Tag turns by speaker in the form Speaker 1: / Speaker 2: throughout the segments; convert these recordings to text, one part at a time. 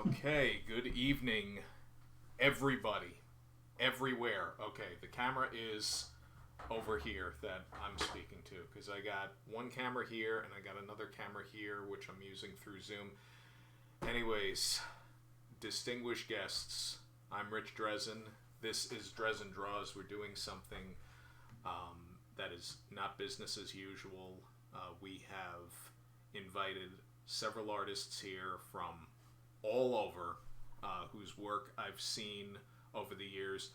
Speaker 1: Okay, good evening, everybody, everywhere. Okay, the camera is over here that I'm speaking to because I got one camera here and I got another camera here, which I'm using through Zoom. Anyways, distinguished guests, I'm Rich Drezen. This is Drezen Draws. We're doing something that is not business as usual. We have invited several artists here from all over whose work I've seen over the years.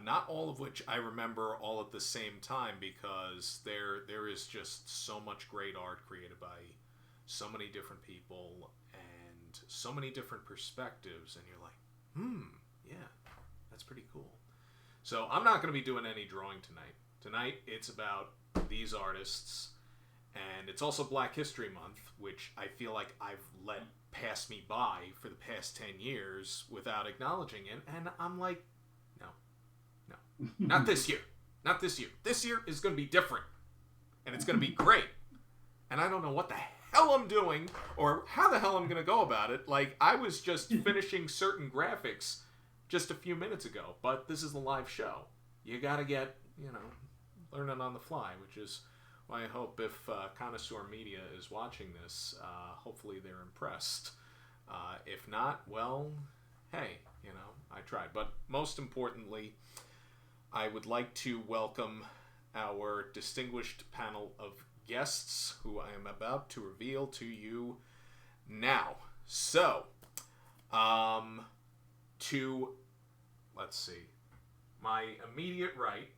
Speaker 1: Not all of which I remember all at the same time because there is just so much great art created by so many different people and so many different perspectives, and you're like, yeah, that's pretty cool. So I'm not going to be doing any drawing tonight. Tonight it's about these artists, and it's also Black History Month, which I feel like I've let pass me by for the past 10 years without acknowledging it, and I'm like, no, not this year. Not this year. This year is going to be different, and it's going to be great. And I don't know what the hell I'm doing or how the hell I'm going to go about it. Like, I was just finishing certain graphics just a few minutes ago, but this is a live show. You got to get, learning on the fly, which is why I hope if Connoisseur Media is watching this, hopefully they're impressed. If not, well, hey, I tried. But most importantly, I would like to welcome our distinguished panel of guests who I am about to reveal to you now. So, let's see, my immediate right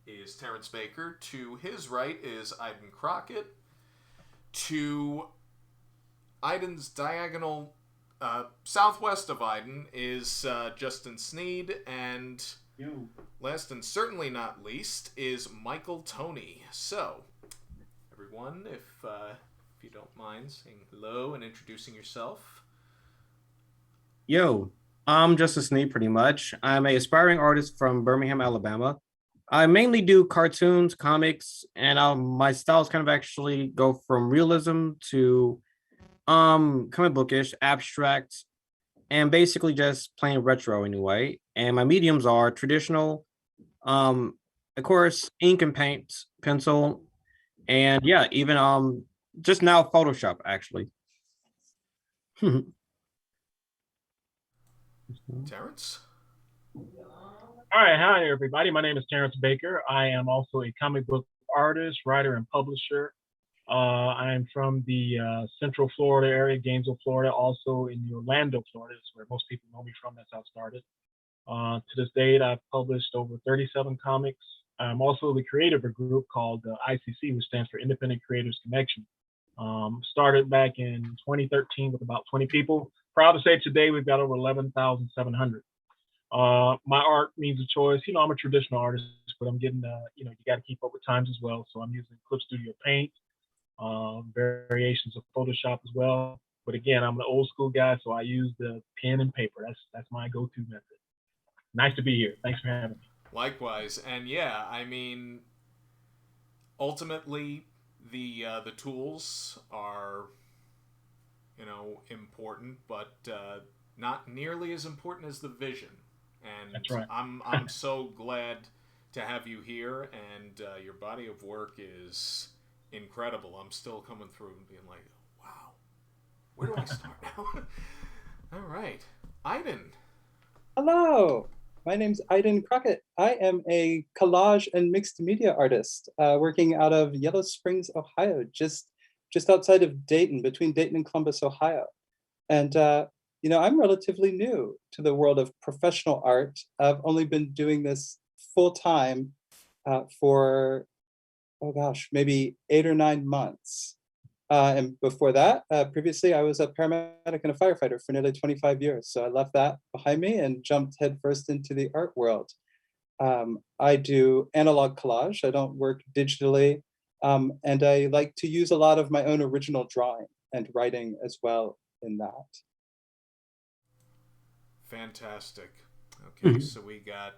Speaker 1: is Terance Baker. To his right is Iden Crockett. To Iden's diagonal southwest of Iden is Justin Sneed, and last and certainly not least is Michael Toney. So, everyone, if you don't mind saying hello and introducing yourself.
Speaker 2: Yo, I'm Justin Sneed pretty much. I'm a aspiring artist from Birmingham, Alabama. I mainly do cartoons, comics, and my styles kind of actually go from realism to comic bookish, abstract, and basically just plain retro anyway. And my mediums are traditional, um, of course, ink and paint, pencil, and yeah, even just now Photoshop actually.
Speaker 1: Terance?
Speaker 3: All right, hi everybody. My name is Terance Baker. I am also a comic book artist, writer, and publisher. I'm from the Central Florida area, Gainesville, Florida, also in Orlando, Florida, is where most people know me from. That's how it started. To this date, I've published over 37 comics. I'm also the creator of a group called ICC, which stands for Independent Creators Connection. Started back in 2013 with about 20 people. Proud to say today we've got over 11,700. My art means a choice. I'm a traditional artist, but I'm getting, you got to keep up with times as well. So I'm using Clip Studio Paint, variations of Photoshop as well. But again, I'm an old school guy, so I use the pen and paper. That's my go-to method. Nice to be here. Thanks for having me.
Speaker 1: Likewise. And yeah, I mean, ultimately, the tools are, important, but not nearly as important as the vision. And
Speaker 3: That's right.
Speaker 1: I'm so glad to have you here, and your body of work is incredible. I'm still coming through and being like, wow, where do I start now? All right, Iden.
Speaker 4: Hello, my name's Iden Crockett. I am a collage and mixed media artist working out of Yellow Springs, Ohio, just outside of Dayton, between Dayton and Columbus, Ohio. And I'm relatively new to the world of professional art. I've only been doing this full time for, oh gosh, maybe 8 or 9 months. And before that, previously, I was a paramedic and a firefighter for nearly 25 years. So I left that behind me and jumped headfirst into the art world. I do analog collage. I don't work digitally. And I like to use a lot of my own original drawing and writing as well in that.
Speaker 1: Fantastic. Okay, so we got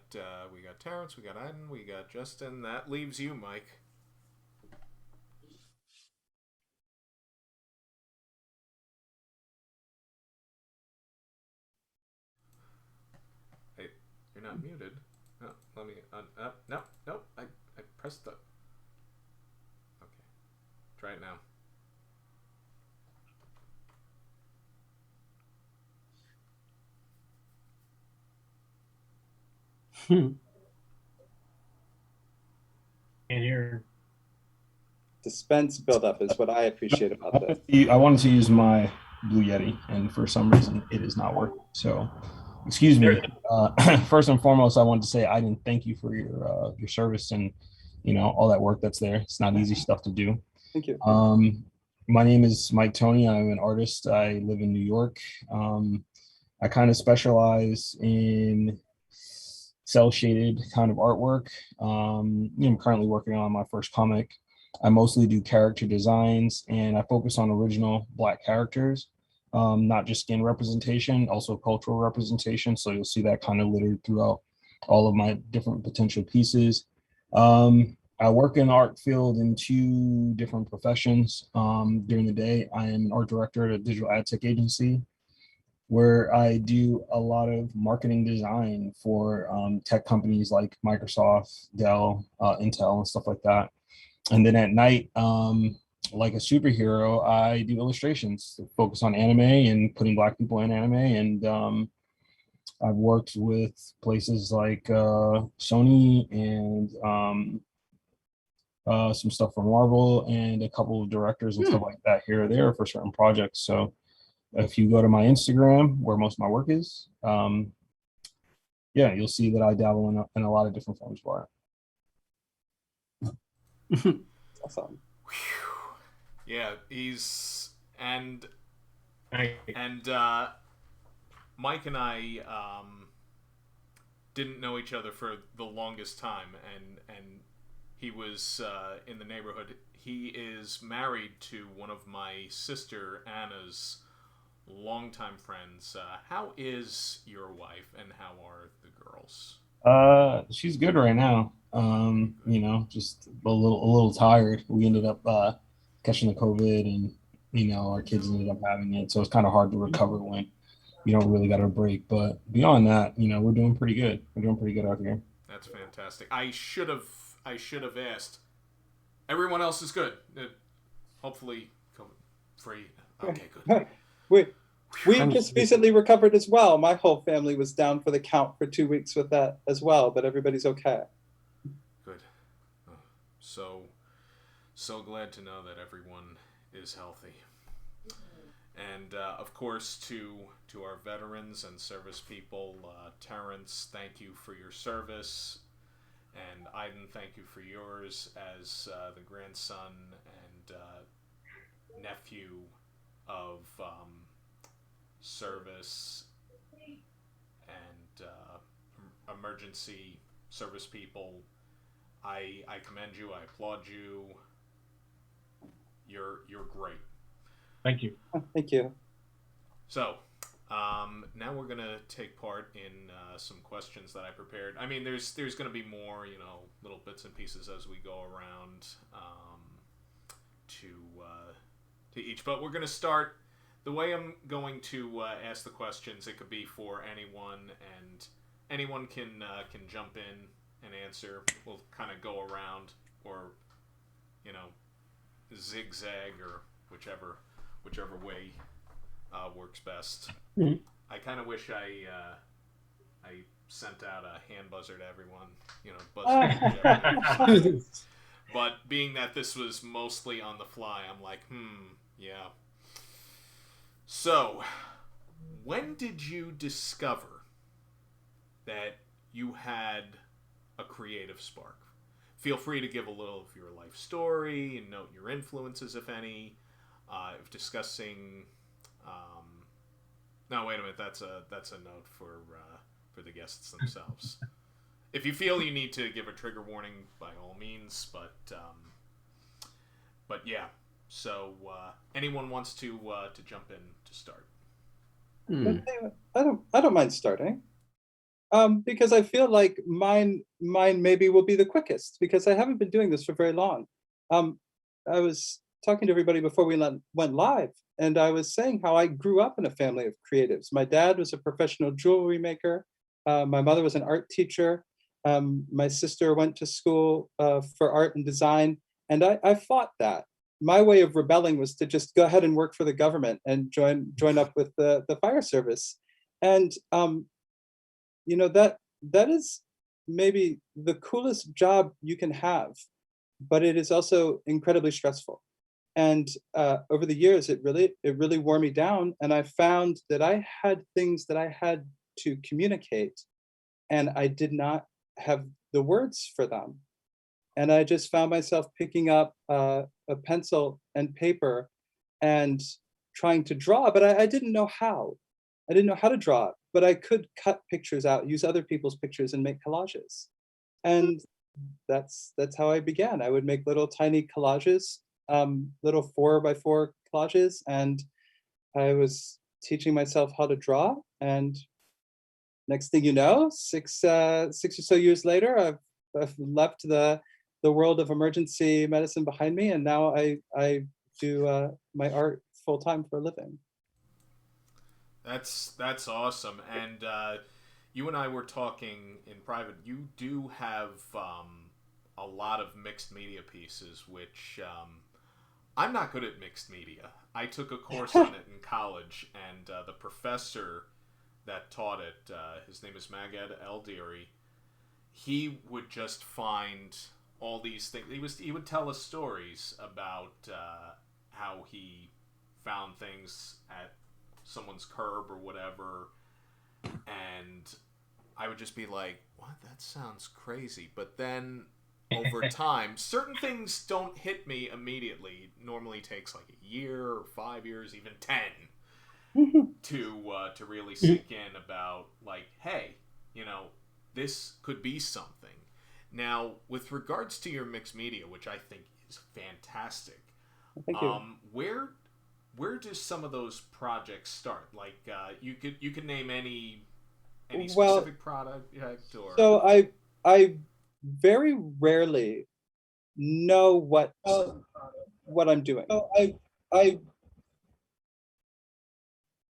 Speaker 1: Terance, we got Iden, we got Justin. That leaves you, Mike. not muted. No, let me. No. I pressed the. Okay. Try it now.
Speaker 3: Can't hear.
Speaker 4: Suspense buildup is what I appreciate about this.
Speaker 5: I wanted to use my Blue Yeti, and for some reason, it is not working. So, excuse me. First and foremost, I wanted to say, Iden, thank you for your service and all that work that's there. It's not easy stuff to do.
Speaker 4: Thank you.
Speaker 5: My name is Toney. I'm an artist. I live in New York. I kind of specialize in cell shaded kind of artwork. I'm currently working on my first comic. I mostly do character designs, and I focus on original Black characters, not just skin representation, also cultural representation. So you'll see that kind of littered throughout all of my different potential pieces. I work in the art field in 2 different professions. During the day, I am an art director at a digital ad tech agency, where I do a lot of marketing design for tech companies like Microsoft, Dell, Intel, and stuff like that. And then at night, like a superhero, I do illustrations that focus on anime and putting Black people in anime. And I've worked with places like Sony and some stuff from Marvel and a couple of directors and stuff like that here or there for certain projects. So if you go to my Instagram, where most of my work is, you'll see that I dabble in a lot of different forms of art.
Speaker 4: Awesome.
Speaker 1: Yeah, he's and Mike and I didn't know each other for the longest time, and he was in the neighborhood. He is married to one of my sister Anna's longtime friends. How is your wife, and how are the girls?
Speaker 5: She's good right now. Just a little tired. We ended up catching the COVID, and our kids ended up having it, so it's kind of hard to recover when you don't really got a break. But beyond that, we're doing pretty good. We're doing pretty good out here.
Speaker 1: That's fantastic. I should have asked. Everyone else is good. Hopefully COVID free. Okay, good.
Speaker 4: We just recently recovered as well. My whole family was down for the count for 2 weeks with that as well, but everybody's okay.
Speaker 1: Good. So glad to know that everyone is healthy. And of course, to our veterans and service people, Terance, thank you for your service, and Iden, thank you for yours as the grandson and nephew of service and emergency service people. I commend you. I applaud you. You're great.
Speaker 3: Thank you.
Speaker 4: Thank you.
Speaker 1: So now we're gonna take part in some questions that I prepared. I mean, there's gonna be more, little bits and pieces as we go around to each. But we're gonna start. The way I'm going to ask the questions, it could be for anyone, and anyone can jump in and answer. We'll kind of go around, or zigzag, or whichever way works best.
Speaker 2: Mhm.
Speaker 1: I kind of wish I sent out a hand buzzer to everyone, buzzer. But being that this was mostly on the fly, I'm like, yeah. So, when did you discover that you had a creative spark? Feel free to give a little of your life story and note your influences, if any. If discussing, no, wait a minute. That's a note for the guests themselves. If you feel you need to give a trigger warning, by all means. But yeah. So anyone wants to jump in to start?
Speaker 4: I don't mind starting. Because I feel like mine maybe will be the quickest, because I haven't been doing this for very long. I was talking to everybody before we went live, and I was saying how I grew up in a family of creatives. My dad was a professional jewelry maker. My mother was an art teacher. My sister went to school for art and design, and I fought that. My way of rebelling was to just go ahead and work for the government and join up with the fire service. And you know, that is maybe the coolest job you can have, but it is also incredibly stressful. And over the years, it really wore me down. And I found that I had things that I had to communicate, and I did not have the words for them. And I just found myself picking up a pencil and paper and trying to draw, but I didn't know how. I didn't know how to draw, but I could cut pictures out, use other people's pictures, and make collages. And that's how I began. I would make little tiny collages, little 4x4 collages, and I was teaching myself how to draw. And next thing you know, six or so years later, I've left the world of emergency medicine behind me, and now I do my art full time for a living.
Speaker 1: That's awesome. And you and I were talking in private. You do have a lot of mixed media pieces, which I'm not good at mixed media. I took a course on it in college, and the professor that taught it, his name is Maged Eldeary, he would just find all these things. He would tell us stories about how he found things at someone's curb or whatever, and I would just be like, what, that sounds crazy. But then over time, certain things don't hit me immediately. It normally takes like a year or 5 years, even 10 to really sink in about, like, hey, you know, this could be something. Now, with regards to your mixed media, which I think is fantastic,
Speaker 4: Thank you.
Speaker 1: where do some of those projects start? Like, you could name any
Speaker 4: Well,
Speaker 1: specific product, or
Speaker 4: so I very rarely know what I'm doing. I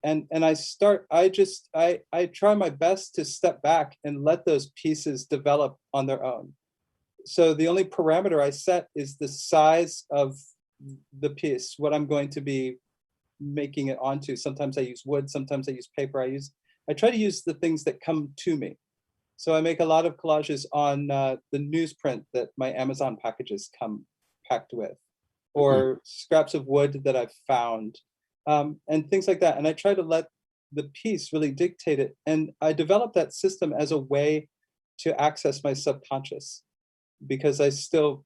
Speaker 4: and I try my best to step back and let those pieces develop on their own. So the only parameter I set is the size of the piece, what I'm going to be making it onto. Sometimes I use wood, sometimes I use paper. I try to use the things that come to me. So I make a lot of collages on the newsprint that my Amazon packages come packed with, or scraps of wood that I've found, and things like that. And I try to let the piece really dictate it. And I developed that system as a way to access my subconscious, because I still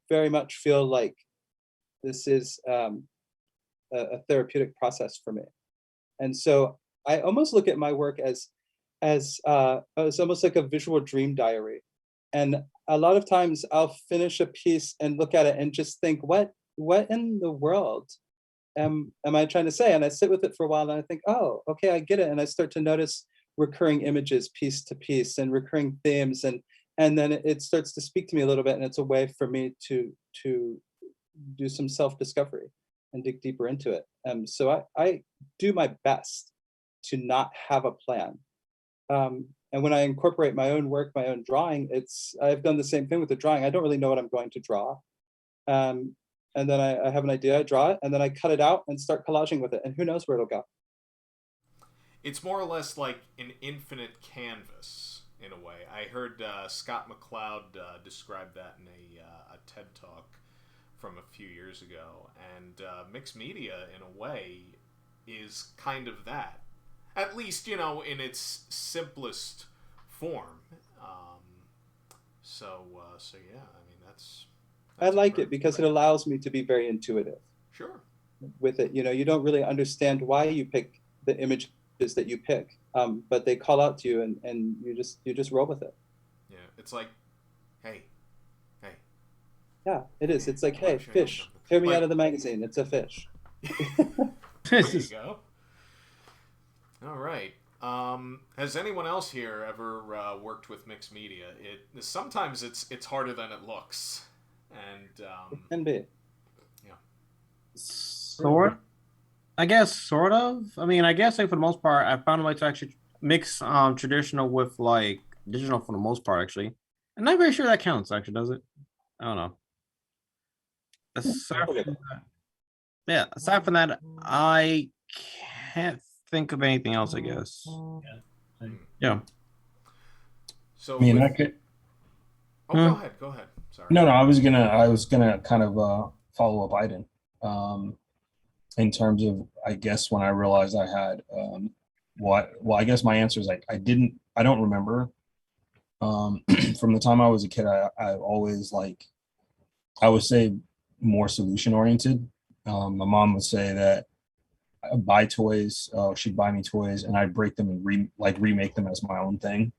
Speaker 4: very much feel like this is a therapeutic process for me. And so I almost look at my work as almost like a visual dream diary. And a lot of times I'll finish a piece and look at it and just think, what in the world am I trying to say? And I sit with it for a while and I think, oh, okay, I get it. And I start to notice recurring images piece to piece and recurring themes, and then it starts to speak to me a little bit, and it's a way for me to do some self-discovery and dig deeper into it. So I do my best to not have a plan. And when I incorporate my own work, my own drawing, I've done the same thing with the drawing. I don't really know what I'm going to draw. And then I have an idea, I draw it, and then I cut it out and start collaging with it, and who knows where it'll go.
Speaker 1: it's more or less like an infinite canvas in a way. I heard Scott McCloud describe that in a TED Talk from a few years ago, and mixed media, in a way, is kind of that. At least, you know, in its simplest form. So yeah, I mean, that's
Speaker 4: I like it because it allows me to be very intuitive.
Speaker 1: Sure.
Speaker 4: With it, you know, you don't really understand why you pick the images that you pick, but they call out to you, and you just roll with it.
Speaker 1: Yeah, it's like, hey.
Speaker 4: Yeah, it is. It's like, hey, fish, tear me out of the magazine. It's a fish.
Speaker 1: There you go. All right. Has anyone else here ever worked with mixed media? Sometimes it's harder than it looks, and
Speaker 4: It can be.
Speaker 1: Yeah.
Speaker 2: Sort. I guess sort of. I mean, I guess like for the most part, I found a way to actually mix traditional with like digital for the most part actually. I'm not very sure that counts actually, does it? I don't know. Aside
Speaker 4: Okay.
Speaker 2: from that, yeah, aside from that, I can't think of anything else, I guess.
Speaker 3: Yeah.
Speaker 2: Yeah.
Speaker 1: So
Speaker 5: I mean,
Speaker 1: with
Speaker 5: I could.
Speaker 1: oh,
Speaker 2: Hmm.
Speaker 1: go ahead. Sorry.
Speaker 5: No, no, I was gonna kind of follow up Iden. Um, in terms of, I guess when I realized I had what, well, I guess my answer is like I don't remember. From the time I was a kid, I always like, I would say more solution oriented. My mom would say that I buy toys, she'd buy me toys, and I'd break them and remake them as my own thing.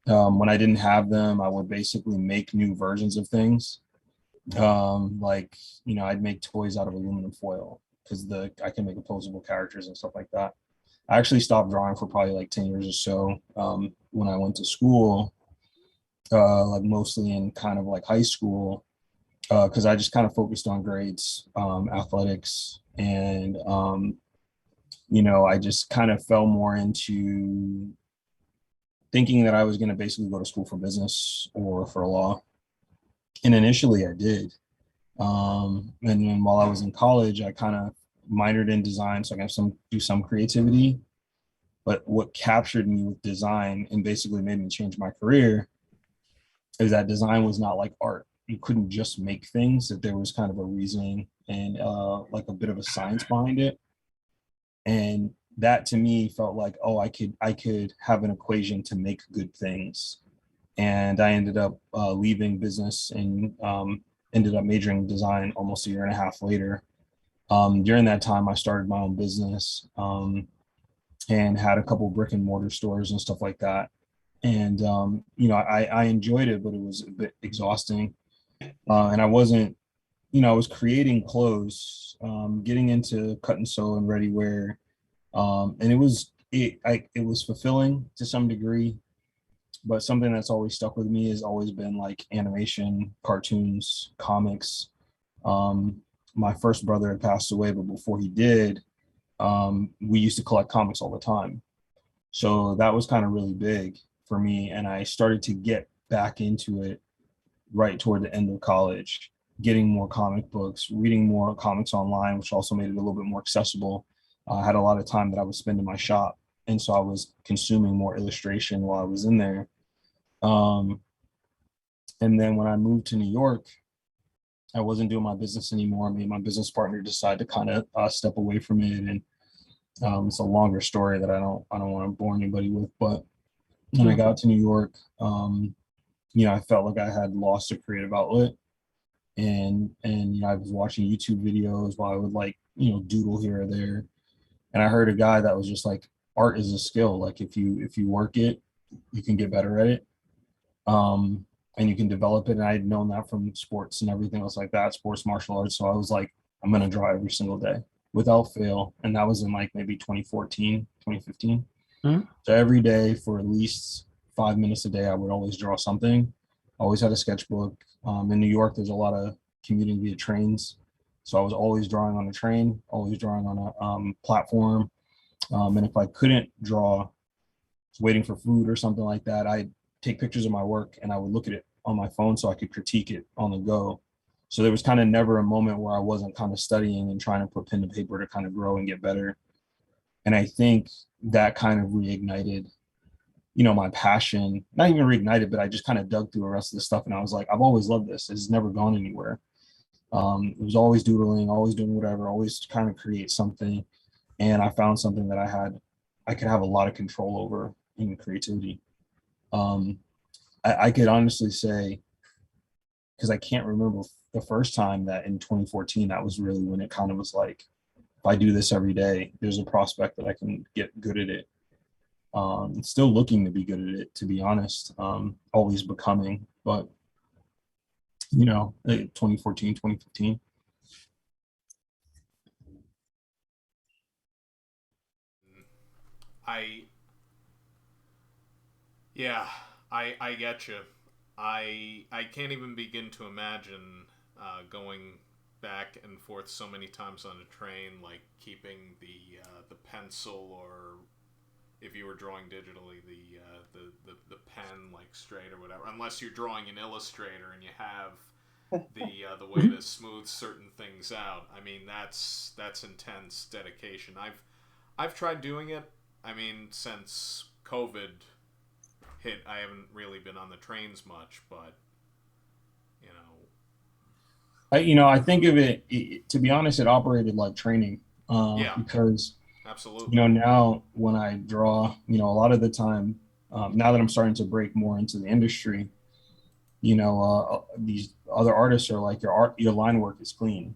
Speaker 5: When I didn't have them, I would basically make new versions of things. Like, I'd make toys out of aluminum foil because the I can make opposable characters and stuff like that. I actually stopped drawing for probably like 10 years or so. When I went to school, like mostly in kind of like high school, because I just kind of focused on grades, athletics, and I just kind of fell more into thinking that I was going to basically go to school for business or for law. And initially I did. And then while I was in college, I kind of minored in design so I can do some creativity. But what captured me with design and basically made me change my career is that design was not like art. You couldn't just make things, that there was kind of a reasoning and like a bit of a science behind it. And that to me felt like, oh, I could have an equation to make good things. And I ended up leaving business and ended up majoring in design almost a year and a half later. During that time, I started my own business, and had a couple brick and mortar stores and stuff like that. And I enjoyed it, but it was a bit exhausting. And I wasn't, I was creating clothes, getting into cut and sew and ready wear, and it was fulfilling to some degree. But something that's always stuck with me has always been like animation, cartoons, comics. Um, my first brother had passed away, but before he did, we used to collect comics all the time. So that was kind of really big for me. And I started to get back into it right toward the end of college, getting more comic books, reading more comics online, which also made it a little bit more accessible. I had a lot of time that I would spend in my shop. And so I was consuming more illustration while I was in there. Um, and then when I moved to New York, I wasn't doing my business anymore. Me and my business partner decided to kind of step away from it. And it's a longer story that I don't want to bore anybody with. But when I got to New York, I felt like I had lost a creative outlet, and I was watching YouTube videos while I would like doodle here or there, and I heard a guy that was just like, art is a skill. Like if you work it, you can get better at it, um, and you can develop it. And I had known that from sports and everything else like that, sports martial arts. So I was like, I'm gonna draw every single day without fail, and that was in like maybe 2014, 2015.
Speaker 2: Hmm.
Speaker 5: So every day for at least 5 minutes a day, I would always draw something. Always had a sketchbook. In New York, there's a lot of commuting via trains. So I was always drawing on a train, always drawing on a platform. And if I couldn't draw, waiting for food or something like that, I'd take pictures of my work and I would look at it on my phone so I could critique it on the go. So there was kind of never a moment where I wasn't kind of studying and trying to put pen to paper to kind of grow and get better. And I think that kind of reignited my passion, not even reignited, but I just kind of dug through the rest of the stuff. And I was like, I've always loved this. It's never gone anywhere. It was always doodling, always doing whatever, always trying to create something. And I found something that I could have a lot of control over in creativity. Um, I could honestly say, because I can't remember the first time that in 2014, that was really when it kind of was like, if I do this every day, there's a prospect that I can get good at it. Still looking to be good at it, to be honest. Always becoming, but 2014, 2015.
Speaker 1: I Yeah, I get you. I can't even begin to imagine going back and forth so many times on a train, like keeping the pencil or if you were drawing digitally, the pen like straight or whatever, unless you're drawing in Illustrator and you have the way to smooth certain things out. I mean, that's intense dedication. I've tried doing it. I mean, since COVID hit, I haven't really been on the trains much, but
Speaker 5: I think of it, to be honest, it operated like training.
Speaker 1: Yeah.
Speaker 5: Because
Speaker 1: absolutely.
Speaker 5: now when I draw, a lot of the time, now that I'm starting to break more into the industry, these other artists are like, your line work is clean,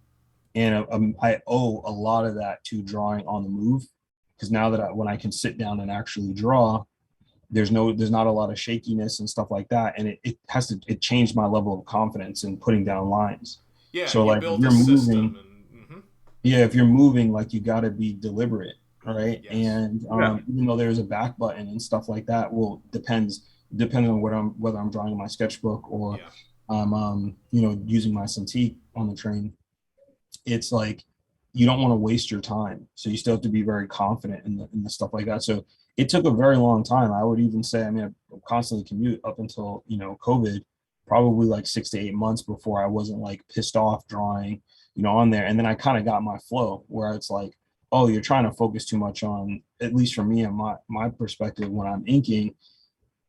Speaker 5: and I owe a lot of that to drawing on the move, because now that when I can sit down and actually draw, there's not a lot of shakiness and stuff like that, and it changed my level of confidence in putting down lines.
Speaker 1: Yeah,
Speaker 5: so
Speaker 1: you
Speaker 5: like
Speaker 1: built
Speaker 5: you're
Speaker 1: a
Speaker 5: moving,
Speaker 1: system, and
Speaker 5: yeah, if you're moving, like, you got to be deliberate, right?
Speaker 1: Yes.
Speaker 5: And even though there's a back button and stuff like that, well, depending on whether I'm drawing in my sketchbook or I'm using my Cintiq on the train, it's like you don't want to waste your time, so you still have to be very confident in the stuff like that. So it took a very long time. I would even say, I mean, I constantly commute up until COVID, probably like 6 to 8 months before I wasn't like pissed off drawing on there. And then I kind of got my flow where it's like, oh, you're trying to focus too much on, at least for me and my perspective, when I'm inking,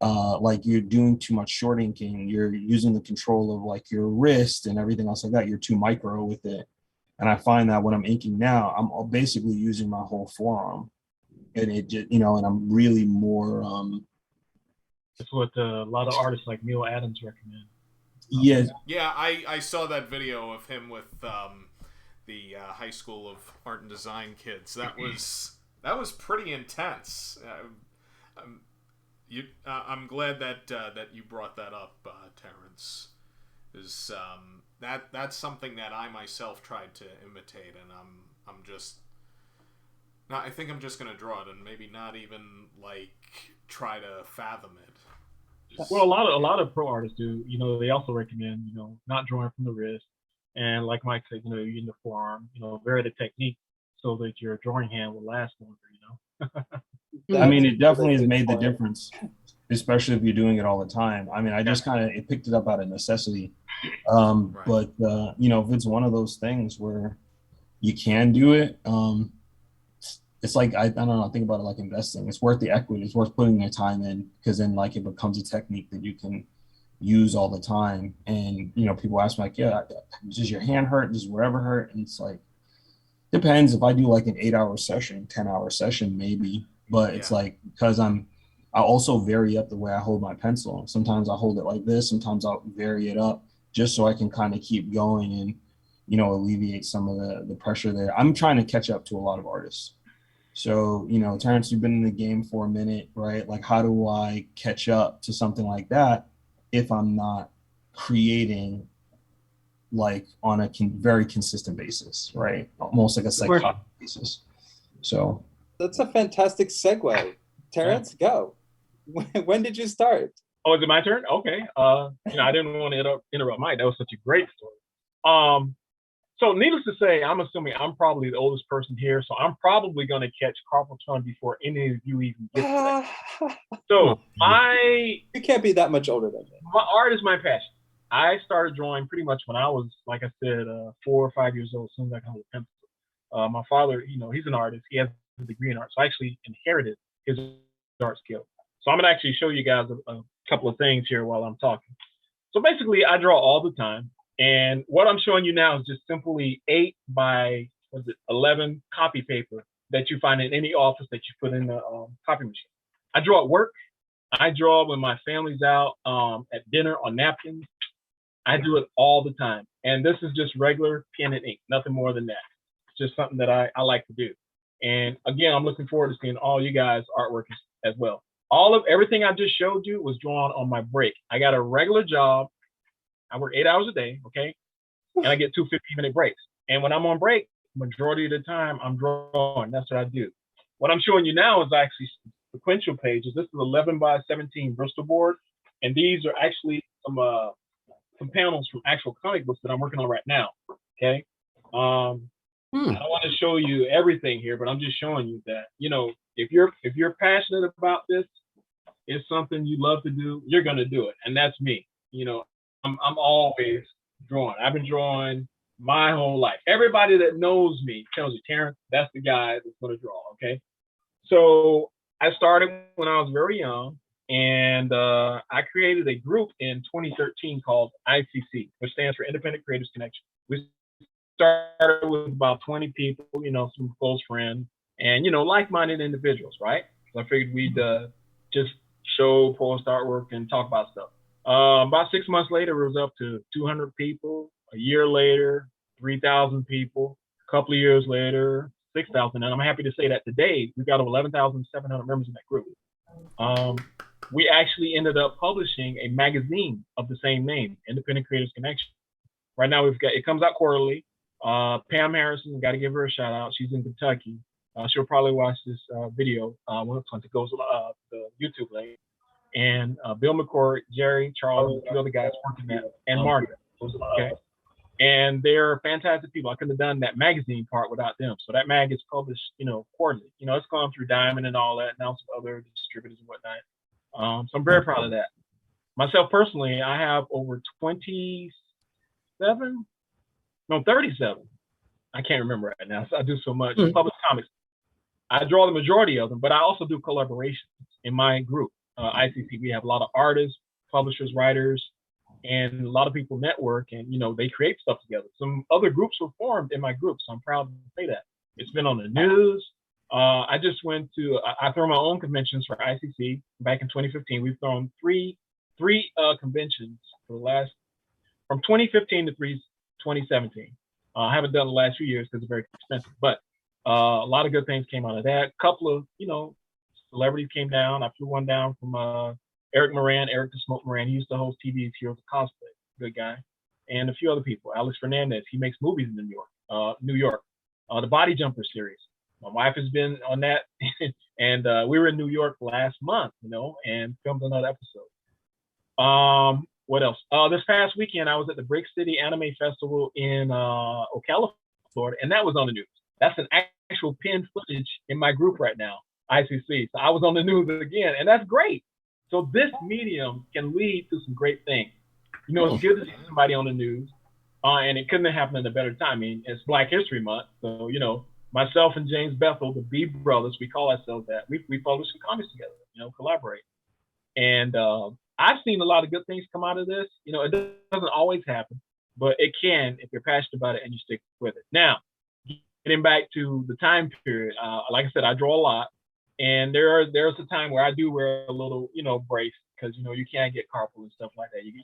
Speaker 5: like you're doing too much short inking, you're using the control of like your wrist and everything else like that, you're too micro with it. And I find that when I'm inking now, I'm basically using my whole forearm, and it just, and I'm really more
Speaker 3: That's what a lot of artists like Neil Adams recommend.
Speaker 5: Yes.
Speaker 1: Yeah, I saw that video of him with the High School of Art and Design kids. That was pretty intense. I'm glad that you brought that up, Terence. Is that's something that I myself tried to imitate, and I'm just. No, I think I'm just gonna draw it and maybe not even like try to fathom it.
Speaker 3: Well, a lot of pro artists do. They also recommend not drawing from the wrist, and like Mike said, using the forearm. Vary the technique so that your drawing hand will last longer.
Speaker 5: I mean, it definitely has made the difference, especially if you're doing it all the time. I mean, I just it picked it up out of necessity.
Speaker 1: Right.
Speaker 5: But if it's one of those things where you can do it, it's like, I don't know, think about it like investing. It's worth the equity. It's worth putting the time in, because then like it becomes a technique that you can use all the time. And people ask me like, yeah, does your hand hurt? Does wherever hurt? And it's like, depends. If I do like an 8-hour session, 10-hour session, maybe. But it's like, because I also vary up the way I hold my pencil. Sometimes I hold it like this. Sometimes I'll vary it up just so I can kind of keep going and alleviate some of the pressure there. I'm trying to catch up to a lot of artists. So, Terence, you've been in the game for a minute, right? Like, how do I catch up to something like that if I'm not creating like on a very consistent basis, right? Almost like a psychotic basis. So
Speaker 4: that's a fantastic segue. Terence, go. When did you start?
Speaker 3: Oh, is it my turn? Okay. I didn't want to interrupt Mike. That was such a great story. So needless to say, I'm assuming I'm probably the oldest person here, so I'm probably going to catch carpal tunnel before any of you even get to that. So
Speaker 4: you can't be that much older than me.
Speaker 3: My art is my passion. I started drawing pretty much when I was, like I said, 4 or 5 years old, as soon as I could hold a pencil. My father, he's an artist. He has a degree in art, so I actually inherited his art skill. So I'm going to actually show you guys a couple of things here while I'm talking. So basically, I draw all the time. And what I'm showing you now is just simply 8 by 11 copy paper that you find in any office that you put in the copy machine. I draw at work. I draw when my family's out at dinner on napkins. I do it all the time. And this is just regular pen and ink, nothing more than that. It's just something that I like to do. And again, I'm looking forward to seeing all you guys' artwork as well. Everything I just showed you was drawn on my break. I got a regular job. I work 8 hours a day, okay? And I get 2 15-minute breaks. And when I'm on break, majority of the time, I'm drawing. That's what I do. What I'm showing you now is actually sequential pages. This is 11 by 17 Bristol board. And these are actually some panels from actual comic books that I'm working on right now, okay? I don't want to show you everything here, but I'm just showing you that, If you're passionate about this, it's something you love to do, you're gonna do it. And that's me. I'm always drawing. I've been drawing my whole life. Everybody that knows me tells you, Terrence, that's the guy that's gonna draw. Okay. So I started when I was very young, and I created a group in 2013 called ICC, which stands for Independent Creators Connection. We started with about 20 people, some close friends, and like-minded individuals, right? So I figured we'd just show, post artwork, and talk about stuff. About 6 months later, it was up to 200 people. A year later, 3,000 people. A couple of years later, 6,000. And I'm happy to say that today we've got over 11,700 members in that group. We actually ended up publishing a magazine of the same name, Independent Creators Connection. Right now it comes out quarterly. Pam Harrison, got to give her a shout out. She's in Kentucky. She'll probably watch this video once it goes the YouTube link. And Bill McCord, Jerry, Charles, a few other guys working that, and Margaret. Okay. And they're fantastic people. I couldn't have done that magazine part without them. So that mag is published, quarterly. It's gone through Diamond and all that, and now some other distributors and whatnot. So I'm very proud of that. Myself personally, I have over 37. I can't remember right now. So I do so much published comics. I draw the majority of them, but I also do collaborations in my group. ICC, we have a lot of artists, publishers, writers, and a lot of people network, and they create stuff together. Some other groups were formed in my group, so I'm proud to say that. It's been on the news. I just went to I throw my own conventions for ICC back in 2015. We've thrown three conventions for the last from 2015 to 2017. I haven't done the last few years because it's very expensive, but a lot of good things came out of that. A couple of celebrities came down. I flew one down from Eric the Smoke Moran. He used to host TV's Heroes of Cosplay. Good guy. And a few other people. Alex Fernandez. He makes movies in New York. The Body Jumper series. My wife has been on that. And we were in New York last month, and filmed another episode. What else? This past weekend, I was at the Brick City Anime Festival in Ocala, Florida, and that was on the news. That's an actual pinned footage in my group right now, ICC. So I was on the news again, and that's great. So this medium can lead to some great things. It's good to see somebody on the news, and it couldn't have happened in a better time. I mean, it's Black History Month, so myself and James Bethel, the B brothers, we call ourselves that. We publish some comics together, collaborate, and I've seen a lot of good things come out of this. It doesn't always happen, but it can if you're passionate about it and you stick with it. Now, getting back to the time period, like I said, I draw a lot. And there's a time where I do wear a little, brace because you can't get carpal and stuff like that. You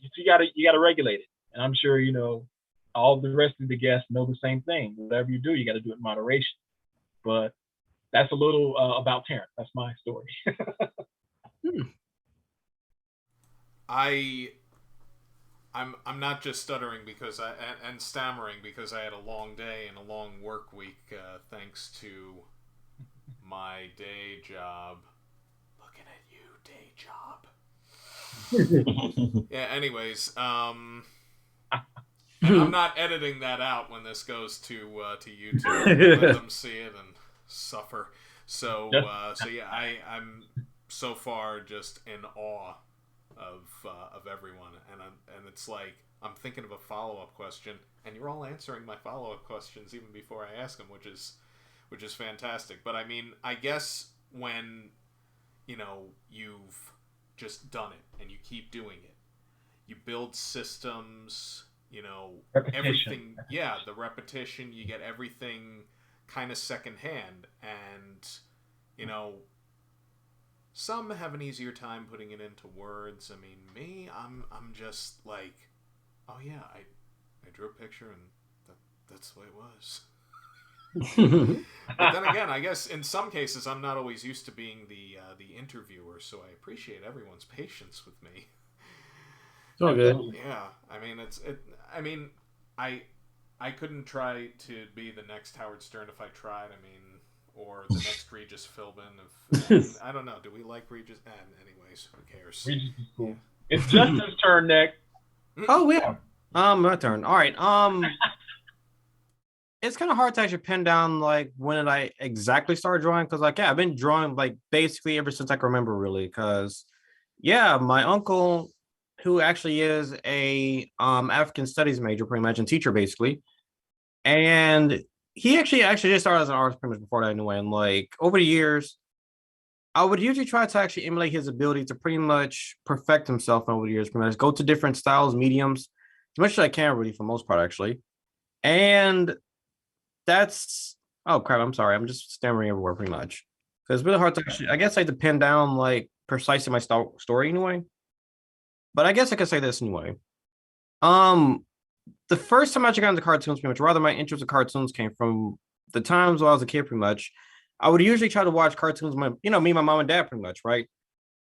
Speaker 3: gotta regulate it. And I'm sure all the rest of the guests know the same thing. Whatever you do, you got to do it in moderation. But that's a little about Terrence. That's my story.
Speaker 1: I'm not just stuttering because and stammering because I had a long day and a long work week thanks to my day job. Looking at you, day job. Yeah, anyways, and I'm not editing that out when this goes to YouTube. Let them see it and suffer. So yeah, I'm so far just in awe of everyone, and it's like I'm thinking of a follow-up question, and you're all answering my follow-up questions even before I ask them, which is fantastic. But I mean, I guess when you've just done it and you keep doing it, you build systems, everything. Yeah, the repetition. You get everything kind of secondhand, and some have an easier time putting it into words. I mean, me, I'm just like, oh yeah, I drew a picture and that's the way it was. But then again, I guess in some cases I'm not always used to being the interviewer, so I appreciate everyone's patience with me.
Speaker 2: It's all good.
Speaker 1: Yeah, I mean, I couldn't try to be the next Howard Stern if I tried. I mean, or the next Regis Philbin. I don't know. Do we like Regis? Anyways, who cares?
Speaker 3: Regis is cool. Yeah. It's Justin's turn next.
Speaker 2: Oh yeah. My turn. All right. it's kind of hard to actually pin down like when did I exactly start drawing because like yeah, I've been drawing like basically ever since I can remember really because yeah, my uncle who actually is a African studies major pretty much and teacher basically and he actually just started as an artist pretty much before that anyway and like over the years I would usually try to actually emulate his ability to pretty much perfect himself over the years pretty much go to different styles mediums as much as I can really for the most part actually and that's oh crap. I'm sorry. I'm just stammering everywhere pretty much. So it's really hard to actually. I guess I had to pin down like precisely my story anyway. But I guess I could say this anyway. Um, the first time I actually got into cartoons, pretty much, rather my interest in cartoons came from the times when I was a kid, pretty much. I would usually try to watch cartoons. Me, my mom and dad, pretty much, right?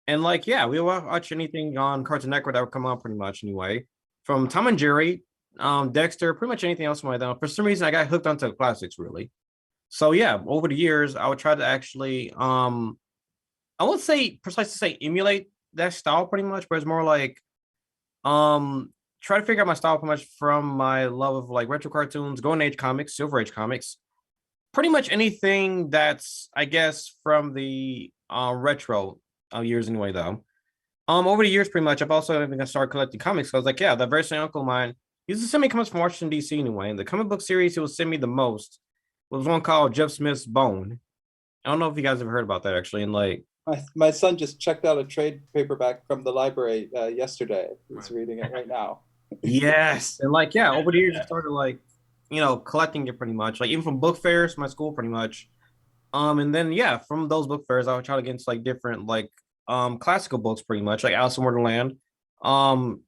Speaker 2: And like, yeah, we would watch anything on Cartoon Network that would come on, pretty much, anyway. From Tom and Jerry, Dexter, pretty much anything else like that. For some reason, I got hooked onto the classics, really. So yeah, over the years, I would try to actually I won't say precisely say emulate that style pretty much, but it's more like try to figure out my style pretty much from my love of like retro cartoons, golden age comics, silver age comics, pretty much anything that's I guess from the retro years anyway though. Over the years pretty much I've also been gonna start collecting comics. So I was like, yeah, that very same uncle of mine, he used to send me comics from Washington DC anyway. And the comic book series he would send me the most was one called Jeff Smith's Bone. I don't know if you guys ever heard about that actually. And like,
Speaker 4: My son just checked out a trade paperback from the library yesterday. He's
Speaker 1: Right.
Speaker 4: reading it right now.
Speaker 2: yes, and like, yeah, over the years, I started like, collecting it pretty much, like even from book fairs, my school pretty much. And then yeah, from those book fairs, I would try to get into like different like classical books pretty much, like Alice in Wonderland. Um,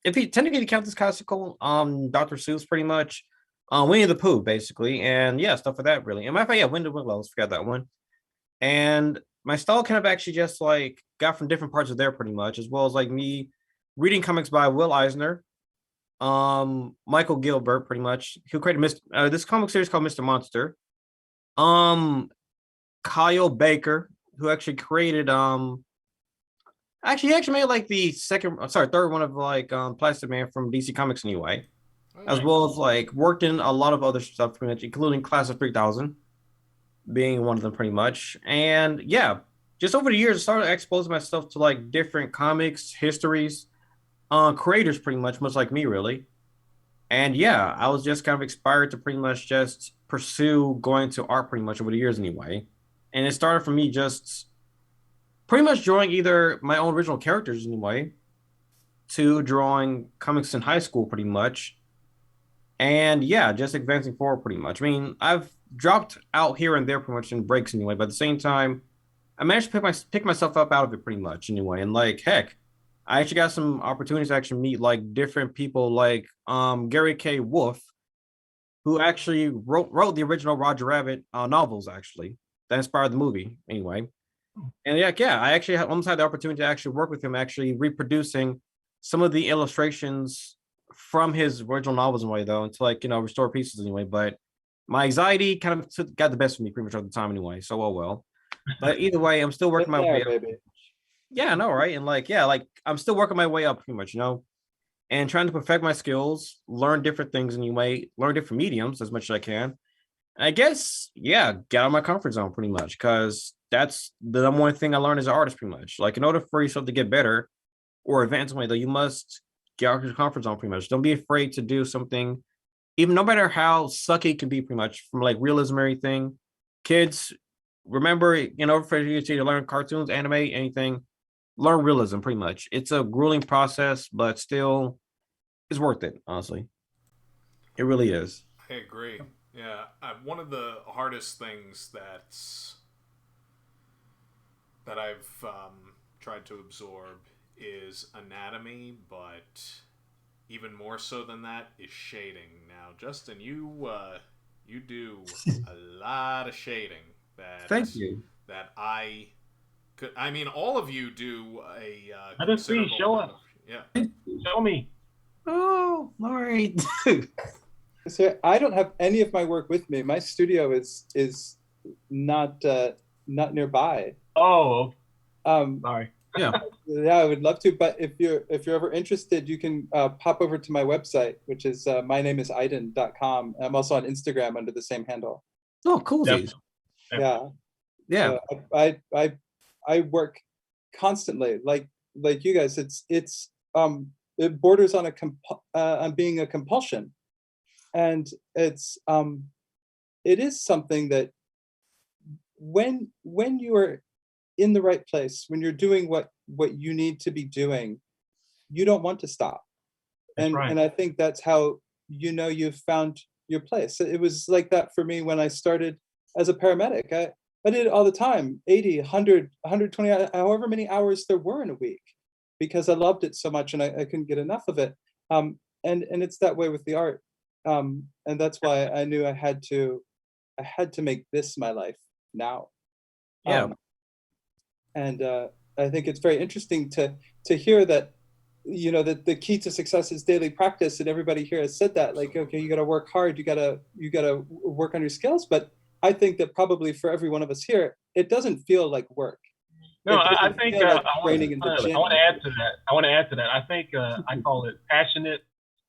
Speaker 2: if you technically count this classical, Dr. Seuss pretty much, Winnie the Pooh basically, and yeah, stuff like that really. And matter of fact, yeah, Winnie the Willows, forgot that one. And my style kind of actually just like got from different parts of there pretty much, as well as like me reading comics by Will Eisner, Michael Gilbert, pretty much, who created this comic series called Mr. Monster. Um, Kyle Baker, who actually created he actually made like the third one of like Plastic Man from DC Comics anyway, as
Speaker 1: Oh,
Speaker 2: well as like worked in a lot of other stuff pretty much, including Class of 3000 being one of them pretty much. And yeah, just over the years, I started exposing myself to like different comics, histories, creators pretty much like me really. And yeah, I was just kind of inspired to pretty much just pursue going to art pretty much over the years anyway. And it started for me just pretty much drawing either my own original characters anyway, to drawing comics in high school pretty much. And yeah, just advancing forward pretty much. I mean, I've dropped out here and there pretty much in breaks anyway, but at the same time, I managed to pick myself up out of it pretty much anyway. And like heck, I actually got some opportunities to actually meet like different people like Gary K. Wolf, who actually wrote the original Roger Rabbit novels actually that inspired the movie anyway. And yeah, I actually almost had the opportunity to actually work with him, actually reproducing some of the illustrations from his original novels anyway, though, to like restore pieces anyway. But my anxiety kind of got the best of me pretty much all the time anyway. So well. But either way, I'm still working my
Speaker 4: Been there,
Speaker 2: way up.
Speaker 4: baby.
Speaker 2: Yeah, I know, right? And like, yeah, like I'm still working my way up pretty much, and trying to perfect my skills, learn different things anyway, learn different mediums as much as I can. And I guess, yeah, get out of my comfort zone pretty much, because that's the number one thing I learned as an artist pretty much. Like in order for yourself to get better or advance away, though, you must get out of your comfort zone pretty much. Don't be afraid to do something, even no matter how sucky it can be pretty much from like realism or anything. Kids, remember, for you to learn cartoons, anime, anything, learn realism pretty much. It's a grueling process, but still it's worth it, honestly. It really is.
Speaker 1: I agree. Yeah, one of the hardest things that I've tried to absorb is anatomy, but even more so than that is shading. Now, Justin, you do a lot of shading
Speaker 2: Thank you.
Speaker 1: that I could. I mean, all of you do a.
Speaker 3: Let us see.
Speaker 1: considerable
Speaker 3: Show
Speaker 1: amount
Speaker 3: us.
Speaker 1: Yeah.
Speaker 3: Show me.
Speaker 2: Oh, all right.
Speaker 4: So I don't have any of my work with me. My studio is not not nearby.
Speaker 3: Oh,
Speaker 4: Um,
Speaker 3: sorry.
Speaker 2: Yeah.
Speaker 4: Yeah, I would love to. But if you're ever interested, you can pop over to my website, which is mynamesiden.com. I'm also on Instagram under the same handle.
Speaker 2: Oh, coolsies.
Speaker 4: Yeah.
Speaker 2: Yeah.
Speaker 4: So I work constantly, like you guys. It borders on on being a compulsion, and it is something that when you are in the right place, when you're doing what you need to be doing, you don't want to stop.
Speaker 3: That's
Speaker 4: And
Speaker 3: right.
Speaker 4: I think that's how you've found your place. It was like that for me when I started as a paramedic. I did it all the time, 80, 100, 120, however many hours there were in a week, because I loved it so much and I couldn't get enough of it. And it's that way with the art. And that's why I knew I had to make this my life now.
Speaker 2: Yeah.
Speaker 4: And I think it's very interesting to hear that, that the key to success is daily practice, and everybody here has said that. Like, okay, you got to work hard, you got to work on your skills. But I think that probably for every one of us here, it doesn't feel like work.
Speaker 3: No,
Speaker 4: It
Speaker 3: I
Speaker 4: doesn't
Speaker 3: think
Speaker 4: feel like
Speaker 3: I
Speaker 4: training in the gym.
Speaker 3: want to add to that. I want to add to that. I think I call it passionate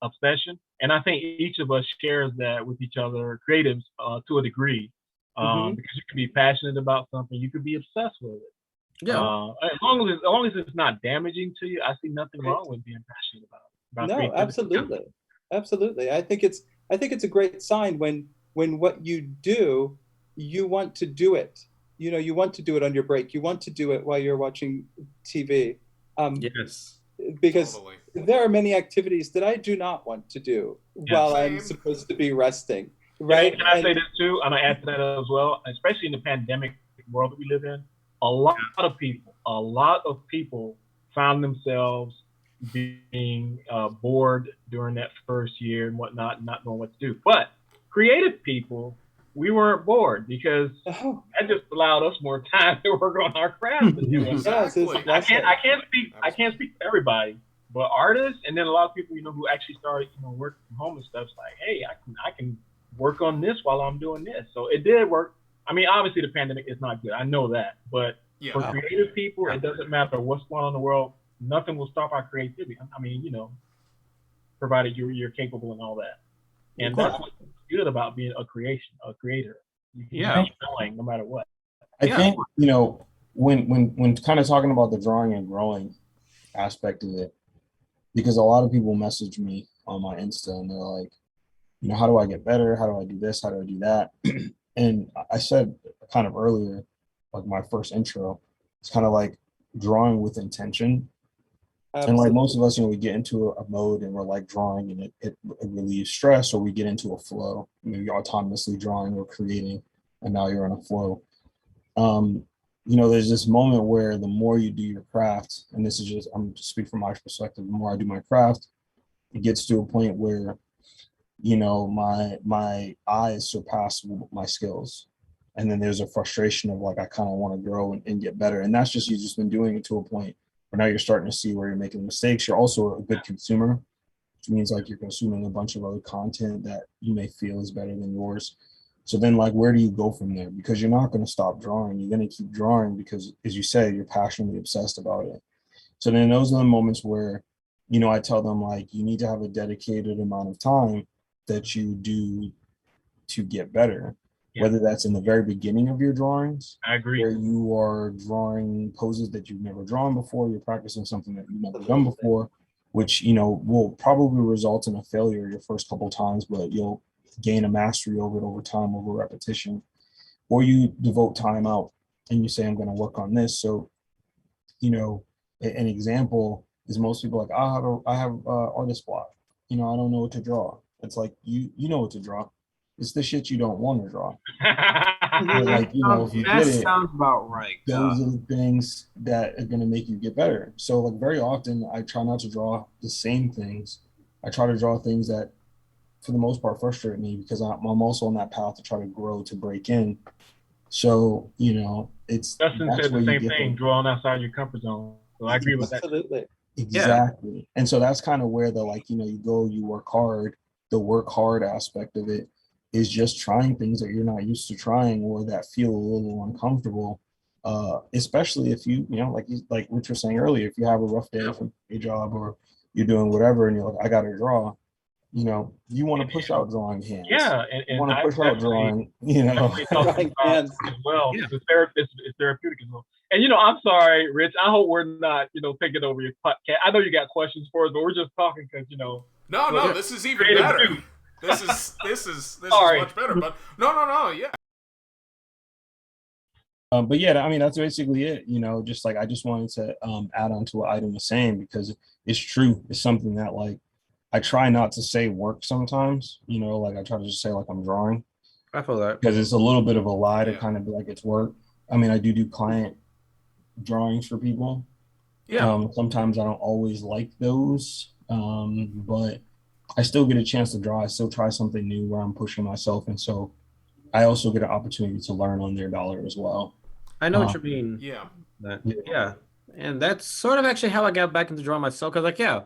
Speaker 3: obsession, and I think each of us shares that with each other, creatives, to a degree,
Speaker 4: Mhm.
Speaker 3: because you can be passionate about something, you could be obsessed with it.
Speaker 2: Yeah.
Speaker 3: As long as it's not damaging to you, I see nothing wrong with being passionate about
Speaker 4: No,
Speaker 3: creativity.
Speaker 4: absolutely, absolutely. I think it's a great sign when what you do, you want to do it. You want to do it on your break. You want to do it while you're watching TV.
Speaker 2: Yes.
Speaker 4: Because
Speaker 1: Totally.
Speaker 4: there are many activities that I do not want to do while I'm
Speaker 1: Same.
Speaker 4: supposed to be resting.
Speaker 3: Can
Speaker 4: Right?
Speaker 3: I say this too? I'm gonna add to that as well, especially in the pandemic world that we live in. A lot of people found themselves being bored during that first year and whatnot, not knowing what to do. But creative people, we weren't bored because
Speaker 4: Oh,
Speaker 3: that just allowed us more time to work on our craft.
Speaker 4: yes, it's
Speaker 1: Exactly.
Speaker 3: I can't speak for everybody, but artists and then a lot of people, who actually started, working from home and stuff. It's like, hey, I can work on this while I'm doing this. So it did work. I mean, obviously the pandemic is not good. I know that, but
Speaker 1: Yeah.
Speaker 3: for creative people, it doesn't matter what's going on in the world. Nothing will stop our creativity. I mean, provided you're capable and all that. And that's what's good about being a creator. You can keep going no matter what.
Speaker 5: I think, when kind of talking about the drawing and growing aspect of it, because a lot of people message me on my Insta and they're like, how do I get better? How do I do this? How do I do that? And I said kind of earlier, like my first intro, it's kind of like drawing with intention. And like most of us, we get into a mode and we're like drawing and it relieves stress, or we get into a flow, maybe autonomously drawing or creating, and now you're in a flow. There's this moment where the more you do your craft, and this is just, I'm just speaking from my perspective, the more I do my craft, it gets to a point where, my eyes surpass my skills. And then there's a frustration of like, I kind of want to grow and get better. And that's just, you've just been doing it to a point where now you're starting to see where you're making mistakes. You're also a good consumer, which means like you're consuming a bunch of other content that you may feel is better than yours. So then like, where do you go from there? Because you're not going to stop drawing. You're going to keep drawing because, as you say, you're passionately obsessed about it. So then those are the moments where, I tell them like, you need to have a dedicated amount of time that you do to get better. Whether that's in the very beginning of your drawings,
Speaker 3: I agree,
Speaker 5: where you are drawing poses that you've never drawn before, you're practicing something that you've never done before, which, will probably result in a failure your first couple of times, but you'll gain a mastery over it over time, over repetition. Or you devote time out and you say, I'm going to work on this. So, an example is most people like, I have artist block. I don't know what to draw. It's like, you know what to draw. It's the shit you don't want to draw. Like, if you get it,
Speaker 2: sounds about right.
Speaker 5: those are the things that are going to make you get better. So like very often I try not to draw the same things. I try to draw things that for the most part frustrate me, because I'm also on that path to try to grow, to break in. So, it's
Speaker 3: Dustin
Speaker 5: that's
Speaker 3: said
Speaker 5: where
Speaker 3: the
Speaker 5: you
Speaker 3: same
Speaker 5: get
Speaker 3: thing, drawing outside your comfort zone. So I agree with that.
Speaker 4: Absolutely.
Speaker 5: Exactly. Yeah. And so that's kind of where the you go, you work hard. The work hard aspect of it is just trying things that you're not used to trying, or that feel a little uncomfortable. especially if you know, like what you're saying earlier, if you have a rough day from a job or you're doing whatever, and you're like, I got to draw. You know, you want to push out drawing hands.
Speaker 3: Yeah,
Speaker 5: You
Speaker 3: and
Speaker 5: want to
Speaker 3: I
Speaker 5: push out drawing. You know,
Speaker 3: definitely thought
Speaker 4: Drawing
Speaker 3: about
Speaker 4: hands.
Speaker 3: as well.
Speaker 2: Yeah.
Speaker 3: It's therapeutic as well. And you know, I'm sorry, Rich. I hope we're not, you know, taking over your podcast. I know you got questions for us, but we're just talking because, you know.
Speaker 1: No, this is even
Speaker 3: Creative
Speaker 1: better.
Speaker 3: dude.
Speaker 1: This is
Speaker 3: Sorry.
Speaker 1: much better. But no, yeah.
Speaker 5: but yeah, I mean, that's basically it. You know, just like I just wanted to add on to what Iden was saying, because it's true. It's something that like I try not to say work sometimes. You know, like I try to just say like I'm drawing,
Speaker 2: I feel that.
Speaker 5: because it's a little bit of a lie to
Speaker 1: Yeah.
Speaker 5: kind of be like it's work. I mean, I do client drawings for people.
Speaker 1: Yeah.
Speaker 5: Sometimes I don't always like those, but I still get a chance to draw. I still try something new where I'm pushing myself, and so I also get an opportunity to learn on their dollar as well.
Speaker 2: I know what you mean.
Speaker 1: Yeah.
Speaker 2: Yeah. And that's sort of actually how I got back into drawing myself. Because, like, yeah,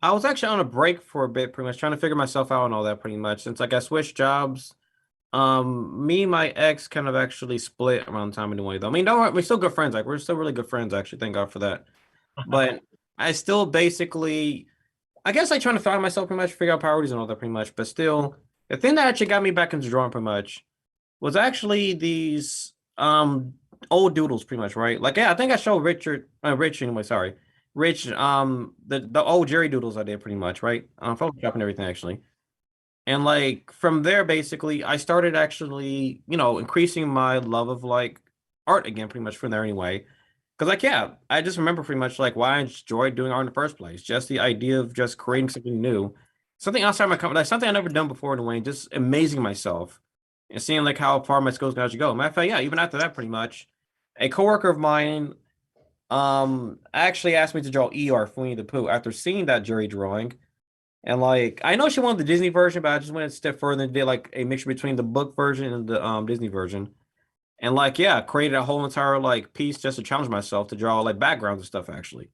Speaker 2: I was actually on a break for a bit, pretty much trying to figure myself out and all that, pretty much. Since, like, I switched jobs. Me and my ex kind of actually split around the time anyway, though. I mean, don't worry, we're still good friends. Like, we're still really good friends, actually. Thank God for that. But I still basically, I guess, like, trying to find myself pretty much, figure out priorities and all that, pretty much. But still, the thing that actually got me back into drawing, pretty much, was actually these old doodles, pretty much, right? Like, yeah, I think I showed Rich anyway, sorry. Rich, the old Jerry doodles I did, pretty much, right? Photoshop and everything, actually. And like from there, basically, I started actually, you know, increasing my love of like art again, pretty much from there anyway. Because like, yeah, I just remember pretty much like why I enjoyed doing art in the first place. Just the idea of just creating something new, something outside my comfort, like something I never done before in a way, just amazing myself and seeing like how far my skills can actually go. Matter of fact, yeah, even after that, pretty much, a coworker of mine actually asked me to draw ER for Winnie the Pooh after seeing that Jerry drawing. And like I know she wanted the Disney version, but I just went a step further and did like a mixture between the book version and the Disney version. And like yeah, created a whole entire like piece just to challenge myself to draw like backgrounds and stuff actually.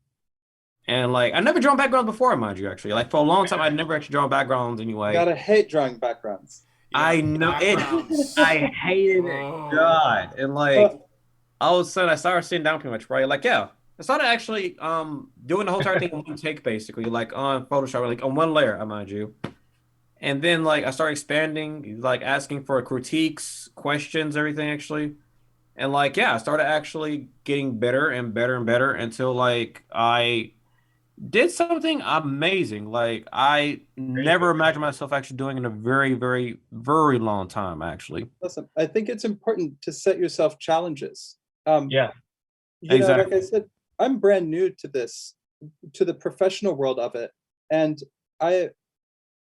Speaker 2: And like I never drawn backgrounds before, mind you, actually. Like for a long time I never actually drawn backgrounds anyway.
Speaker 4: Gotta hate drawing backgrounds.
Speaker 1: Yeah,
Speaker 2: I know it.
Speaker 1: backgrounds.
Speaker 2: I hated it.
Speaker 1: Oh.
Speaker 2: God. And like all of a sudden I started sitting down pretty much, right? Like, yeah. I started actually doing the whole entire thing in one take, basically, like on Photoshop, like on one layer, I mind you. And then like I started expanding, like asking for critiques, questions, everything actually. And like, yeah, I started actually getting better and better and better until like I did something amazing. Like I never imagined myself actually doing in a very, very, very long time, actually.
Speaker 4: Listen, I think it's important to set yourself challenges.
Speaker 3: Yeah.
Speaker 4: You know, like
Speaker 2: Exactly.
Speaker 4: I said, I'm brand new to this, to the professional world of it, and I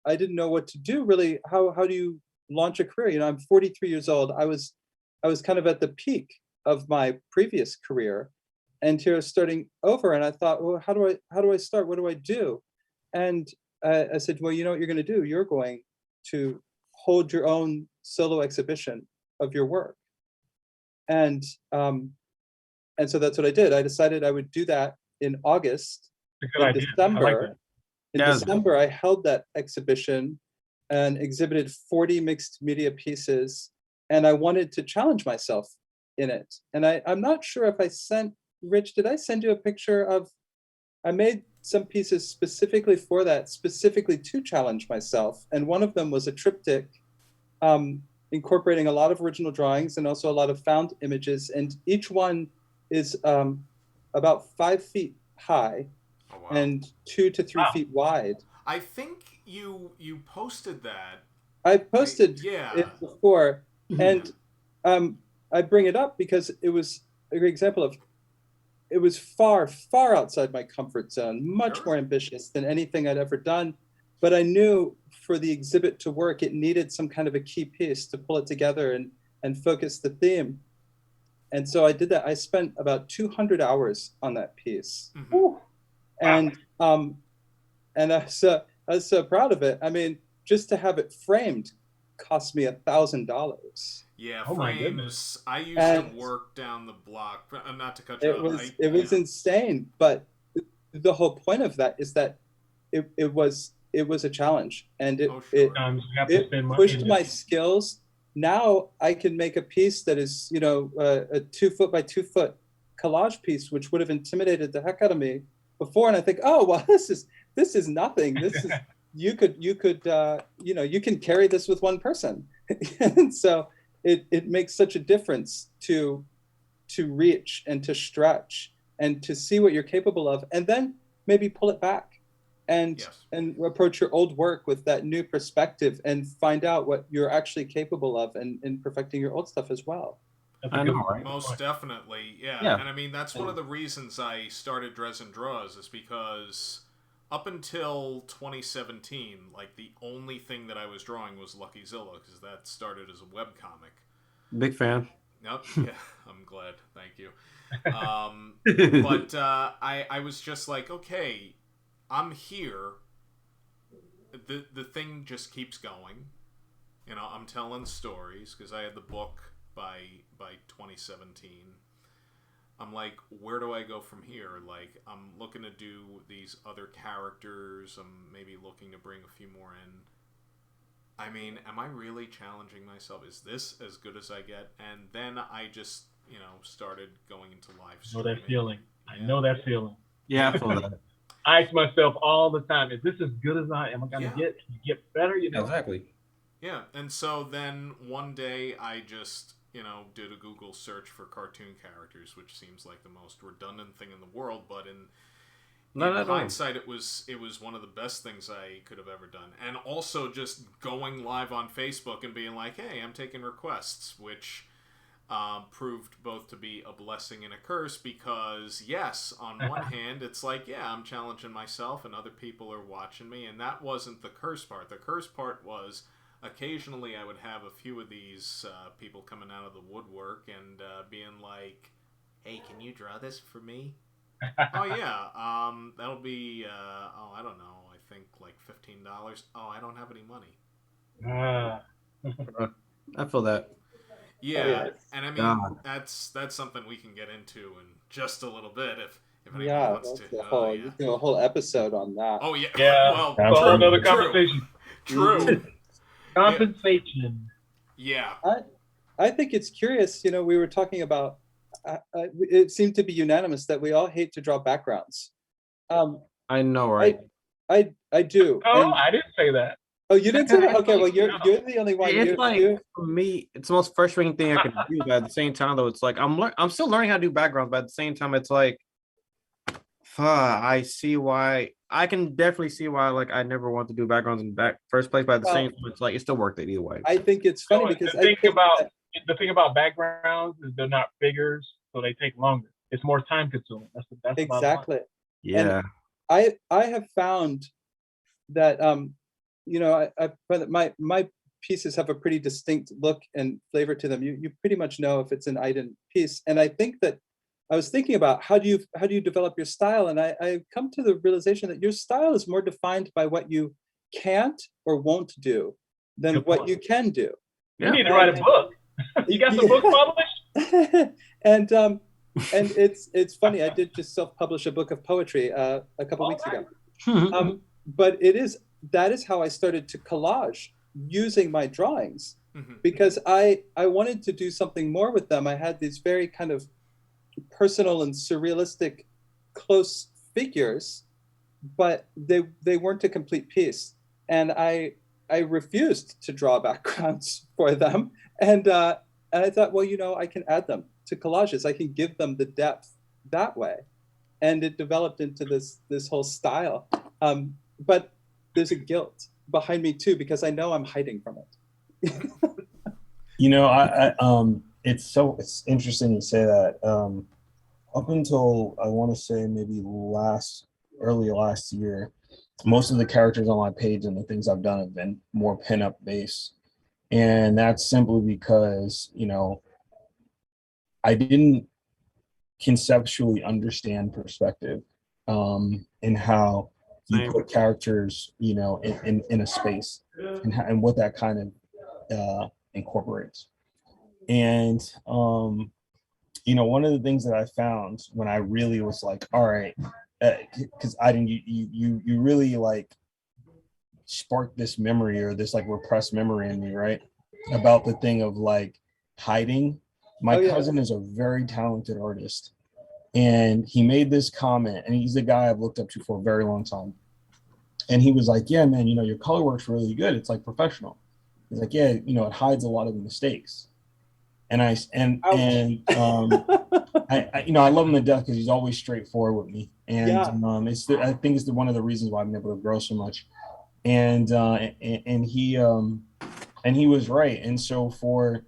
Speaker 4: didn't know what to do really. How do you launch a career? You know, I'm 43 years old. I was kind of at the peak of my previous career, and here starting over. And I thought, well, how do I start? What do I do? And I said, well, you know what you're going to do? You're going to hold your own solo exhibition of your work, and so that's what I did. I decided I would do that in August.
Speaker 3: It's a good idea. I
Speaker 4: December,
Speaker 3: like that.
Speaker 4: in
Speaker 2: Yeah.
Speaker 4: December, I held that exhibition and exhibited 40 mixed media pieces, and I wanted to challenge myself in it. And I'm not sure if I sent Rich. Did I send you a picture of? I made some pieces specifically for that, specifically to challenge myself. And one of them was a triptych, incorporating a lot of original drawings and also a lot of found images. And each one is about 5 feet high
Speaker 1: Oh, wow.
Speaker 4: and 2 to 3
Speaker 3: Wow.
Speaker 4: feet wide.
Speaker 1: I think you posted that.
Speaker 4: I posted
Speaker 1: Yeah.
Speaker 4: it before, and I bring it up because it was a great example of it was far, far outside my comfort zone, much
Speaker 1: Sure.
Speaker 4: more ambitious than anything I'd ever done. But I knew for the exhibit to work, it needed some kind of a key piece to pull it together and focus the theme. And so I did that. I spent about 200 hours on that piece.
Speaker 1: Mhm.
Speaker 4: And I was so proud of it. I mean, just to have it framed cost me $1,000.
Speaker 1: Yeah,
Speaker 3: Oh my
Speaker 1: frames.
Speaker 3: goodness.
Speaker 1: I used
Speaker 4: And
Speaker 1: to work down the block. Not to cut you
Speaker 4: It
Speaker 1: off.
Speaker 4: was insane. But the whole point of that is that it was a challenge, and
Speaker 1: Oh, sure.
Speaker 3: Sometimes you have to
Speaker 4: it
Speaker 3: spend money.
Speaker 4: pushed
Speaker 3: and
Speaker 4: my skills now I can make a piece that is, you know, a 2 foot by 2 foot collage piece, which would have intimidated the heck out of me before. And I think, oh, well, this is nothing. This is, you could, you know, you can carry this with one person. And so it makes such a difference to reach and to stretch and to see what you're capable of, and then maybe pull it back and approach your old work with that new perspective and find out what you're actually capable of, and in perfecting your old stuff as well.
Speaker 2: I know, right?
Speaker 1: Most definitely, yeah. And I mean, that's one of the reasons I started Drezen Draws, is because up until 2017, like, the only thing that I was drawing was Lucky Zilla, because that started as a webcomic.
Speaker 2: Big fan.
Speaker 1: Yep. Yeah, I'm glad. Thank you. But I was just like, okay, I'm here. The thing just keeps going. You know, I'm telling stories because I had the book by 2017. I'm like, where do I go from here? Like, I'm looking to do these other characters. I'm maybe looking to bring a few more in. I mean, am I really challenging myself? Is this as good as I get? And then I just, you know, started going into live streaming.
Speaker 3: I know that feeling. I know that feeling.
Speaker 2: Yeah, I feel that.
Speaker 3: I ask myself all the time, is this as good as I am? I going to get better? You know?
Speaker 2: Exactly.
Speaker 1: Yeah, and so then one day I just, you know, did a Google search for cartoon characters, which seems like the most redundant thing in the world, but in hindsight, it was one of the best things I could have ever done. And also just going live on Facebook and being like, hey, I'm taking requests, which proved both to be a blessing and a curse, because, yes, on one hand, it's like, yeah, I'm challenging myself and other people are watching me, and that wasn't the curse part. The curse part was occasionally I would have a few of these people coming out of the woodwork and being like, hey, can you draw this for me? Oh, yeah, that'll be, I don't know, I think like $15. Oh, I don't have any money.
Speaker 2: I feel that.
Speaker 1: Yeah, and I mean, that's something we can get into in just a little bit if anyone wants to.
Speaker 4: You do a whole episode on that.
Speaker 1: Oh, yeah.
Speaker 3: Yeah,
Speaker 1: well,
Speaker 3: another conversation.
Speaker 1: True.
Speaker 3: Compensation.
Speaker 1: Yeah.
Speaker 4: I think it's curious, you know, we were talking about, it seemed to be unanimous that we all hate to draw backgrounds.
Speaker 2: I know, right?
Speaker 4: I do.
Speaker 3: Oh, and I didn't say that.
Speaker 4: Oh, you didn't say that? Okay, well, you're the only one.
Speaker 2: It's for me, it's the most frustrating thing I can do, but at the same time, though, it's like, I'm still learning how to do backgrounds, but at the same time, it's like, I see why. I can definitely see why, like, I never want to do backgrounds in the first place, but at the same time, it's like, it's still worth it either way.
Speaker 4: I think it's funny because
Speaker 3: the thing about backgrounds is they're not figures, so they take longer. It's more time consuming. That's
Speaker 4: exactly.
Speaker 2: Yeah.
Speaker 4: And I have found that you know, I find that my pieces have a pretty distinct look and flavor to them. You pretty much know if it's an Iden piece, and I think that I was thinking about how do you develop your style, and I come to the realization that your style is more defined by what you can't or won't do than what you can do.
Speaker 3: You need to write a book. You got the book published?
Speaker 4: And it's funny. I did just self-publish a book of poetry a couple weeks ago. But that is how I started to collage using my drawings, because I wanted to do something more with them. I had these very kind of personal and surrealistic close figures, but they weren't a complete piece, and I refused to draw backgrounds for them, and I thought, well, you know, I can add them to collages. I can give them the depth that way, and it developed into this whole style. But there's a guilt behind me too, because I know I'm hiding from it.
Speaker 5: You know, it's interesting you say that. Up until I want to say maybe early last year, most of the characters on my page and the things I've done have been more pinup based, and that's simply because, you know, I didn't conceptually understand perspective, and how you put characters, you know, in a space, and what that kind of incorporates. And you know, one of the things that I found when I really was like, all right, because you really like sparked this memory, or this like repressed memory in me, right? about the thing of like hiding. My
Speaker 4: Oh, yeah.
Speaker 5: cousin is a very talented artist, and he made this comment, and he's a guy I've looked up to for a very long time. And he was like, "Yeah, man, your color work's really good. It's like professional." He's like, "Yeah, it hides a lot of the mistakes." And I I love him to death because he's always straightforward with me, and
Speaker 4: Yeah.
Speaker 5: I think it's one of the reasons why I've been able to grow so much. And he was right. And so for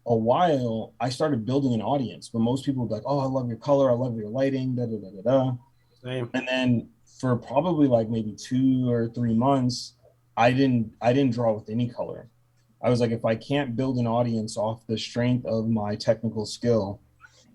Speaker 5: a while, I started building an audience. But most people were like, "Oh, I love your color. I love your lighting." Da da da da da.
Speaker 2: Same.
Speaker 5: And then for probably like maybe 2 or 3 months, I didn't draw with any color. I was like, if I can't build an audience off the strength of my technical skill,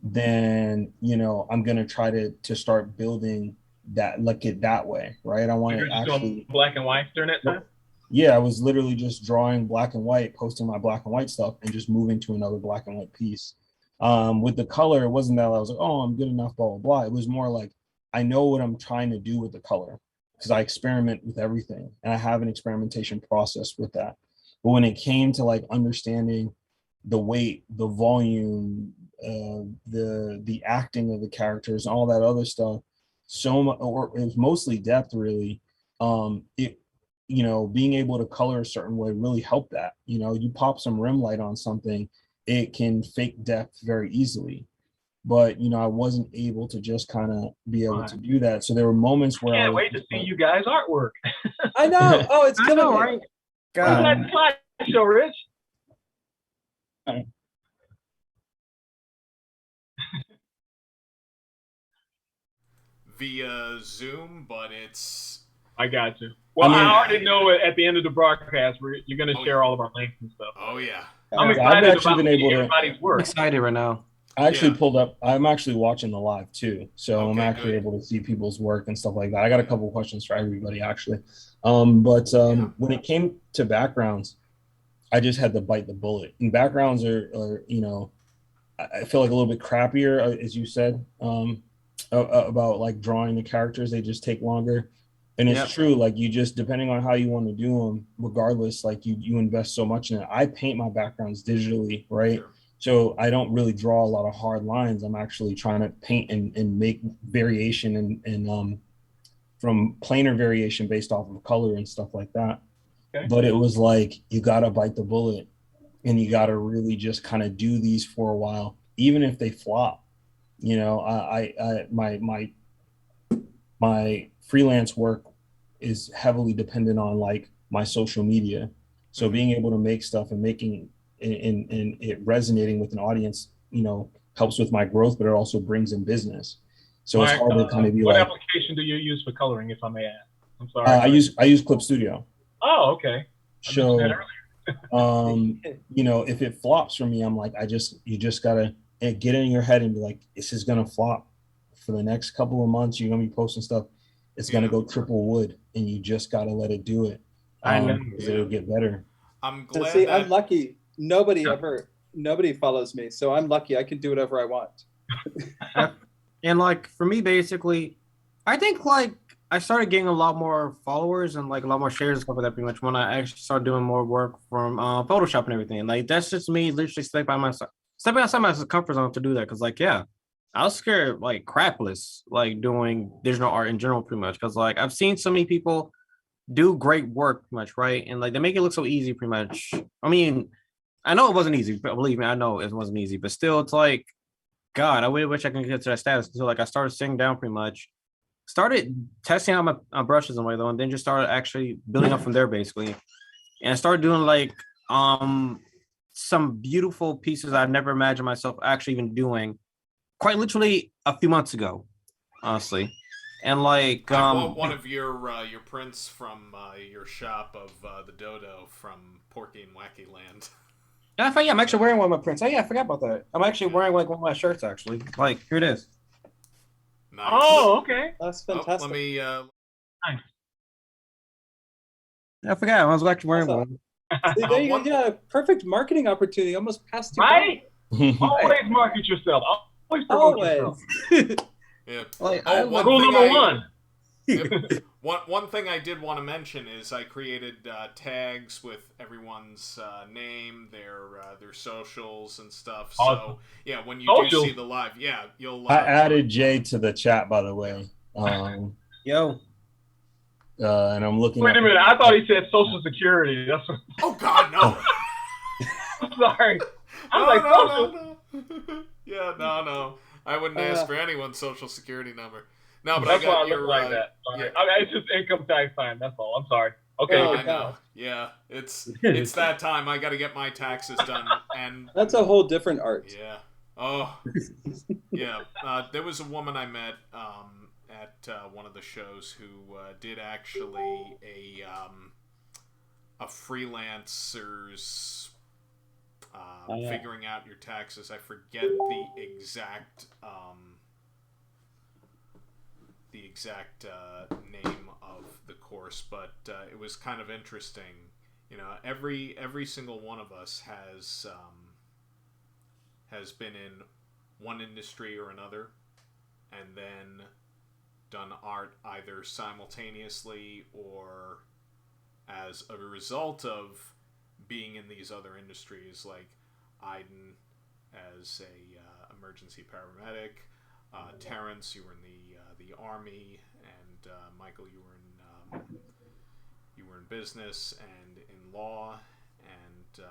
Speaker 5: then I'm gonna try to start building that, like it that way, right? I want
Speaker 3: You're
Speaker 5: to
Speaker 3: just doing
Speaker 5: actually
Speaker 3: black and white during that time?
Speaker 5: yeah, I was literally just drawing black and white, posting my black and white stuff, and just moving to another black and white piece. With the color, it wasn't that I was like, oh, I'm good enough, blah, blah, blah. It was more like, I know what I'm trying to do with the color because I experiment with everything and I have an experimentation process with that. But when it came to like understanding the weight, the volume, the acting of the characters, and all that other stuff, so much, or it was mostly depth really. Being able to color a certain way really helped that. You pop some rim light on something, it can fake depth very easily. But I wasn't able to just kind of be able to do that. So there were moments where I
Speaker 3: Can't
Speaker 5: was
Speaker 3: wait to see you guys' artwork.
Speaker 4: I know. Oh, it's
Speaker 2: I
Speaker 4: killing
Speaker 2: know,
Speaker 4: me.
Speaker 2: right?
Speaker 3: Where's
Speaker 2: God.
Speaker 3: that slideshow, Rich?
Speaker 1: Via Zoom, but it's
Speaker 3: I got you. Well, I
Speaker 5: mean-
Speaker 3: already know at the end of the broadcast, you're going to share all of our links and stuff.
Speaker 1: oh yeah.
Speaker 3: I'm
Speaker 5: I've
Speaker 3: excited
Speaker 5: actually
Speaker 3: about
Speaker 5: been able to-
Speaker 3: everybody's
Speaker 2: I'm
Speaker 3: work.
Speaker 2: excited right now.
Speaker 5: I actually
Speaker 1: Yeah.
Speaker 5: pulled up. I'm actually watching the live too, so I'm
Speaker 1: Okay,
Speaker 5: actually
Speaker 1: good.
Speaker 5: able to see people's work and stuff like that. I got a couple of questions for everybody actually,
Speaker 1: Yeah.
Speaker 5: when it came to backgrounds, I just had to bite the bullet. And backgrounds are I feel like a little bit crappier, as you said, about like drawing the characters. They just take longer, and it's
Speaker 2: Yep.
Speaker 5: true. Like you just depending on how you want to do them, regardless. Like you invest so much in it. I paint my backgrounds digitally, right?
Speaker 1: Sure.
Speaker 5: So I don't really draw a lot of hard lines. I'm actually trying to paint and make variation and from planar variation based off of color and stuff like that.
Speaker 3: Okay.
Speaker 5: But it was like you gotta bite the bullet and you gotta really just kind of do these for a while, even if they flop. My freelance work is heavily dependent on like my social media. So
Speaker 1: Mhm.
Speaker 5: being able to make stuff and making and it resonating with an audience, helps with my growth, but it also brings in business. So it's
Speaker 3: Mike,
Speaker 5: hard to kind of be
Speaker 3: what
Speaker 5: like,
Speaker 3: application do you use for coloring, if I may ask? I'm sorry.
Speaker 5: I use Clip Studio.
Speaker 3: Oh, okay. I
Speaker 5: So,
Speaker 3: mentioned that earlier.
Speaker 5: if it flops for me, I'm like, you just gotta get in your head and be like, this is gonna flop for the next couple of months. You're gonna be posting stuff. It's gonna go triple wood, and you just gotta let it do it.
Speaker 3: I know.
Speaker 5: Because it'll get better.
Speaker 1: I'm
Speaker 4: So
Speaker 1: glad
Speaker 4: see,
Speaker 1: that
Speaker 4: I'm lucky. Nobody follows me, so I'm lucky. I can do whatever I want.
Speaker 2: And like for me, basically, I think like I started getting a lot more followers and like a lot more shares and stuff like that pretty much when I actually started doing more work from Photoshop and everything. Like that's just me literally stepping outside my comfort zone to do that. Cause like, yeah, I was scared like crapless, like doing digital art in general pretty much. Cause like I've seen so many people do great work pretty much, right? And like they make it look so easy pretty much. I mean, I know it wasn't easy, but believe me, I know it wasn't easy, but still it's like, God, I really wish I could get to that status until like I started sitting down pretty much, started testing out my brushes and way though, and then just started actually building up from there basically. And I started doing like some beautiful pieces I've never imagined myself actually even doing quite literally a few months ago, honestly. And like
Speaker 1: I bought one of your prints from your shop of the dodo from Porky and Wacky Land.
Speaker 2: yeah, I'm actually wearing one of my prints. Oh yeah, I forgot about that. I'm actually wearing like one of my shirts actually. Like here it is.
Speaker 1: Nice.
Speaker 3: Oh, okay.
Speaker 4: That's
Speaker 1: Oh,
Speaker 4: fantastic.
Speaker 1: let me.
Speaker 2: I forgot. I was actually wearing
Speaker 4: Awesome.
Speaker 2: one.
Speaker 4: See, there you go.
Speaker 1: One-
Speaker 4: Yeah, perfect marketing opportunity. Almost passed you
Speaker 3: Right?
Speaker 4: by.
Speaker 3: Always market yourself. Always promote yourself.
Speaker 4: Always.
Speaker 1: Yeah.
Speaker 2: Like,
Speaker 1: Oh, one
Speaker 3: Rule
Speaker 1: thing
Speaker 3: number one.
Speaker 1: Yep. One thing I did want to mention is I created tags with everyone's name, their socials and stuff. So
Speaker 3: Awesome.
Speaker 1: yeah, when you
Speaker 3: Socials?
Speaker 1: do see the live, yeah, you'll.
Speaker 5: I added Jay to the chat, by the way.
Speaker 2: Yo.
Speaker 5: And I'm looking.
Speaker 3: Wait a minute. I thought he said Social Security. That's what...
Speaker 1: Oh God, no!
Speaker 3: I'm sorry. I was social.
Speaker 1: No. Yeah, no. I wouldn't ask for anyone's social security number. No, but
Speaker 3: That's
Speaker 1: I got
Speaker 3: why I
Speaker 1: your.
Speaker 3: look like that.
Speaker 1: Yeah.
Speaker 3: I mean, it's just income tax time. That's all. I'm sorry. Okay.
Speaker 4: Oh,
Speaker 1: I know. Yeah, it's that time. I got to get my taxes done, and
Speaker 4: That's a whole different art.
Speaker 1: yeah. Oh, yeah. There was a woman I met at one of the shows who did actually a freelancer's figuring out your taxes. I forget the exact name of the course, but it was kind of interesting. You know, every single one of us has been in one industry or another, and then done art either simultaneously or as a result of being in these other industries, like Iden as a emergency paramedic, Terence, you were in the army, and Michael, you were in business and in law, and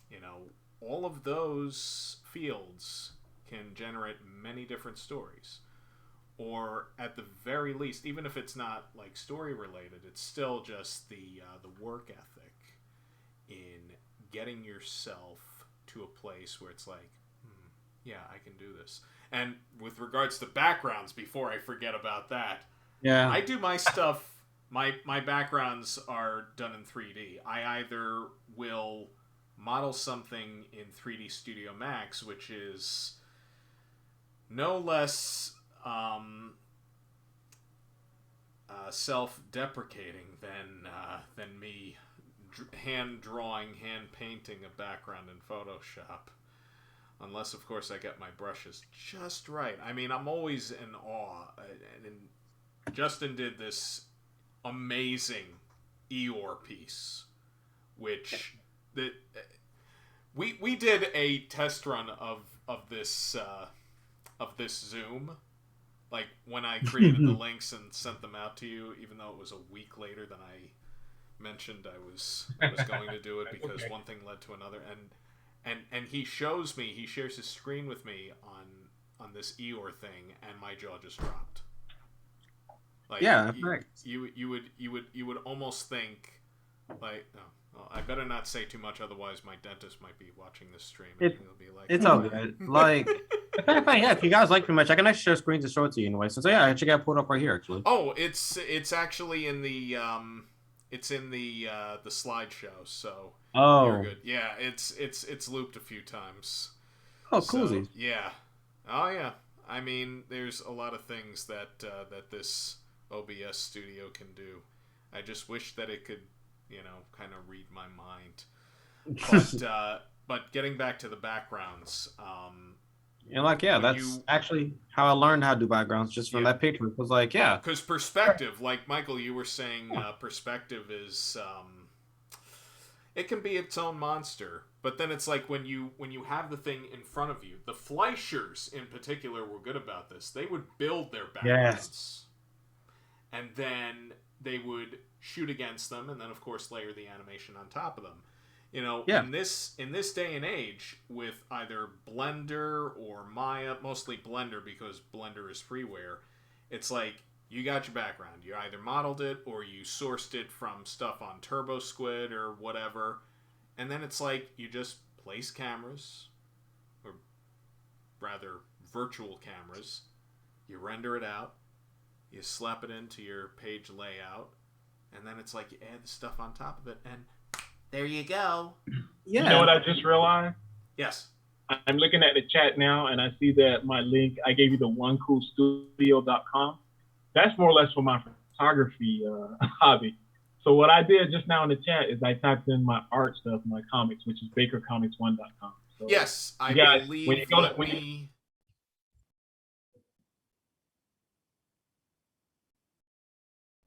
Speaker 1: you know, all of those fields can generate many different stories. Or at the very least, even if it's not like story related, it's still just the work ethic in getting yourself to a place where it's like, yeah, I can do this. And with regards to backgrounds, before I forget about that,
Speaker 2: Yeah.
Speaker 1: I do my stuff. My backgrounds are done in 3D. I either will model something in 3D Studio Max, which is no less self-deprecating than me hand drawing, hand painting a background in Photoshop. Unless, of course, I get my brushes just right. I mean, I'm always in awe. And Justin did this amazing Eeyore piece, which we did a test run of this Zoom. Like, when I created the links and sent them out to you, even though it was a week later than I mentioned I was going to do it, because one thing led to another. And he shares his screen with me on this Eeyore thing, and my jaw just dropped. Like,
Speaker 2: Yeah, right.
Speaker 1: You would almost think, like, well, I better not say too much, otherwise my dentist might be watching this stream and he'll be like,
Speaker 2: It's all good. Like, yeah, if you guys like too much, I can actually share screens to show it to you anyway. So yeah, I actually got pulled up right here actually.
Speaker 1: Oh, it's actually in the the slideshow, so you're good. Yeah, it's looped a few times.
Speaker 2: Oh,
Speaker 1: so,
Speaker 2: cool.
Speaker 1: Yeah. Oh yeah. I mean, there's a lot of things that this OBS studio can do. I just wish that it could, kind of read my mind. But getting back to the backgrounds,
Speaker 2: and like, yeah, that's actually how I learned how to do backgrounds, just from that picture. It was like, yeah,
Speaker 1: because perspective, like Michael, you were saying, perspective is it can be its own monster. But then it's like when you have the thing in front of you. The Fleischers in particular were good about this. They would build their backgrounds, and then they would shoot against them, and then of course layer the animation on top of them. In this day and age, with either Blender or Maya, mostly Blender because Blender is freeware, it's like you got your background. You either modeled it or you sourced it from stuff on TurboSquid or whatever. And then it's like you just place cameras, or rather virtual cameras, you render it out, you slap it into your page layout, and then it's like you add the stuff on top of it, and there you go.
Speaker 3: Yeah. You know what I just realized?
Speaker 1: Yes.
Speaker 3: I'm looking at the chat now, and I see that my link, I gave you the onecoolstudio.com. That's more or less for my photography hobby. So what I did just now in the chat is I typed in my art stuff, my comics, which is bakercomics1.com. So
Speaker 1: yes, I believe.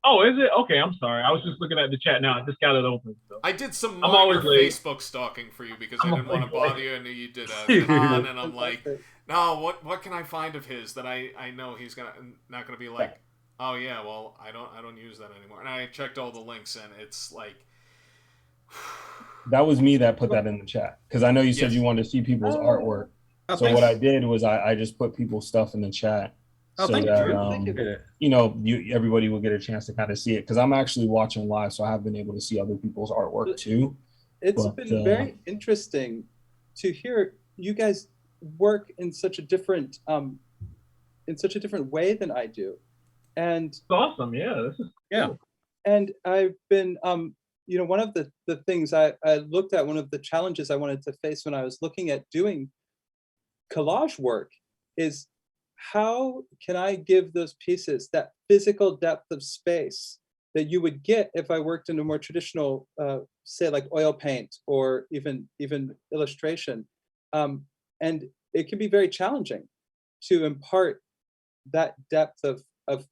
Speaker 3: Oh, is it? Okay, I'm sorry. I was just looking at the chat now. I just got it open. So.
Speaker 1: I did some
Speaker 3: I'm
Speaker 1: minor
Speaker 3: always late.
Speaker 1: Facebook stalking for you because
Speaker 3: I'm
Speaker 1: I didn't want to
Speaker 3: always
Speaker 1: bother
Speaker 3: late.
Speaker 1: you. I knew you did a con, and I'm like,
Speaker 4: Fantastic.
Speaker 1: no, what can I find of his that I know he's not gonna be like, oh yeah, well I don't use that anymore. And I checked all the links, and it's like,
Speaker 5: That was me that put that in the chat because I know you said
Speaker 1: Yes.
Speaker 5: you wanted to see people's
Speaker 4: Oh.
Speaker 5: artwork.
Speaker 2: Oh,
Speaker 5: So
Speaker 2: thanks.
Speaker 5: what I did was I just put people's stuff in the chat
Speaker 2: Oh,
Speaker 5: so
Speaker 2: thank
Speaker 5: that
Speaker 2: you.
Speaker 4: Thank you.
Speaker 5: you know everybody will get a chance to kind of see it because I'm actually watching live, so I have been able to see other people's artwork too.
Speaker 4: It's
Speaker 5: But,
Speaker 4: been very interesting to hear you guys work in such a different way than I do. And
Speaker 3: It's awesome. Yeah, this is
Speaker 2: Yeah.
Speaker 3: cool.
Speaker 4: and I've been one of the things I looked at, one of the challenges I wanted to face when I was looking at doing collage work is how can I give those pieces that physical depth of space that you would get if I worked in a more traditional, say like oil paint or even illustration. And it can be very challenging to impart that depth of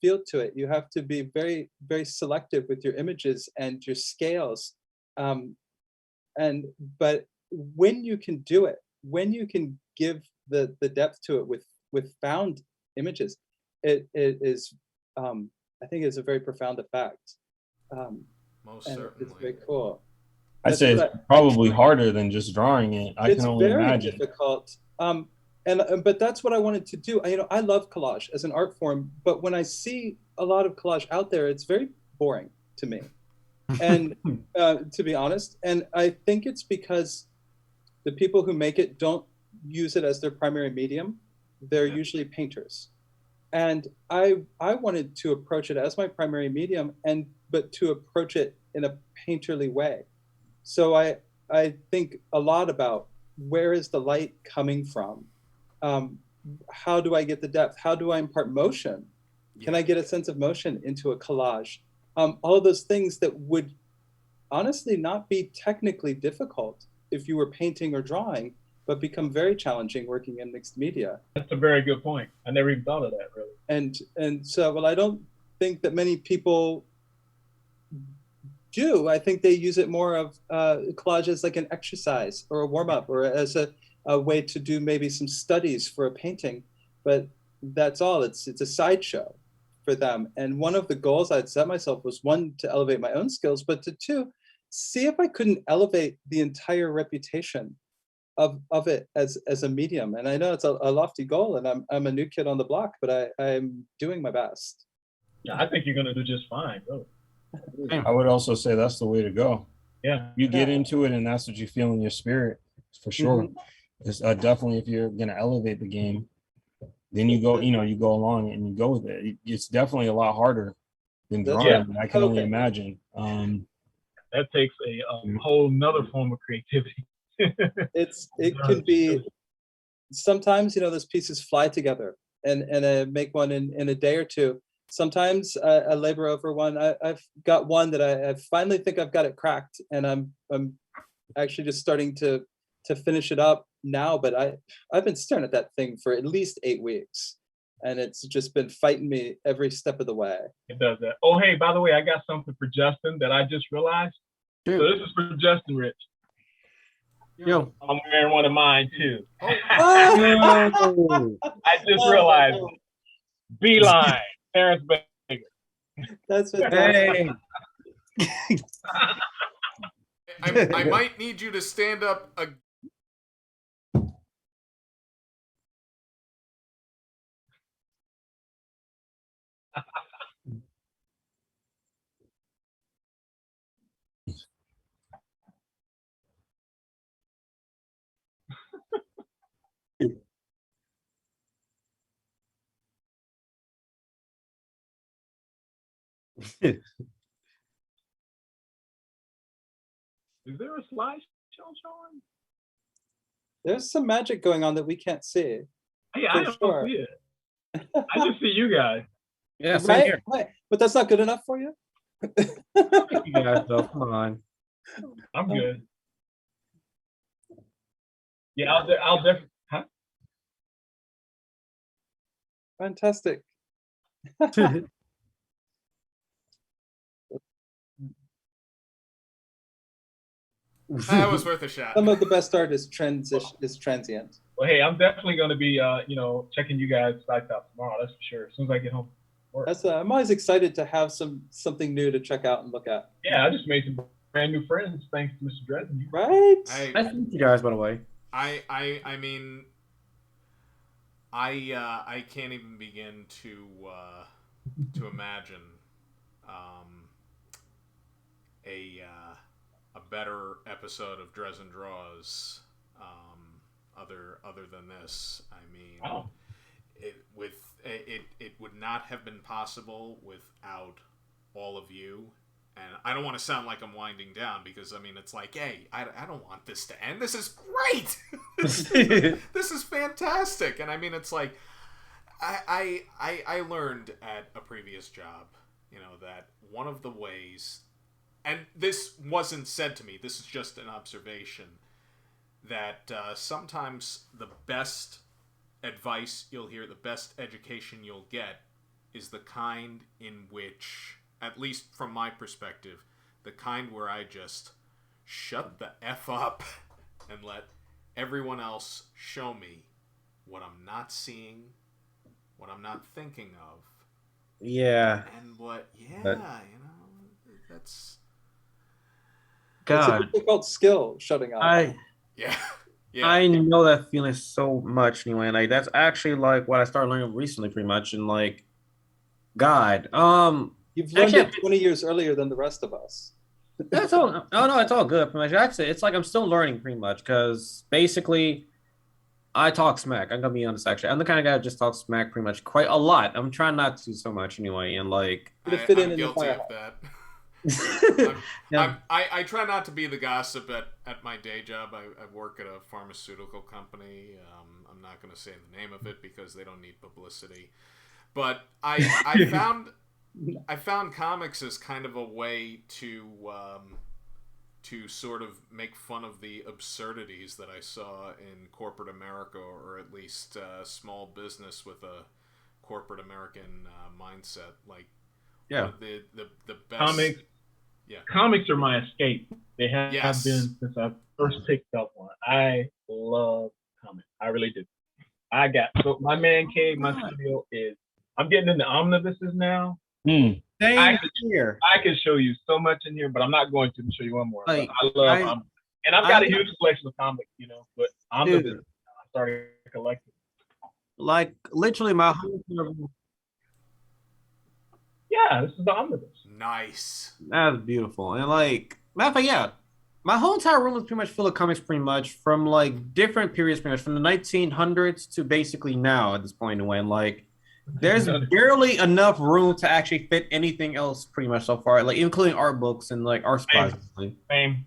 Speaker 4: field to it. You have to be very, very selective with your images and your scales. But when you can do it, when you can give the depth to it with found images, it is I think it's a very profound effect.
Speaker 1: most
Speaker 4: And
Speaker 1: certainly.
Speaker 4: it's very cool.
Speaker 5: I'd say it's probably harder than just drawing it. I
Speaker 4: It's
Speaker 5: can only
Speaker 4: very
Speaker 5: imagine.
Speaker 4: difficult. But that's what I wanted to do. I love collage as an art form, but when I see a lot of collage out there, it's very boring to me. And to be honest, and I think it's because the people who make it don't use it as their primary medium. They're usually painters. And I wanted to approach it as my primary medium, but to approach it in a painterly way. So I think a lot about where is the light coming from? How do I get the depth? How do I impart motion? Can I get a sense of motion into a collage? All of those things that would honestly not be technically difficult if you were painting or drawing, but become very challenging working in mixed media.
Speaker 3: That's a very good point. I never even thought of that, really.
Speaker 4: And so, well, I don't think that many people do. I think they use it more of collage as like an exercise or a warm-up or as a way to do maybe some studies for a painting, but that's all. It's a sideshow for them. And one of the goals I'd set myself was, one, to elevate my own skills, but to two, see if I couldn't elevate the entire reputation of it as a medium. And I know it's a lofty goal, and I'm a new kid on the block, but I'm doing my best.
Speaker 3: Yeah, I think you're gonna do just fine, really.
Speaker 5: I would also say that's the way to go.
Speaker 3: Yeah.
Speaker 5: You get into it and that's what you feel in your spirit, for sure. It's definitely, if you're gonna elevate the game, then you go along and you go with it. It's definitely a lot harder than drawing. I can only imagine.
Speaker 3: That takes a whole nother form of creativity.
Speaker 4: It can be, sometimes those pieces fly together and I make one in a day or two. Sometimes I labor over one. I've got one that I finally think I've got it cracked, and I'm actually just starting to finish it up now. But I've been staring at that thing for at least 8 weeks, and it's just been fighting me every step of the way.
Speaker 3: It does that. Oh, hey, by the way, I got something for Justin that I just realized.
Speaker 2: Dude.
Speaker 3: So this is for Justin, Rich.
Speaker 2: Yo.
Speaker 3: I'm wearing one of mine too.
Speaker 2: Oh.
Speaker 3: I just realized. Beeline, Terence Baker.
Speaker 4: That's what.
Speaker 2: Hey.
Speaker 1: I might need you to stand up a.
Speaker 3: Is there a slideshow showing?
Speaker 4: There's some magic going on that we can't see.
Speaker 3: Yeah, I don't see it. I just see you guys.
Speaker 2: Yeah, same here.
Speaker 4: Right. But that's not good enough for you?
Speaker 2: You guys, though, come on.
Speaker 3: I'm good. Yeah, I'll definitely. Huh?
Speaker 4: Fantastic.
Speaker 1: That was worth a shot.
Speaker 4: Some of the best art is transient.
Speaker 3: Well, hey, I'm definitely going to be, checking you guys' sites out tomorrow. That's for sure. As soon as I get home.
Speaker 4: I'm always excited to have something new to check out and look at.
Speaker 3: Yeah, I just made some brand new friends thanks to Mr. Drezen.
Speaker 4: Right?
Speaker 2: Nice to meet you guys, by the way.
Speaker 1: I mean, I can't even begin to imagine a better episode of Drezen Draws other than this. I mean,
Speaker 3: Wow.
Speaker 1: It would not have been possible without all of you. And I don't want to sound like I'm winding down because, I mean, it's like, hey, I don't want this to end. This is great. This is fantastic. And I mean, it's like, I learned at a previous job, that one of the ways, and this wasn't said to me, this is just an observation, that sometimes the best advice you'll hear, the best education you'll get is the kind in which, at least from my perspective, the kind where I just shut the F up and let everyone else show me what I'm not seeing, what I'm not thinking of.
Speaker 2: Yeah.
Speaker 1: And that's...
Speaker 2: God.
Speaker 4: It's a difficult skill, shutting up.
Speaker 1: Yeah.
Speaker 2: I know that feeling so much anyway. Like that's actually like what I started learning recently, pretty much. And like, God,
Speaker 4: You've learned
Speaker 2: actually,
Speaker 4: it 20 years earlier than the rest of us.
Speaker 2: that's all. Oh no, it's all good. Pretty much, actually, it's like I'm still learning pretty much because basically, I talk smack. I'm gonna be honest. Actually, I'm the kind of guy that just talks smack pretty much quite a lot. I'm trying not to so much anyway. And like,
Speaker 1: I'm guilty of that. I try not to be the gossip at my day job. I work at a pharmaceutical company. I'm not going to say the name of it because they don't need publicity. But I found comics as kind of a way to sort of make fun of the absurdities that I saw in corporate America, or at least small business with a corporate American mindset. Like,
Speaker 2: yeah,
Speaker 1: the best
Speaker 3: Comics.
Speaker 2: Yeah.
Speaker 3: Comics are my escape. They have
Speaker 1: Yes.
Speaker 3: been since I first picked up one. I love comics. I really do. So my man cave, my studio is. I'm getting into omnibuses now.
Speaker 2: Same here.
Speaker 3: I can show you so much in here, but I'm not going to show you one more.
Speaker 2: Like,
Speaker 3: I love and I've got a huge collection of comics, but omnibuses. I started collecting.
Speaker 2: Like literally, my whole
Speaker 3: Yeah, this is the omnibus.
Speaker 1: Nice.
Speaker 2: That's beautiful. And like, matter of fact, yeah, my whole entire room is pretty much full of comics, pretty much from like different periods, pretty much from the 1900s to basically now at this point. When like, there's barely enough room to actually fit anything else, pretty much so far, like including art books and like art supplies.
Speaker 3: Same.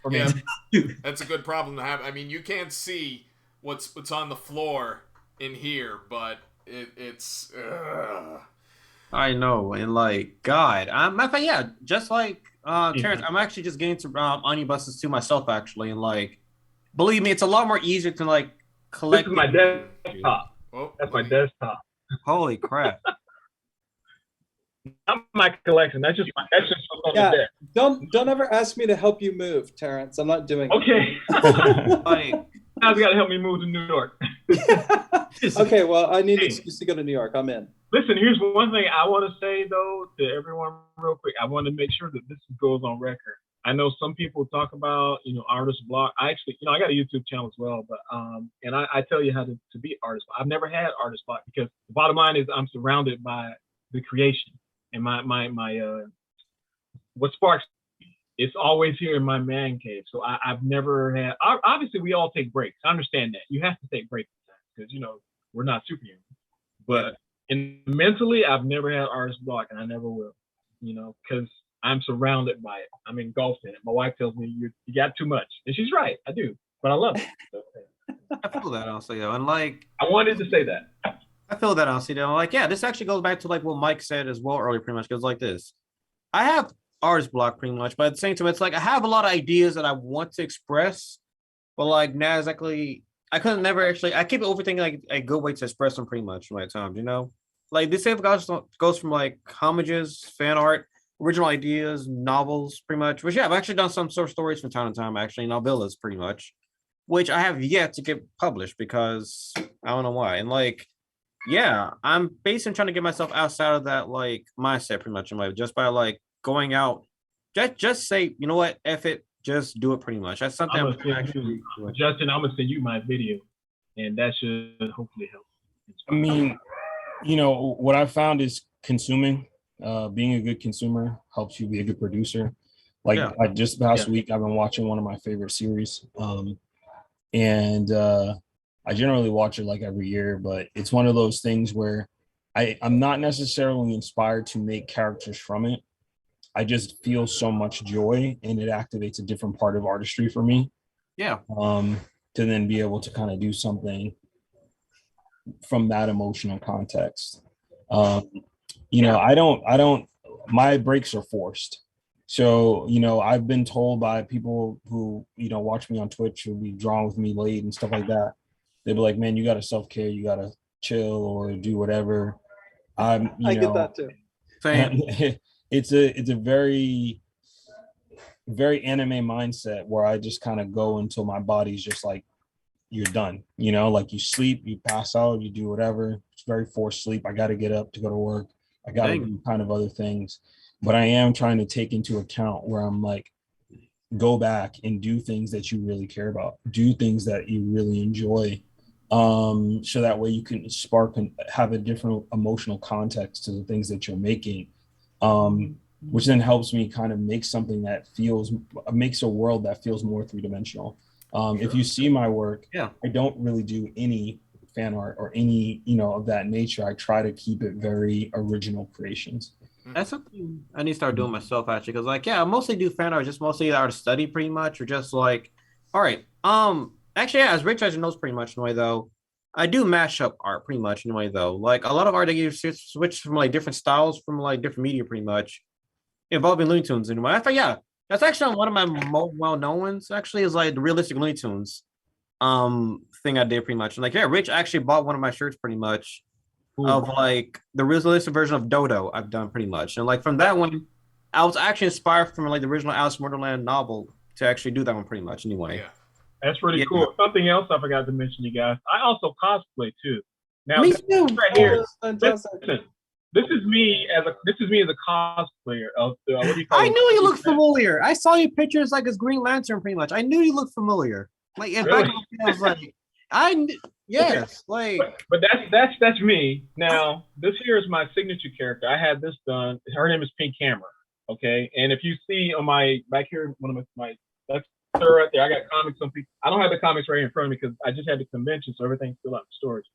Speaker 3: For me.
Speaker 1: Yeah, that's a good problem to have. I mean, you can't see what's on the floor in here, but it's.
Speaker 2: I know, and like, God, matter of fact, yeah, just like Terrence, I'm actually just getting to omnibuses to myself, actually, and like, believe me, it's a lot more easier to like collect.
Speaker 3: This is my desktop.
Speaker 1: Oh,
Speaker 3: that's my desktop.
Speaker 2: Holy crap!
Speaker 3: Not my collection. That's just what's on the desk.
Speaker 4: Don't ever ask me to help you move, Terrence. I'm not doing
Speaker 3: it.
Speaker 2: Like,
Speaker 3: now you got to help me move to New York.
Speaker 4: Okay, well, I need an excuse to go to New York. I'm in.
Speaker 3: Listen, here's one thing I want to say, though, to everyone real quick. I want to make sure that this goes on record. I know some people talk about, artist block. I actually, I got a YouTube channel as well, but and I tell you how to be artist block. I've never had artist block because the bottom line is I'm surrounded by the creation and my what sparks. It's always here in my man cave. So I've never had. Obviously, we all take breaks. I understand that you have to take breaks because we're not superhuman, but. And mentally, I've never had artist block, and I never will, because I'm surrounded by it. I'm engulfed in it. My wife tells me, you got too much. And she's right, I do, but I love it. So,
Speaker 2: I feel that honestly, though. And like,
Speaker 3: I wanted to say that.
Speaker 2: I feel that honestly, though. Like, yeah, this actually goes back to like what Mike said as well earlier, pretty much. Goes like this. I have artist block pretty much, but at the same time, it's like I have a lot of ideas that I want to express, but like not exactly. I keep overthinking like a good way to express them pretty much at times, Like this stuff goes from like homages, fan art, original ideas, novels, pretty much. Which yeah, I've actually done some short stories from time to time, actually, novellas, pretty much, which I have yet to get published because I don't know why. And like, yeah, I'm basically trying to get myself outside of that like mindset, pretty much in life, just by like going out, just say, you know what, F it, just do it, pretty much. That's something I'm actually doing.
Speaker 3: Justin, I'm gonna send you my video, and that should hopefully help.
Speaker 5: I mean, you know, what I found is consuming, being a good consumer helps you be a good producer. Like
Speaker 2: Yeah.
Speaker 5: just last week, I've been watching one of my favorite series. And I generally watch it like every year, but it's one of those things where I'm not necessarily inspired to make characters from it. I just feel so much joy and it activates a different part of artistry for me.
Speaker 2: Yeah.
Speaker 5: To then be able to kind of do something from that emotional context. You know, I don't, my breaks are forced. So, you know, I've been told by people who, you know, watch me on Twitch, who be drawing with me late and stuff like that. They'd be like, man, you got to self-care, you got to chill or do whatever.
Speaker 4: I get that too.
Speaker 2: Same.
Speaker 5: It's a very, very anime mindset where I just kind of go until my body's just like, you're done, you know, like you sleep, you pass out, you do whatever. It's very forced sleep. I got to get up to go to work. I got to do kind of other things, but I am trying to take into account where I'm like, go back and do things that you really care about, do things that you really enjoy. So that way you can spark and have a different emotional context to the things that you're making. Which then helps me kind of make something that makes a world that feels more three-dimensional. If you see my work, I don't really do any fan art or any, you know, of that nature. I try to keep it very original creations.
Speaker 2: That's something I need to start doing myself, actually, because like, yeah, I mostly do fan art, just mostly art study, pretty much, or just like, all right, actually, yeah, as Rich as knows, pretty much in a way though, I do mashup art pretty much in a way though. Like a lot of art, I get switch from like different styles from like different media, pretty much, involving Looney Tunes anyway. I thought, yeah, that's actually one of my more well-known ones. Actually, is like the realistic Looney Tunes thing I did pretty much. And like, yeah, Rich actually bought one of my shirts pretty much of like the realistic version of Dodo I've done pretty much. And like from that one, I was actually inspired from like the original Alice in Wonderland novel to actually do that one pretty much anyway.
Speaker 1: Yeah.
Speaker 3: That's really cool. Something else I forgot to mention, you guys. I also cosplay too. Now,
Speaker 2: me too.
Speaker 3: Right here. Listen, this is me as a cosplayer of what do you call
Speaker 2: I knew you looked familiar. I saw your pictures like as Green Lantern, pretty much. I knew you looked familiar. Like in fact, I was like, yes, like.
Speaker 3: But that's me. Now, this here is my signature character. I had this done. Her name is Pink Hammer. Okay, and if you see on my back here, one of my that's her right there. I got comics on people. I don't have the comics right in front of me because I just had the convention, so everything's still out in storage.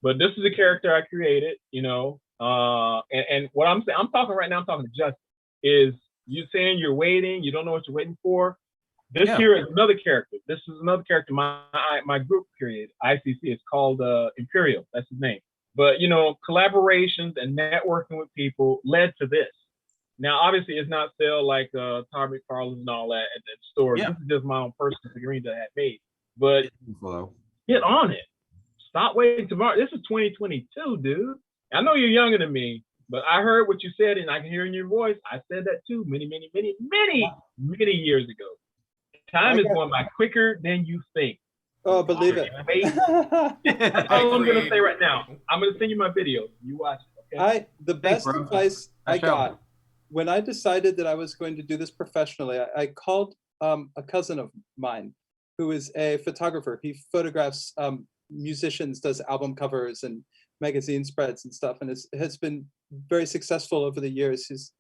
Speaker 3: But this is a character I created, you know. And what I'm saying, I'm talking right now. I'm talking to Justin. Is you saying you're waiting? You don't know what you're waiting for. This here is another character. This is another character my group created. ICC. It's called Imperial. That's his name. But you know, collaborations and networking with people led to this. Now, obviously, it's not sell like Target, Carlos, and all that at stores. This is just my own personal figurine that I had made. But get on it. Stop waiting tomorrow. This is 2022, dude. I know you're younger than me, but I heard what you said, and I can hear in your voice. I said that too many years ago. Time is going by quicker than you think.
Speaker 4: Oh, believe it.
Speaker 3: That's all I'm going to say right now. I'm going to send you my video. You watch it, okay?
Speaker 4: The best advice I got when I decided that I was going to do this professionally, I called a cousin of mine who is a photographer. He photographs musicians, does album covers and magazine spreads and stuff, and has been very successful over the years. He's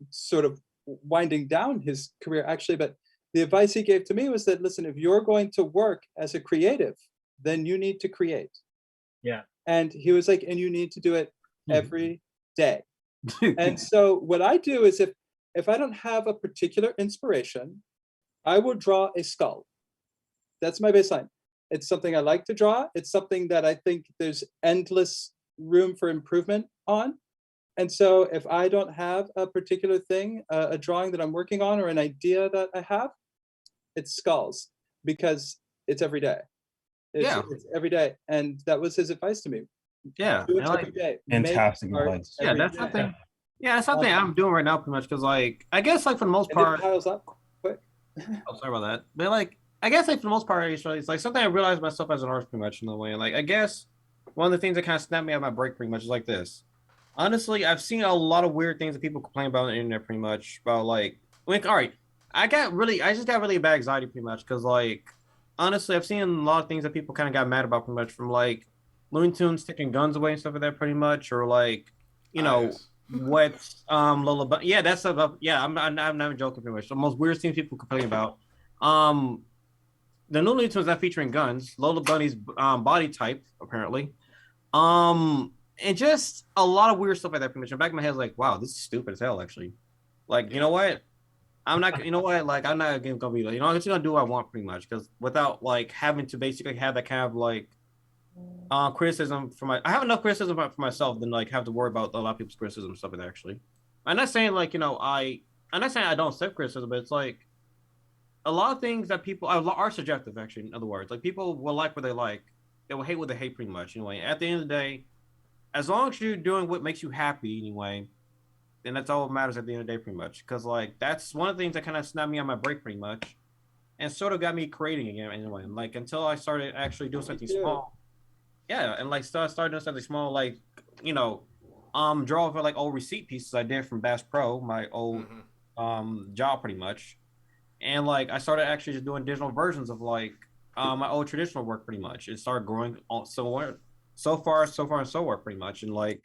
Speaker 4: sort of winding down his career, actually, but the advice he gave to me was that, listen, if you're going to work as a creative, then you need to create.
Speaker 3: Yeah.
Speaker 4: And he was like, and you need to do it every day. And so what I do is if I don't have a particular inspiration, I will draw a skull. That's my baseline. It's something I like to draw. It's something that I think there's endless room for improvement on. And so if I don't have a particular thing, a drawing that I'm working on or an idea that I have, it's skulls because it's every day. It's every day. And that was his advice to me.
Speaker 2: Yeah.
Speaker 4: Do it every day.
Speaker 5: Fantastic advice.
Speaker 2: Yeah, that's something. Yeah, that's something I'm doing right now, pretty much, because like I guess like for the most
Speaker 4: And it
Speaker 2: part,
Speaker 4: piles up quick.
Speaker 2: oh sorry about that, but like I guess like for the most part, it's like something I realized myself as an artist, pretty much in a way. Like I guess one of the things that kind of snapped me out of my break, pretty much, is like this. Honestly, I've seen a lot of weird things that people complain about on the internet, pretty much about like all right, I just got really bad anxiety, pretty much, because like honestly, I've seen a lot of things that people kind of got mad about, pretty much, from like Looney Tunes taking guns away and stuff like that, pretty much, or like you
Speaker 1: Ah,
Speaker 2: know
Speaker 1: yes.
Speaker 2: what Lola yeah, that's yeah, I'm not joking, pretty much. The most weird things people complain about. Um the new Looney Tunes not featuring guns, Lola Bunny's body type, apparently. And just a lot of weird stuff like that, pretty much. In the back of my head, like, wow, this is stupid as hell, actually. Like, you
Speaker 1: Yeah.
Speaker 2: know what? I'm not, you know what? Like, I'm not gonna be like, you know, I'm just gonna do what I want, pretty much, because without like having to basically have that kind of like criticism for my, I have enough criticism for myself than like have to worry about a lot of people's criticism and stuff like that. Actually, I'm not saying like I'm not saying I don't accept criticism, but it's like a lot of things that people are subjective. Actually, in other words, like people will like what they like, they will hate what they hate, pretty much. Anyway, at the end of the day, as long as you're doing what makes you happy, anyway, then that's all that matters at the end of the day, pretty much. Because like that's one of the things that kind of snapped me on my break, pretty much, and sort of got me creating again, anyway. Like until I started actually doing
Speaker 4: Me
Speaker 2: something
Speaker 4: too.
Speaker 2: small, yeah, and like started doing something small, like you know, draw for like old receipt pieces I did from Bass Pro, my old
Speaker 1: Hmm.
Speaker 2: job, pretty much. And like I started actually just doing digital versions of like my old traditional work, pretty much. It started growing so far and so on, pretty much. And like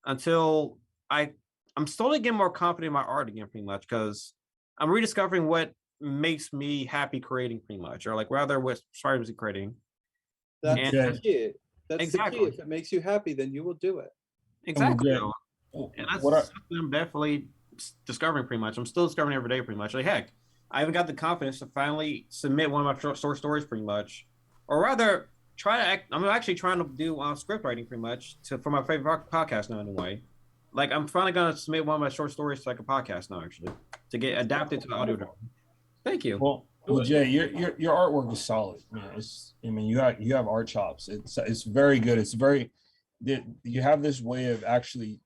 Speaker 2: until I I'm slowly getting more confident in my art again, pretty much, because I'm rediscovering what makes me happy creating, pretty much, or like rather what inspires me creating.
Speaker 4: That's
Speaker 2: And
Speaker 4: the
Speaker 5: Jay,
Speaker 4: key. That's the key.
Speaker 2: exactly,
Speaker 4: If it makes you happy, then you will do it.
Speaker 5: and
Speaker 2: exactly.
Speaker 5: Jay,
Speaker 2: And
Speaker 5: what
Speaker 2: that's
Speaker 5: are
Speaker 2: something I'm definitely discovering, pretty much. I'm still discovering every day, pretty much. Like heck, I even got the confidence to finally submit one of my short stories, pretty much, or rather, try to act. I'm actually trying to do script writing, pretty much, for my favorite podcast now. Anyway, like I'm finally gonna submit one of my short stories to like a podcast now, actually, to get adapted to the audio drama.
Speaker 4: Wonderful.
Speaker 2: Thank you.
Speaker 5: well, Jay, your artwork is solid, man. I mean, you have art chops. It's very good. It's very you have this way of actually,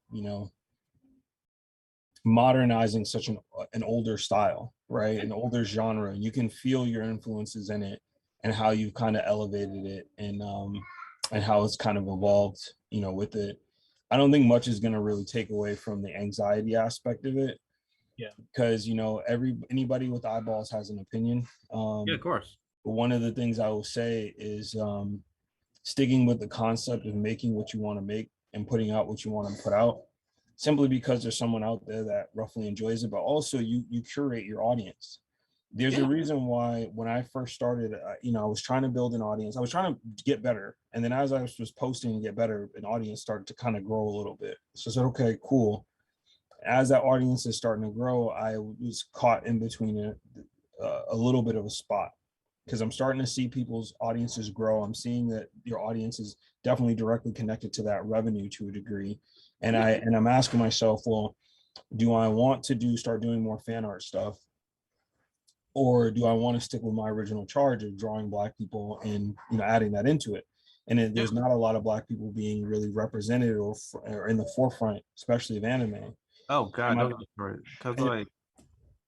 Speaker 5: modernizing such an older style, right? An older genre. You can feel your influences in it and how you've kind of elevated it and how it's kind of evolved, with it. I don't think much is going to really take away from the anxiety aspect of it
Speaker 3: Yeah.
Speaker 5: because anybody with eyeballs has an opinion.
Speaker 2: Yeah, of course.
Speaker 5: But one of the things I will say is sticking with the concept of making what you want to make and putting out what you want to put out, simply because there's someone out there that roughly enjoys it, but also you curate your audience. There's a
Speaker 2: Yeah.
Speaker 5: reason why when I first started, I was trying to build an audience. I was trying to get better, and then as I was posting and get better, an audience started to kind of grow a little bit. So I said, okay, cool. As that audience is starting to grow, I was caught in between a little bit of a spot because I'm starting to see people's audiences grow. I'm seeing that your audience is definitely directly connected to that revenue to a degree. And I'm asking myself, well, do I want to start doing more fan art stuff? Or do I want to stick with my original charge of drawing Black people and adding that into it? And
Speaker 2: Yeah.
Speaker 5: there's not a lot of Black people being really represented or in the forefront, especially of anime.
Speaker 2: Oh
Speaker 5: And
Speaker 2: God,
Speaker 5: my,
Speaker 2: don't get started. Because
Speaker 5: and
Speaker 2: like,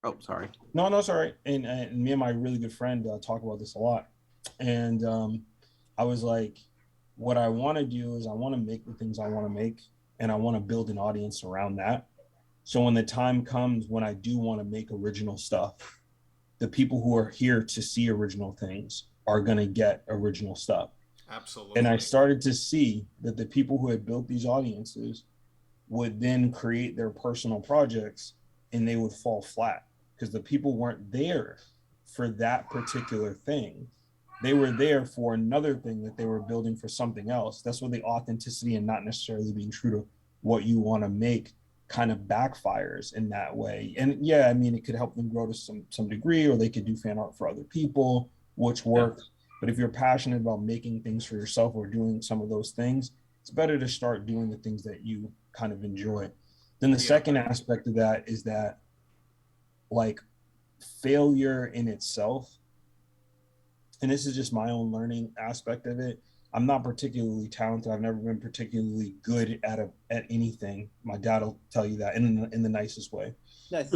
Speaker 2: oh, sorry.
Speaker 5: no, sorry. And me and my really good friend talk about this a lot. And I was like, what I want to do is I want to make the things I want to make, and I want to build an audience around that. So when the time comes when I do want to make original stuff, the people who are here to see original things are going to get original stuff.
Speaker 1: Absolutely.
Speaker 5: And I started to see that the people who had built these audiences would then create their personal projects and they would fall flat because the people weren't there for that particular thing. They were there for another thing that they were building for something else. That's where the authenticity and not necessarily being true to what you want to make kind of backfires in that way. And yeah, I mean, it could help them grow to some degree, or they could do fan art for other people, which works. But if you're passionate about making things for yourself or doing some of those things, it's better to start doing the things that you kind of enjoy. Then the second aspect of that is that, like, failure in itself, and this is just my own learning aspect of it, I'm not particularly talented. I've never been particularly good at anything. My dad will tell you that in the nicest way.
Speaker 4: Nice.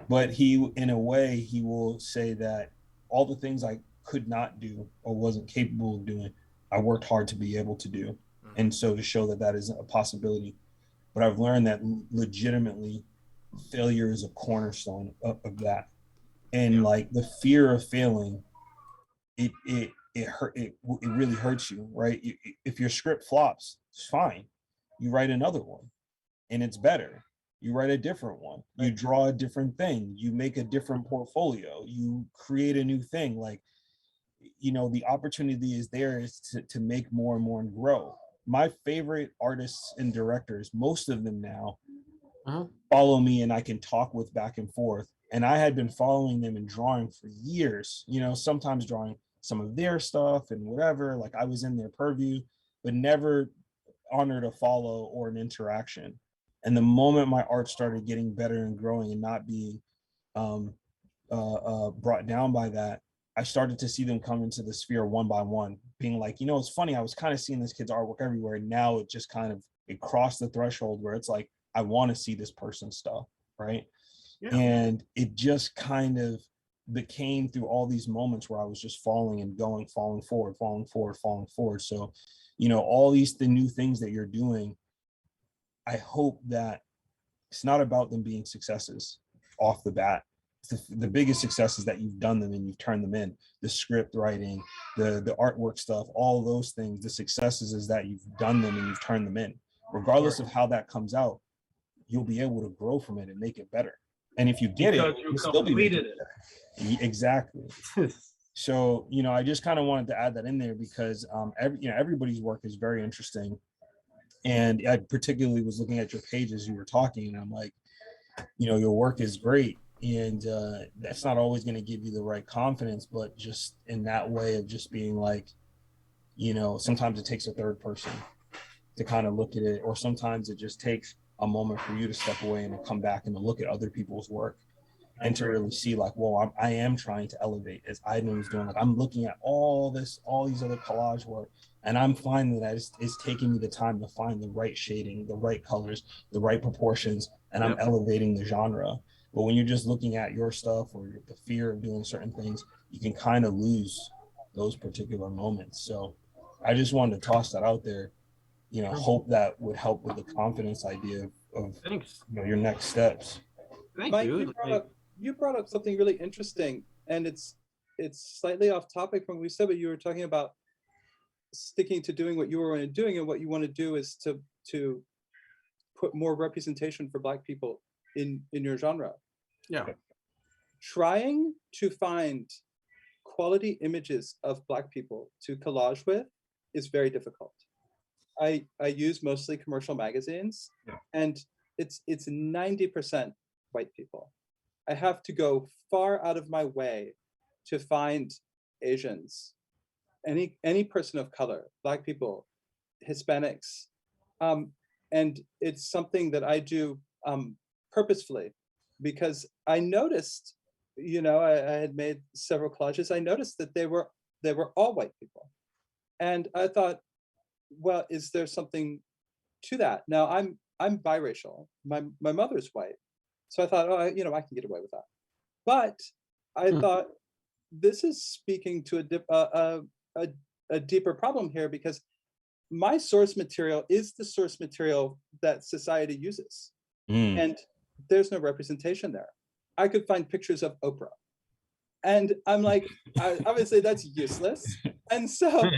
Speaker 5: But he, in a way, he will say that all the things I could not do or wasn't capable of doing, I worked hard to be able to do. And so to show that that is a possibility. But I've learned that legitimately failure is a cornerstone of that. And like the fear of failing, it really hurts you, right? If your script flops, it's fine. You write another one and it's better. You write a different one. You draw a different thing. You make a different portfolio. You create a new thing. Like, you know, the opportunity is there is to make more and more and grow. My favorite artists and directors, most of them now, follow me and I can talk with back and forth. And I had been following them and drawing for years, you know, sometimes drawing some of their stuff and whatever, like I was in their purview, but never honored a follow or an interaction. And the moment my art started getting better and growing and not being brought down by that, I started to see them come into the sphere one by one, being like, you know, it's funny, I was kind of seeing this kid's artwork everywhere. And now it just kind of, it crossed the threshold where it's like, I want to see this person's stuff, right? Yeah. And it just kind of became through all these moments where I was just falling and going, falling forward. So, you know, all the new things that you're doing, I hope that it's not about them being successes off the bat. The biggest success is that you've done them and you've turned them in. The script writing, the artwork stuff, all those things. The successes is that you've done them and you've turned them in. Regardless of how that comes out, you'll be able to grow from it and make it better. And if you get it, you'll still be making it better. Exactly. So, you know, I just kind of wanted to add that in there because everybody's work is very interesting. And I particularly was looking at your page as you were talking, and I'm like, you know, your work is great. And that's not always going to give you the right confidence, but just in that way of just being like, you know, sometimes it takes a third person to kind of look at it, or sometimes it just takes a moment for you to step away and to come back and to look at other people's work and to really see like, whoa, I am trying to elevate as Iden was doing. Like I'm looking at all these other collage work, and I'm finding that it's taking me the time to find the right shading, the right colors, the right proportions, and I'm elevating the genre. But when you're just looking at your stuff or the fear of doing certain things, you can kind of lose those particular moments. So I just wanted to toss that out there, you know, hope that would help with the confidence idea of you know, your next steps.
Speaker 4: Mike, you brought up something really interesting, and it's slightly off topic from what we said, but you were talking about sticking to doing what you were doing, and what you want to do is to put more representation for Black people in your genre.
Speaker 2: Yeah.
Speaker 4: Trying to find quality images of Black people to collage with is very difficult. I use mostly commercial magazines, and it's 90% white people. I have to go far out of my way to find Asians, any person of color, Black people, Hispanics, and it's something that I do purposefully, because I noticed, you know, I had made several collages. I noticed that they were all white people, and I thought, well, is there something to that? Now I'm biracial. My mother's white, so I thought, oh, I can get away with that. But I thought this is speaking to a deeper problem here, because my source material is the source material that society uses, and there's no representation there. I could find pictures of Oprah, and I'm like, obviously that's useless, and so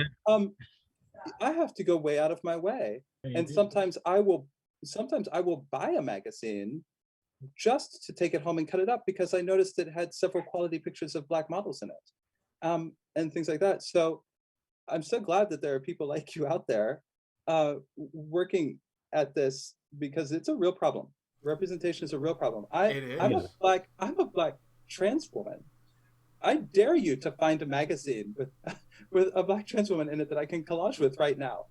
Speaker 4: I have to go way out of my way, and sometimes I will buy a magazine just to take it home and cut it up, because I noticed it had several quality pictures of Black models in it, and things like that. So I'm so glad that there are people like you out there working at this, because it's a real problem. Representation is a real problem. I'm a Black trans woman. I dare you to find a magazine with a Black trans woman in it that I can collage with right now.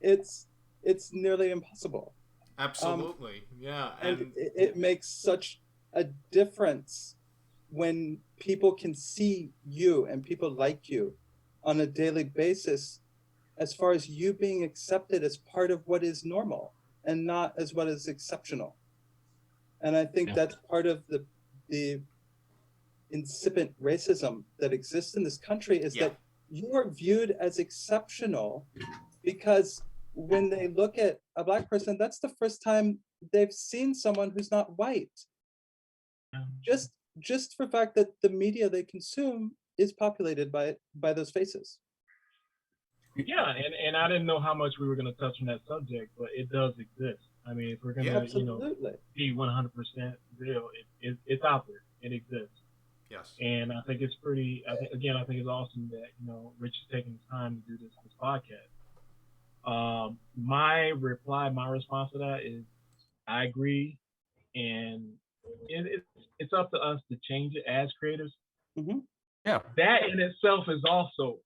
Speaker 4: It's nearly impossible.
Speaker 1: Absolutely, yeah.
Speaker 4: And it makes such a difference when people can see you and people like you on a daily basis as far as you being accepted as part of what is normal and not as what is exceptional. And I think that's part of the incipient racism that exists in this country is that you are viewed as exceptional because when they look at a Black person, that's the first time they've seen someone who's not white. Just for the fact that the media they consume is populated by those faces.
Speaker 3: Yeah, and I didn't know how much we were going to touch on that subject, but it does exist. I mean, if we're going to, be 100% real, it's out there. It exists.
Speaker 1: Yes.
Speaker 3: And I think it's I think it's awesome that, Rich is taking the time to do this podcast. My response to that is I agree. And it's up to us to change it as creators.
Speaker 2: Mm-hmm. Yeah.
Speaker 3: That in itself is also,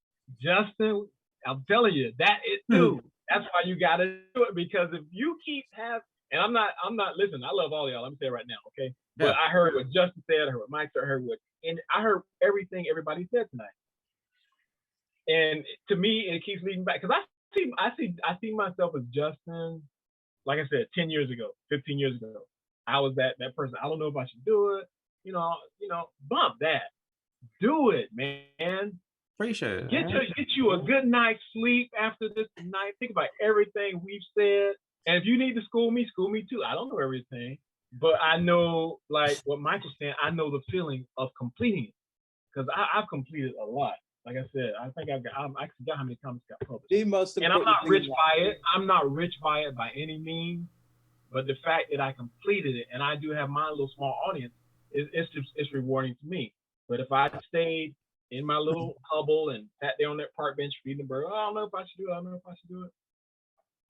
Speaker 3: Justin, I'm telling you, that it too. That's why you got to do it, because if you keep and I'm not, listen, I love all y'all. Let me say it right now, okay? Yeah. But I heard what Justin said, I heard what Mike said, and I heard everything everybody said tonight. And to me, it keeps leading back, because I see myself as Justin, like I said, 10 years ago, 15 years ago. I was that person. I don't know if I should do it. Bump that. Do it, man.
Speaker 2: Appreciate it.
Speaker 3: Get you a good night's sleep after this night. Think about everything we've said. And if you need to school me too. I don't know everything, but I know, like what Michael's saying, I know the feeling of completing it, because I've completed a lot. Like I said, I think I actually got how many comics got published. And I'm not rich by it. I'm not rich by it by any means. But the fact that I completed it, and I do have my little small audience, it's rewarding to me. But if I stayed in my little bubble and sat there on that park bench feeding the bird, I don't know if I should do it.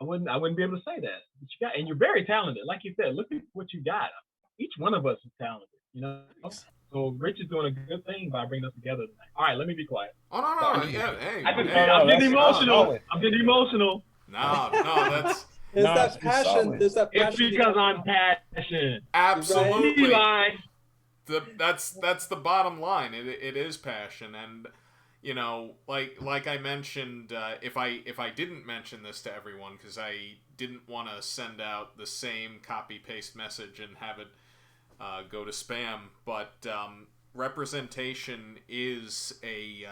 Speaker 3: I wouldn't be able to say that. But you got, and you're very talented. Like you said, look at what you got. Each one of us is talented, So Rich is doing a good thing by bringing us together tonight. All right, let me be quiet.
Speaker 1: Oh, no.
Speaker 3: I'm getting emotional. No,
Speaker 1: that's...
Speaker 4: There's that passion.
Speaker 3: It's because I'm passionate.
Speaker 1: Absolutely.
Speaker 3: Right?
Speaker 1: That's the bottom line. It is passion, and like I mentioned, if I didn't mention this to everyone, because I didn't want to send out the same copy paste message and have it go to spam, but representation is a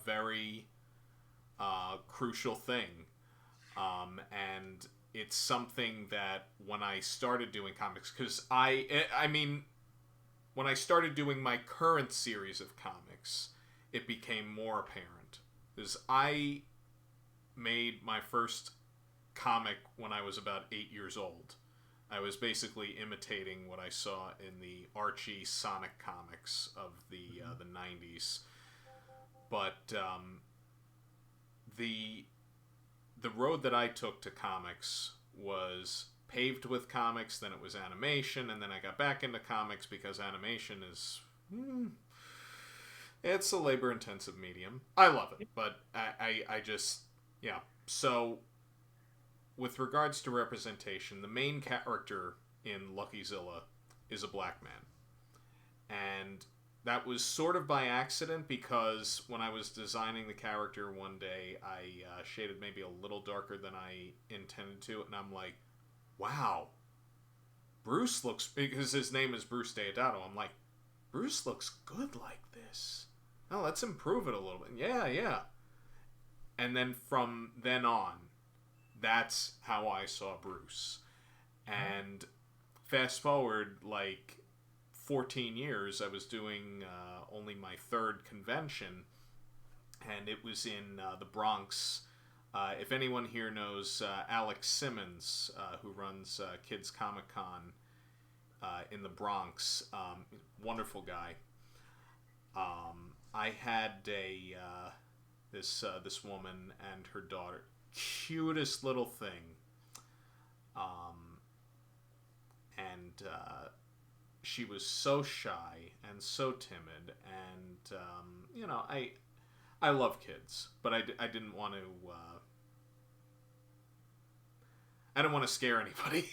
Speaker 1: very crucial thing, and it's something that when I started doing comics, because I mean, when I started doing my current series of comics, it became more apparent. Because I made my first comic when I was about 8 years old. I was basically imitating what I saw in the Archie Sonic comics of the 90s. But the road that I took to comics was paved with comics, then it was animation, and then I got back into comics because animation is... it's a labor-intensive medium. I love it, but I just... Yeah. So, with regards to representation, the main character in Luckyzilla is a black man. And that was sort of by accident, because when I was designing the character one day, I shaded maybe a little darker than I intended to, and I'm like, wow, Bruce looks... Because his name is Bruce Deodato. I'm like, Bruce looks good like this. Oh, let's improve it a little bit. Yeah. And then from then on, that's how I saw Bruce. And fast forward, 14 years, I was doing only my third convention, and it was in the Bronx. If anyone here knows Alex Simmons, who runs Kids Comic Con in the Bronx, wonderful guy. I had this woman and her daughter, cutest little thing, and she was so shy and so timid, and I love kids, but I didn't want to scare anybody.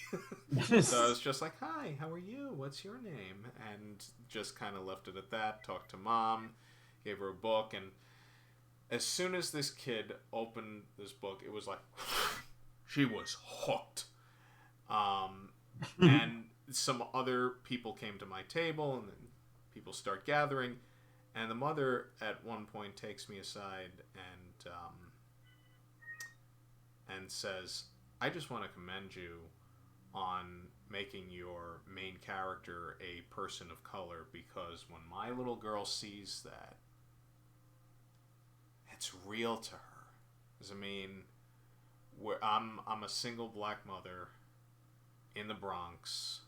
Speaker 1: So I was just like, hi, how are you? What's your name? And just kind of left it at that, talked to Mom, gave her a book, and as soon as this kid opened this book, it was like she was hooked. And some other people came to my table, and then people start gathering, and the mother at one point takes me aside and says, "I just want to commend you on making your main character a person of color, because when my little girl sees that, it's real to her." Because, I mean, I'm a single black mother in the Bronx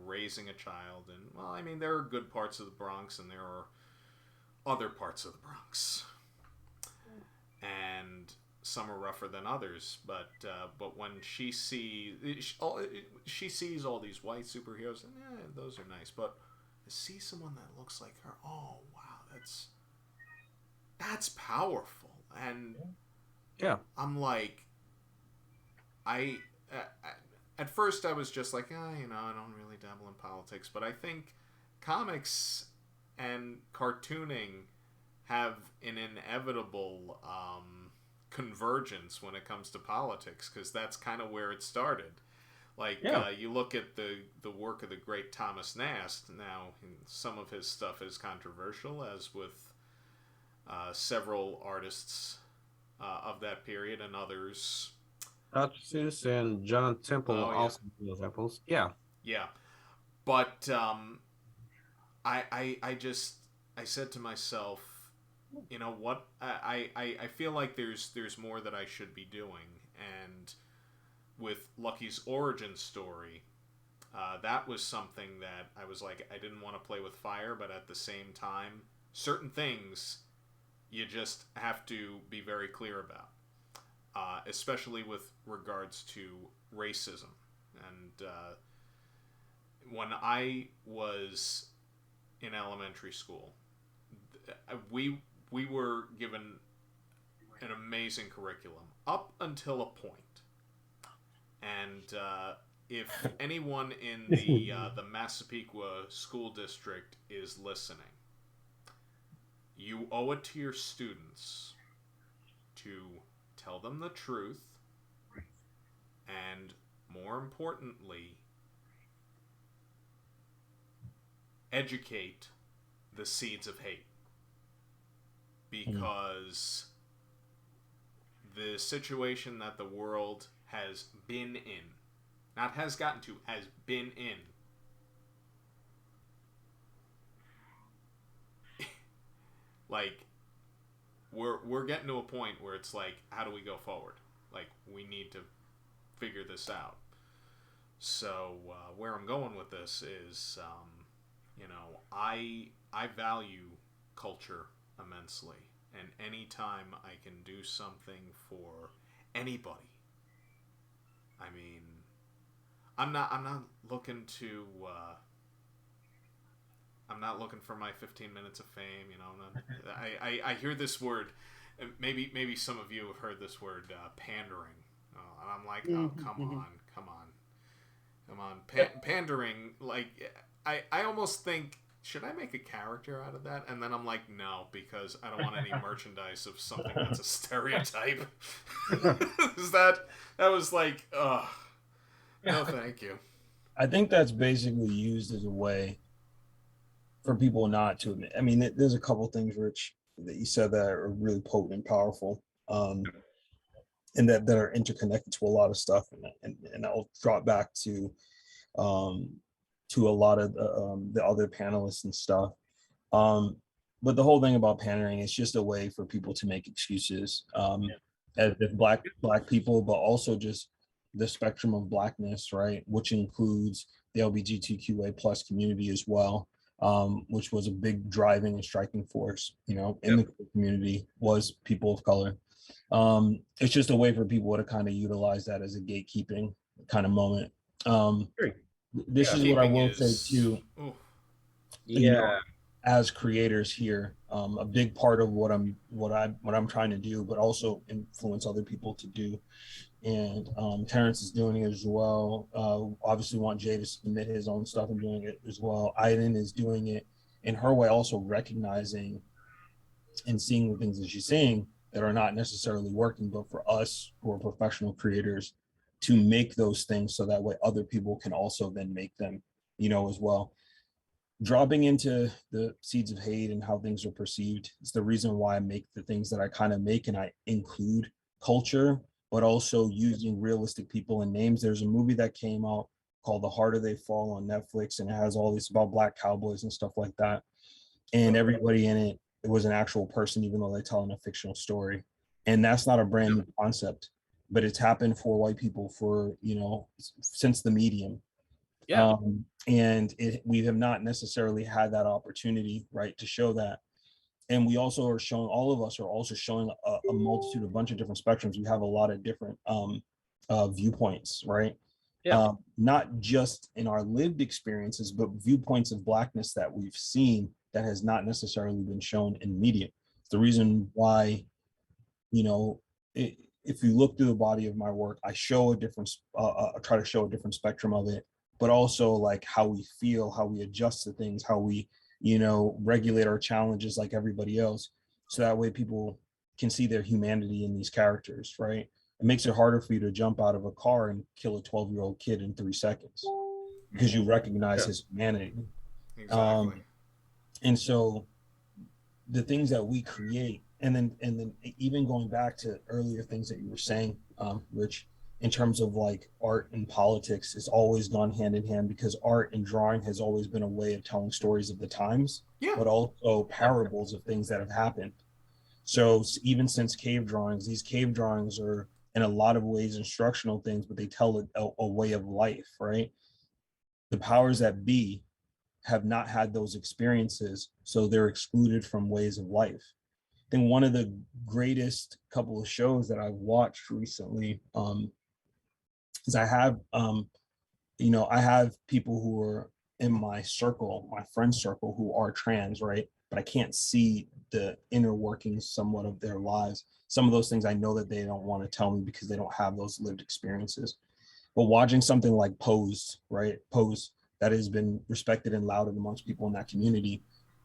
Speaker 1: raising a child, and, well, I mean, there are good parts of the Bronx and there are other parts of the Bronx, and some are rougher than others, but when she sees all these white superheroes, and those are nice, but to see someone that looks like her, oh wow, that's powerful. And
Speaker 2: Yeah.
Speaker 1: I'm like, at first I was just like, I don't really dabble in politics, but I think comics and cartooning have an inevitable convergence when it comes to politics, because that's kind of where it started. Like, you look at the work of the great Thomas Nast. Now, some of his stuff is controversial, as with several artists of that period, and others.
Speaker 2: Dr. Seuss and John Temple also do examples. Yeah.
Speaker 1: Yeah. But I said to myself, you know what? I feel like there's more that I should be doing. And with Lucky's origin story, that was something that I was like, I didn't want to play with fire, but at the same time, certain things you just have to be very clear about. Especially with regards to racism. And when I was in elementary school, we were given an amazing curriculum up until a point. And if anyone in the Massapequa School District is listening, you owe it to your students to tell them the truth, and more importantly, educate the seeds of hate. Because the situation that the world has been in, not has gotten to, has been in, like, we're getting to a point where it's like, how do we go forward? Like, we need to figure this out. So where I'm going with this is, I value culture immensely, and anytime I can do something for anybody, I mean, I'm not looking to. I'm not looking for my 15 minutes of fame, I hear this word. Maybe some of you have heard this word, pandering. And I'm like, oh, come on. Pandering, like, I almost think, should I make a character out of that? And then I'm like, no, because I don't want any merchandise of something that's a stereotype. that was like, no, thank you.
Speaker 5: I think that's basically used as a way for people not to admit. I mean, there's a couple things, Rich, that you said that are really potent and powerful, and that are interconnected to a lot of stuff. And I'll drop back to a lot of the other panelists and stuff. But the whole thing about pandering is just a way for people to make excuses, as if black people, but also just the spectrum of blackness, right? Which includes the LGBTQA plus community as well. Which was a big driving and striking force, in the community, was people of color. It's just a way for people to kind of utilize that as a gatekeeping kind of moment. This is what I will say too. As creators here, a big part of what I'm trying to do, but also influence other people to do. And Terance is doing it as well. Obviously want Jay to submit his own stuff and doing it as well. Iden is doing it in her way, also recognizing and seeing the things that she's seeing, that are not necessarily working, but for us who are professional creators to make those things so that way other people can also then make them, as well. Dropping into the seeds of hate and how things are perceived is the reason why I make the things that I kind of make, and I include culture, but also using realistic people and names. There's a movie that came out called The Harder They Fall on Netflix, and it has all this about black cowboys and stuff like that. And everybody in it was an actual person, even though they're telling a fictional story. And that's not a brand new concept, but it's happened for white people for, since the medium.
Speaker 2: Yeah.
Speaker 5: And we have not necessarily had that opportunity, right, to show that. And we also are showing, all of us are also showing a multitude, a bunch of different spectrums. We have a lot of different viewpoints, right?
Speaker 2: Yeah.
Speaker 5: Not just in our lived experiences, but viewpoints of Blackness that we've seen that has not necessarily been shown in media. It's the reason why, if you look through the body of my work, I show a different, try to show a different spectrum of it, but also like how we feel, how we adjust to things, how we, regulate our challenges like everybody else. So that way people can see their humanity in these characters, right? It makes it harder for you to jump out of a car and kill a 12-year-old kid in 3 seconds because you recognize his humanity.
Speaker 1: Exactly.
Speaker 5: And so the things that we create, and then even going back to earlier things that you were saying, Rich, in terms of like art and politics, it's always gone hand in hand, because art and drawing has always been a way of telling stories of the times, but also parables of things that have happened. So even since cave drawings, these cave drawings are in a lot of ways instructional things, but they tell a way of life, right? The powers that be have not had those experiences, so they're excluded from ways of life. I think one of the greatest couple of shows that I've watched recently, is I have people who are in my circle, my friend circle, who are trans, right? But I can't see the inner workings somewhat of their lives. Some of those things I know that they don't want to tell me because they don't have those lived experiences. But watching something like Pose, right? Pose, that has been respected and lauded amongst people in that community,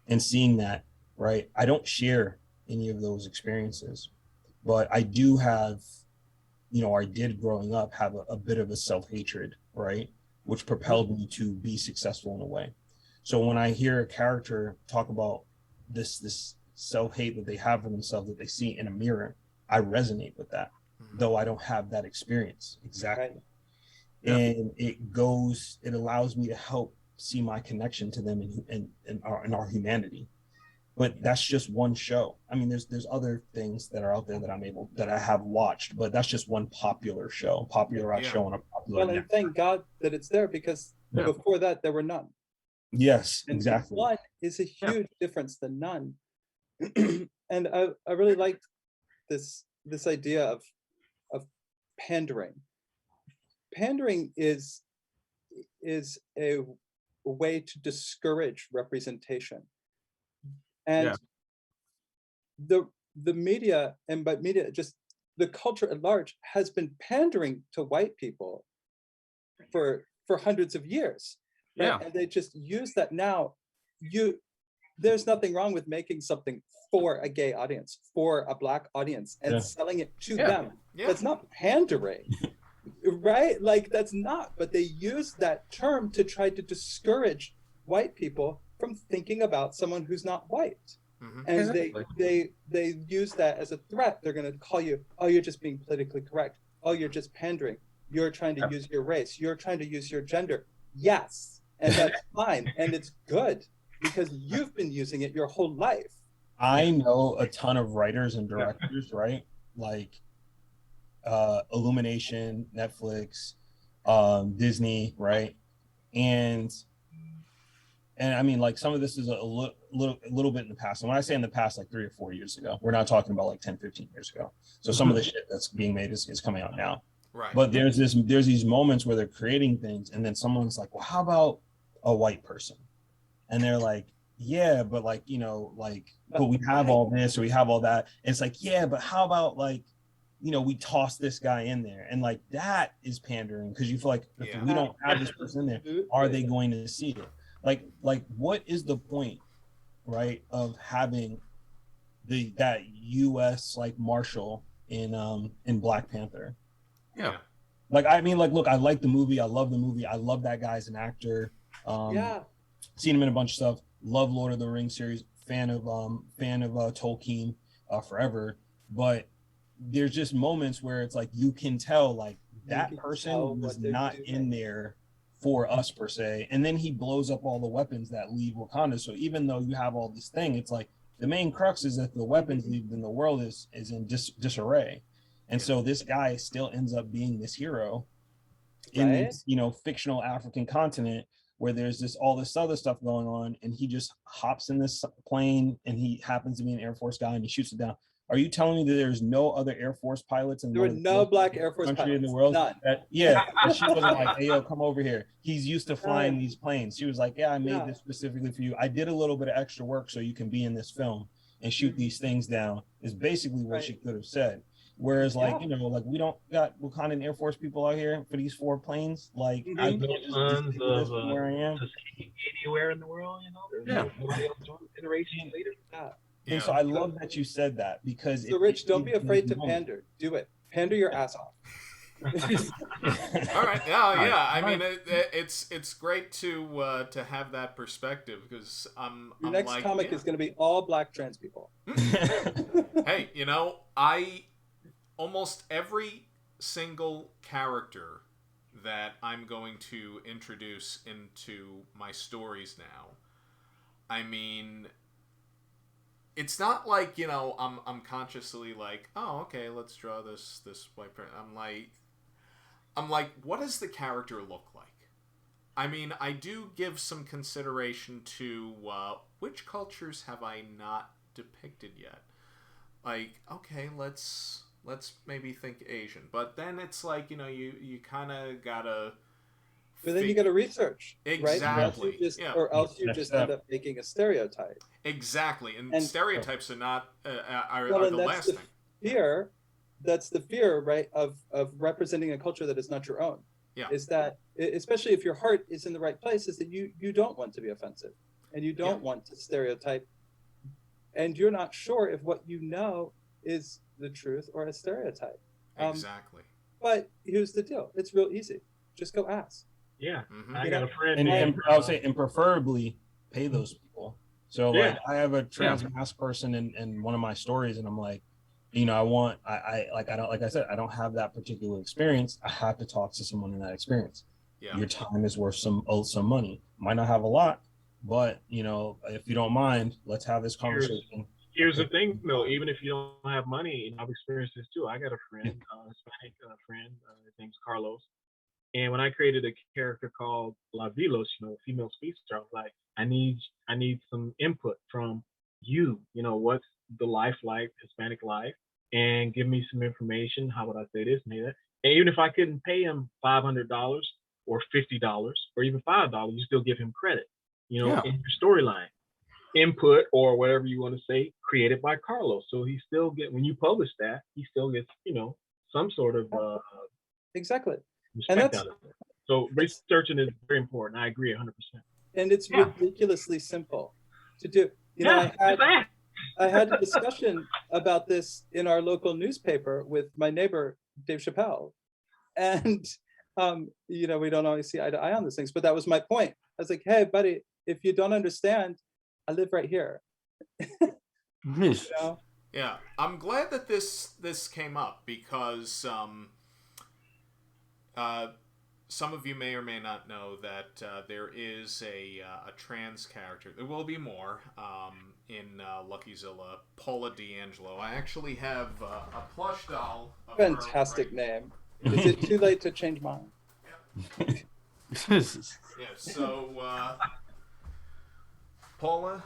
Speaker 5: and seeing that, right? I don't share any of those experiences, but I do have, I did growing up have a bit of a self-hatred, right? Which propelled me to be successful in a way. So when I hear a character talk about this self-hate that they have for themselves, that they see in a mirror, I resonate with that, though I don't have that experience exactly. Right. And it allows me to help see my connection to them and our humanity. But that's just one show. I mean, there's other things that are out there that I have watched, but that's just one popular show, popularized show on a popular
Speaker 4: network. And thank God that it's there, because before that there were none.
Speaker 5: Yes,
Speaker 4: and
Speaker 5: exactly.
Speaker 4: One is a huge difference than none. And I really liked this idea of pandering. Pandering is a way to discourage representation. And the media, and by media, just the culture at large, has been pandering to white people for hundreds of years, right?
Speaker 2: Yeah.
Speaker 4: And they just use that now. There's nothing wrong with making something for a gay audience, for a Black audience, and selling it to them. That's not pandering, right? Like, that's not, but they use that term to try to discourage white people from thinking about someone who's not white. And they use that as a threat. They're going to call you, oh, you're just being politically correct. Oh, you're just pandering. You're trying to use your race. You're trying to use your gender. Yes, and that's fine, and it's good, because you've been using it your whole life.
Speaker 5: I know a ton of writers and directors, right? Like Illumination, Netflix, Disney, right? And I mean, like, some of this is a little bit in the past. And when I say in the past, like 3 or 4 years ago, we're not talking about like 10, 15 years ago. So some of the shit that's being made is coming out now.
Speaker 1: Right.
Speaker 5: But there's these moments where they're creating things, and then someone's like, well, how about a white person? And they're like, yeah, but like, but we have all this, or we have all that. And it's like, yeah, but how about like, we toss this guy in there, and like that is pandering, because you feel like if we don't have this person in there, are they going to see it? Like what is the point, right, of having that U.S. like Marshal in Black Panther.
Speaker 2: Yeah.
Speaker 5: Like, I mean, like, look, I like the movie. I love the movie. I love that guy as an actor.
Speaker 4: Yeah.
Speaker 5: Seen him in a bunch of stuff. Love Lord of the Rings series. Fan of Tolkien forever. But there's just moments where it's like you can tell like that person was not in there for us per se. And then he blows up all the weapons that leave Wakanda. So even though you have all this thing, it's like the main crux is that the weapons leaved in the world is in disarray. And so this guy still ends up being this hero in this, you know, fictional African continent where there's all this other stuff going on, and he just hops in this plane and he happens to be an Air Force guy and he shoots it down. Are you telling me that there's no other Air Force pilots in
Speaker 4: there were no black Air Force pilots
Speaker 5: in the world?
Speaker 4: None.
Speaker 5: She wasn't like, hey, yo, come over here. He's used to flying these planes. She was like, yeah, I made this specifically for you. I did a little bit of extra work so you can be in this film and shoot these things down, is basically what she could have said. Whereas, like, you know, like, we don't got Wakandan Air Force people out here for these 4 planes. Like, I can't just this from where I am.
Speaker 3: Anywhere in the world, you know, there's nobody else doing it generations later.
Speaker 5: And so I love that you said that, because
Speaker 4: so Rich, don't be afraid to pander. Do it. Pander your ass off.
Speaker 1: All right. Yeah. I mean, it's great to have that perspective, because
Speaker 4: your next comic is going to be all black trans people.
Speaker 1: Hey, you know, almost every single character that I'm going to introduce into my stories now, I mean, it's not like, you know, I'm consciously like, oh, okay, let's draw this white person. I'm like, what does the character look like? I mean, I do give some consideration to which cultures have I not depicted yet. Like, okay, let's maybe think Asian, but then it's like, you know, you kind of gotta.
Speaker 4: But then you gotta research,
Speaker 1: exactly,
Speaker 4: right? Or else you just end up making a stereotype.
Speaker 1: Exactly, and stereotypes are not are the last thing.
Speaker 4: Fear, that's the fear, right, of representing a culture that is not your own.
Speaker 1: Yeah,
Speaker 4: is that, especially if your heart is in the right place, is that you don't want to be offensive, and you don't want to stereotype, and you're not sure if what you know is the truth or a stereotype.
Speaker 1: Exactly.
Speaker 4: But here's the deal: it's real easy. Just go ask.
Speaker 3: Yeah, I got a friend,
Speaker 5: and I would say, and preferably pay those people. So like, I have a trans mask person in one of my stories, and I'm like, you know, I don't, like I said, I don't have that particular experience. I have to talk to someone in that experience. Yeah. Your time is worth some money. Might not have a lot, but you know, if you don't mind, let's have this conversation.
Speaker 3: Here's the thing, though. Even if you don't have money, and I've experienced this too. I got a friend, Hispanic friend. His name's Carlos. And when I created a character called La Vilos, you know, female speedster, I was like, I need some input from you. You know, what's the life like, Hispanic life, and give me some information. How would I say this, maybe that? And even if I couldn't pay him $500 or $50 or even $5, you still give him credit. You know, in your storyline. Input or whatever you want to say, created by Carlos. So he still when you publish that, he still gets, you know, some sort of
Speaker 4: exactly.
Speaker 3: And that's so researching is very important. I agree 100%.
Speaker 4: And it's ridiculously simple to do. You know, I had a discussion about this in our local newspaper with my neighbor Dave Chappelle, and you know, we don't always see eye to eye on these things, but that was my point. I was like, hey, buddy, if you don't understand, I live right here. You know?
Speaker 1: Yeah, I'm glad that this came up, because some of you may or may not know that there is a trans character. There will be more in Luckyzilla, Paula D'Angelo. I actually have a plush doll.
Speaker 4: Fantastic name. Is it too late to change mine?
Speaker 1: Yeah, so Paula,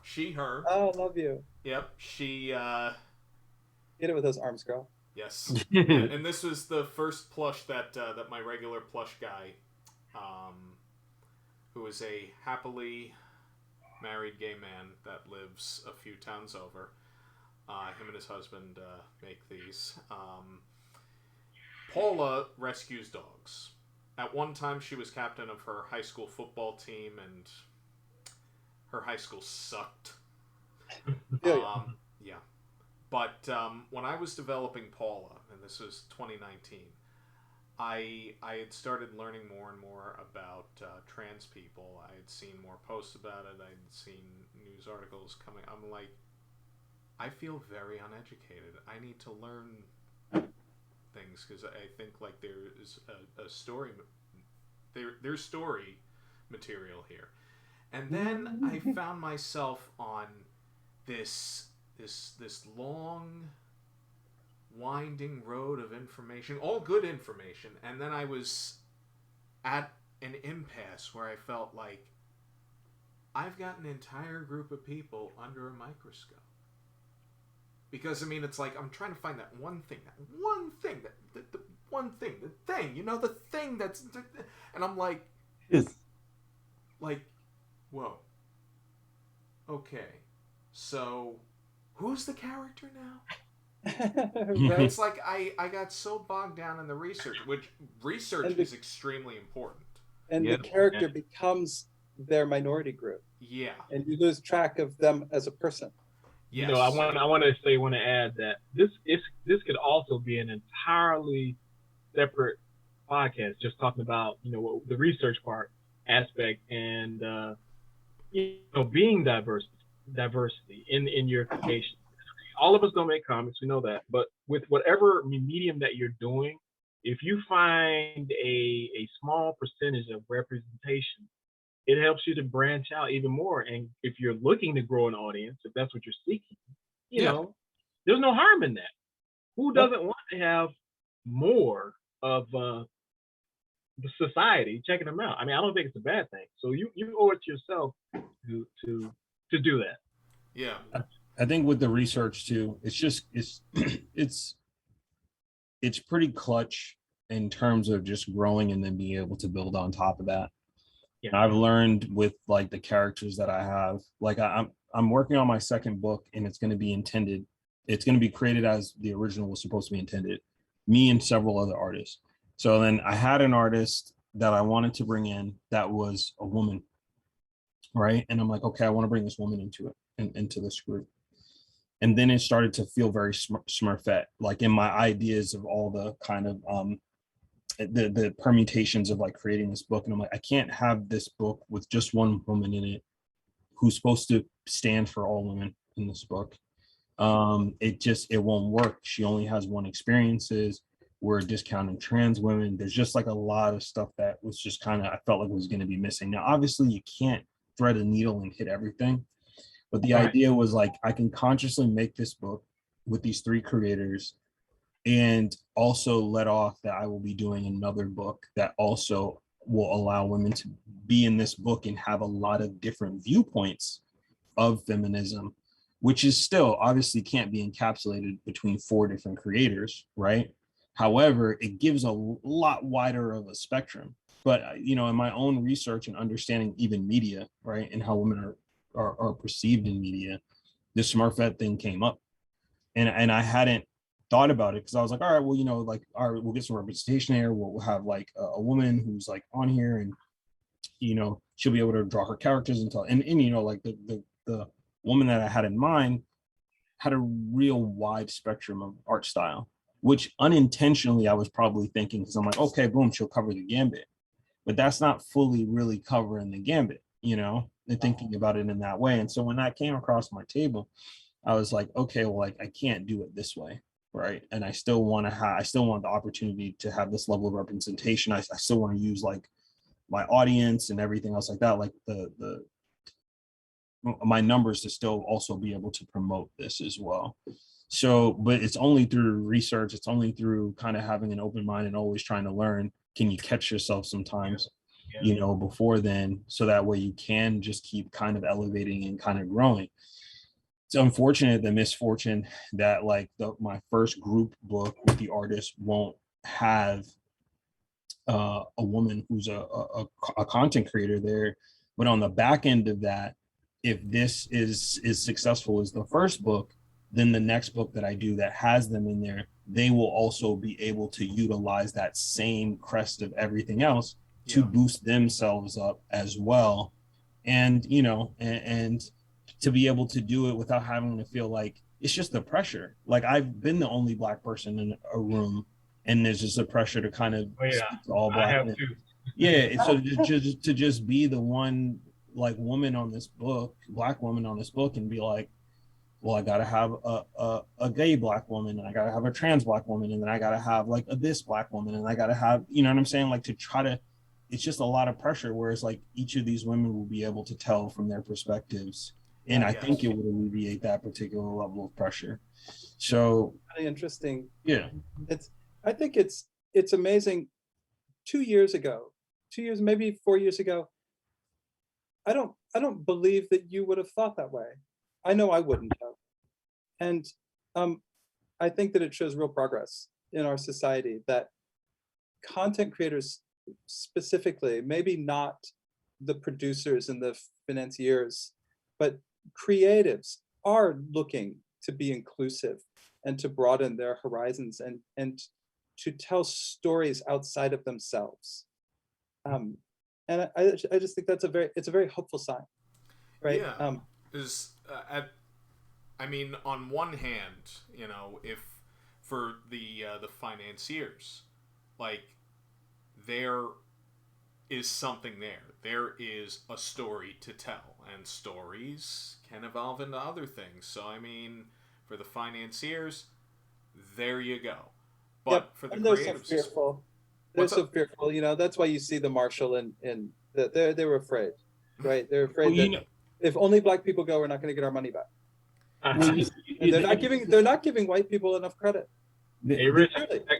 Speaker 1: she, her.
Speaker 4: Oh, love you.
Speaker 1: Yep, she...
Speaker 4: Get it with those arms, girl.
Speaker 1: Yes. And this was the first plush that my regular plush guy, who is a happily married gay man that lives a few towns over, him and his husband make these. Paula rescues dogs. At one time, she was captain of her high school football team, and her high school sucked. Yeah. But when I was developing Paula, and this was 2019, I had started learning more and more about trans people. I had seen more posts about it. I had seen news articles coming. I'm like, I feel very uneducated. I need to learn things because I think like there is a story. There's story material here, and then I found myself on this long winding road of information, all good information, and then I was at an impasse where I felt like I've got an entire group of people under a microscope. Because I mean, it's like I'm trying to find that one thing, the thing, you know, the thing that's, and I'm like, like, whoa, okay, so who's the character now?
Speaker 4: Right.
Speaker 1: It's like I got so bogged down in the research, which research is extremely important.
Speaker 4: And the character becomes their minority group.
Speaker 1: Yeah.
Speaker 4: And you lose track of them as a person.
Speaker 1: Yes.
Speaker 3: You know, I want to add that this could also be an entirely separate podcast, just talking about, you know, the research part aspect and you know, being diversity in your creation. All of us don't make comics, we know that, but with whatever medium that you're doing, if you find a small percentage of representation, it helps you to branch out even more. And if you're looking to grow an audience, if that's what you're seeking, you know, there's no harm in that. Who doesn't want to have more of the society checking them out? I mean, I don't think it's a bad thing. So you owe it to yourself to do that.
Speaker 1: Yeah.
Speaker 5: I think with the research too, it's pretty clutch in terms of just growing and then being able to build on top of that.
Speaker 3: Yeah.
Speaker 5: And I've learned with like the characters that I have, like I'm working on my second book, and it's going to be created as the original was supposed to be intended, me and several other artists. So then I had an artist that I wanted to bring in that was a woman, right? And I'm like, okay, I want to bring this woman into it and into this group. And then it started to feel very Smurfette, like in my ideas of all the kind of the permutations of like creating this book. And I'm like, I can't have this book with just one woman in it who's supposed to stand for all women in this book. It won't work. She only has one experiences. We're discounting trans women. There's just like a lot of stuff that was just kind of, I felt like was going to be missing. Now, obviously you can't thread a needle and hit everything, but the idea was like, I can consciously make this book with these three creators and also let off that I will be doing another book that also will allow women to be in this book and have a lot of different viewpoints of feminism, which is still obviously can't be encapsulated between four different creators, right? However, it gives a lot wider of a spectrum. But, you know, in my own research and understanding even media, right, and how women are perceived in media, this Smurfette thing came up. And I hadn't thought about it because I was like, all right, well, you know, like, all right, we'll get some representation here. We'll have like a woman who's like on here, and, you know, she'll be able to draw her characters and you know, like the woman that I had in mind had a real wide spectrum of art style, which unintentionally I was probably thinking, because I'm like, okay, boom, she'll cover the gambit. But that's not fully really covering the gambit, you know, and thinking about it in that way. And so when that came across my table, I was like, okay, well, like I can't do it this way, right? And I still want the opportunity to have this level of representation. I still want to use like my audience and everything else like that, like my numbers to still also be able to promote this as well. So, but it's only through research, it's only through kind of having an open mind and always trying to learn. Can you catch yourself sometimes, you know, before then, so that way you can just keep kind of elevating and kind of growing. It's unfortunate, the misfortune that like my first group book with the artist won't have a woman who's a content creator there. But on the back end of that, if this is successful as the first book, then the next book that I do that has them in there, they will also be able to utilize that same crest of everything else to boost themselves up as well. And, you know, and to be able to do it without having to feel like it's just the pressure. Like I've been the only Black person in a room, and there's just a pressure to kind of
Speaker 3: Oh yeah,
Speaker 5: speak to all
Speaker 3: I
Speaker 5: Black
Speaker 3: have
Speaker 5: men.
Speaker 3: too.
Speaker 5: Yeah, so to just be the one like woman on this book, Black woman on this book, and be like, well, I gotta have a gay Black woman, and I gotta have a trans Black woman, and then I gotta have like a this Black woman, and I gotta have, you know what I'm saying? Like to try to, it's just a lot of pressure. Whereas like each of these women will be able to tell from their perspectives, and I think it would alleviate that particular level of pressure. So
Speaker 4: Really interesting.
Speaker 5: yeah,
Speaker 4: I think it's amazing. 2 years, maybe 4 years ago, I don't believe that you would have thought that way. I know I wouldn't have. And I think that it shows real progress in our society that content creators specifically, maybe not the producers and the financiers, but creatives are looking to be inclusive and to broaden their horizons and to tell stories outside of themselves. And I just think it's a very hopeful sign, right?
Speaker 1: Yeah. I mean, on one hand, if for the financiers, like there is something there. There is a story to tell, and stories can evolve into other things. So I mean, for the financiers, there you go. But for the creatives,
Speaker 4: they're so fearful. That's why you see the Marshall and they were afraid, right? They're afraid that if only Black people go, we're not going to get our money back. And they're not giving white people enough credit.
Speaker 3: Hey Rich,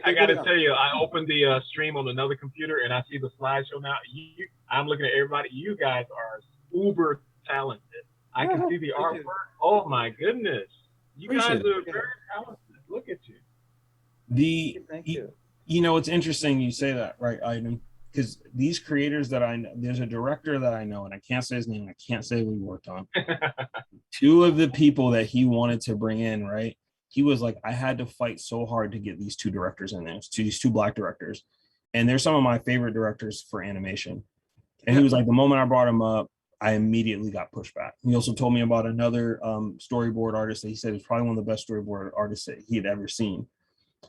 Speaker 3: I got to tell you, I opened the stream on another computer and I see the slideshow now. I'm looking at everybody. You guys are uber talented. I can see the artwork. Oh my goodness, you guys are very talented. Look at you.
Speaker 4: Thank you.
Speaker 5: It's interesting you say that, right, Iden? Because these creators that I know, there's a director that I know, and I can't say his name, I can't say we worked on. Two of the people that he wanted to bring in, right? He was like, I had to fight so hard to get these two directors in there, these two Black directors. And they're some of my favorite directors for animation. And he was like, the moment I brought him up, I immediately got pushed back. He also told me about another storyboard artist that he said was probably one of the best storyboard artists that he had ever seen.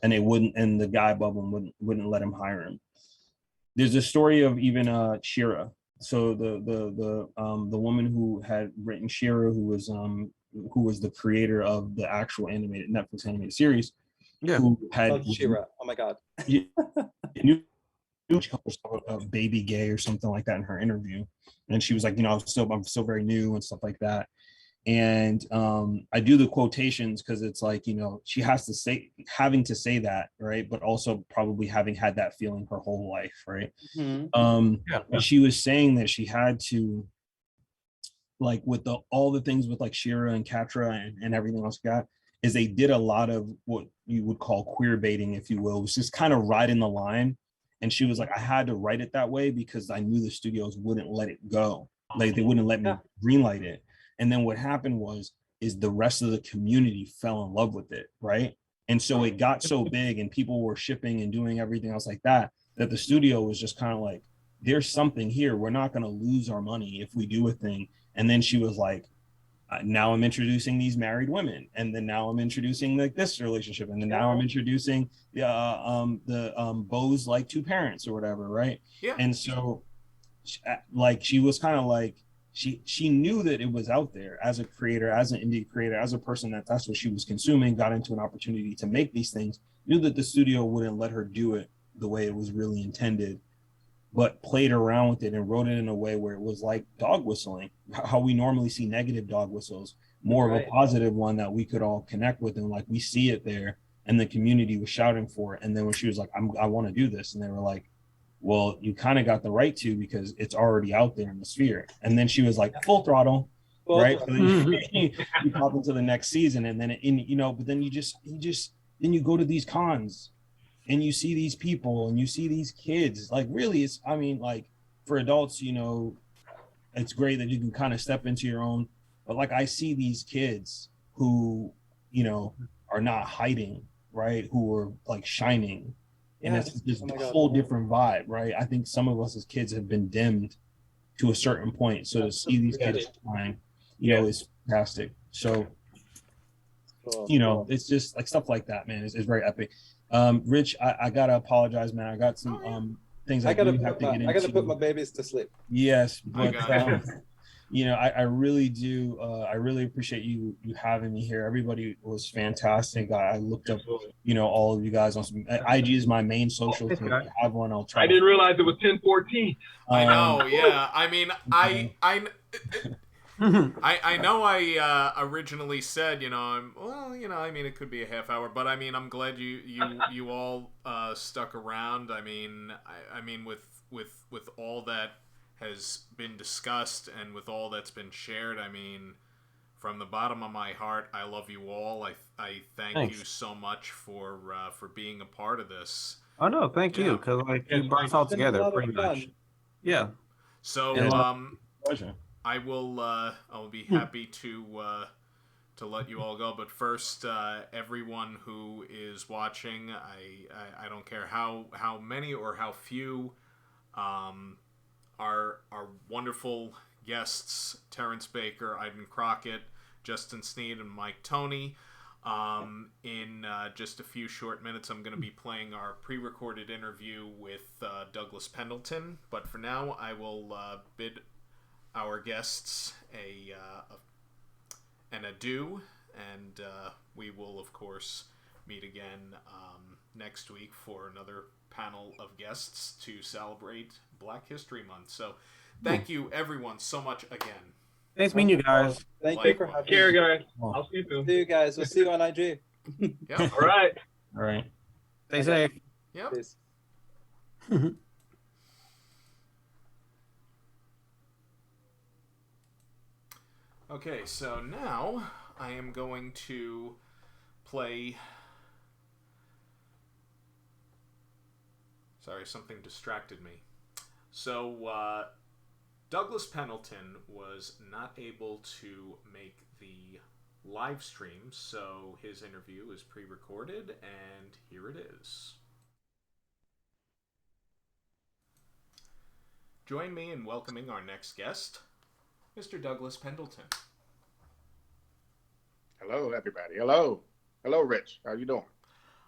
Speaker 5: And the guy above him wouldn't let him hire him. There's a story of even She-Ra. So the woman who had written She-Ra, who was the creator of the actual Netflix animated series, who had
Speaker 4: She-Ra. Oh my God.
Speaker 5: Knew of baby gay or something like that in her interview, and she was like, I'm still very new and stuff like that. And I do the quotations because it's like, she has to having to say that, right? But also probably having had that feeling her whole life, right? Mm-hmm. She was saying that she had to, like, with all the things with like She-Ra and Catra and everything else got, is they did a lot of what you would call queer baiting, if you will. It was just kind of riding the line. And she was like, I had to write it that way because I knew the studios wouldn't let it go. Like they wouldn't let me greenlight it. And then what happened is the rest of the community fell in love with it, right? And so it got so big and people were shipping and doing everything else like that the studio was just kind of like, there's something here. We're not going to lose our money if we do a thing. And then she was like, now I'm introducing these married women, and then now I'm introducing like this relationship, and then now I'm introducing the Bo's like two parents or whatever, right? Yeah. And so, like, she was kind of like, she knew that it was out there as a creator, as an indie creator, as a person that's what she was consuming, got into an opportunity to make these things, knew that the studio wouldn't let her do it the way it was really intended, but played around with it and wrote it in a way where it was like dog whistling, how we normally see negative dog whistles, more of a positive one that we could all connect with. And like, we see it there and the community was shouting for it. And then when she was like, I want to do this. And they were like, well, you kind of got the right to, because it's already out there in the sphere. And then she was like, full throttle, right? So you pop into the next season, and then, but then then you go to these cons and you see these people and you see these kids. Like, really, like, for adults, it's great that you can kind of step into your own, but like, I see these kids who, are not hiding, right? Who are like shining. And it's just a whole different vibe, right? I think some of us as kids have been dimmed to a certain point. So to see these kids shine, is fantastic. So
Speaker 4: Cool,
Speaker 5: You know,
Speaker 4: cool.
Speaker 5: it's just like stuff like that, man. It's very epic. Rich, I gotta apologize, man. I got some things I do have to get into.
Speaker 4: I gotta put my babies to sleep.
Speaker 5: Yes,
Speaker 1: I
Speaker 5: but
Speaker 1: got you.
Speaker 5: you know, I really do. I really appreciate you having me here. Everybody was fantastic. I looked up,
Speaker 3: Absolutely.
Speaker 5: you know, all of you guys on some. IG is my main social.
Speaker 2: Thanks,
Speaker 5: So if
Speaker 2: guys.
Speaker 5: you have one, I'll try.
Speaker 3: I didn't realize it was 10:14.
Speaker 1: I know, yeah. I mean, I know I originally said, you know, I mean, it could be a half hour, but I mean, I'm glad you all stuck around. I mean, I mean, with all that has been discussed and with all that's been shared, I mean, from the bottom of my heart, I love you all. I thank
Speaker 2: Thanks.
Speaker 1: you so much for being a part of this.
Speaker 2: Oh no, thank you, because like you brought us all
Speaker 4: It's been a
Speaker 2: together
Speaker 4: lot of
Speaker 2: pretty much.
Speaker 4: fun.
Speaker 2: Yeah.
Speaker 1: So,
Speaker 5: And pleasure.
Speaker 1: I'll be happy to let you all go. But first, everyone who is watching, I don't care how many or how few, our wonderful guests, Terance Baker, Iden Crockett, Justin Sneed, and Mike Toney. In just a few short minutes, I'm going to be playing our pre-recorded interview with Douglas Pendleton. But for now, I will bid our guests an adieu, and we will, of course, meet again next week for another panel of guests to celebrate Black History Month. So thank you, everyone, so much again.
Speaker 2: Thanks meeting you guys.
Speaker 4: Thank you for
Speaker 1: Likewise.
Speaker 4: having
Speaker 3: Care,
Speaker 4: me.
Speaker 3: guys. I'll see you soon.
Speaker 4: See you guys. We'll see you on IG.
Speaker 1: Yep.
Speaker 3: All right.
Speaker 5: All right.
Speaker 2: Stay safe.
Speaker 1: Yep.
Speaker 4: Peace.
Speaker 1: Okay, so now I am going to play... Sorry, something distracted me. So, Douglas Pendleton was not able to make the live stream, so his interview is pre-recorded, and here it is. Join me in welcoming our next guest, Mr. Douglas Pendleton.
Speaker 6: Hello, everybody. Hello. Hello, Rich. How you doing?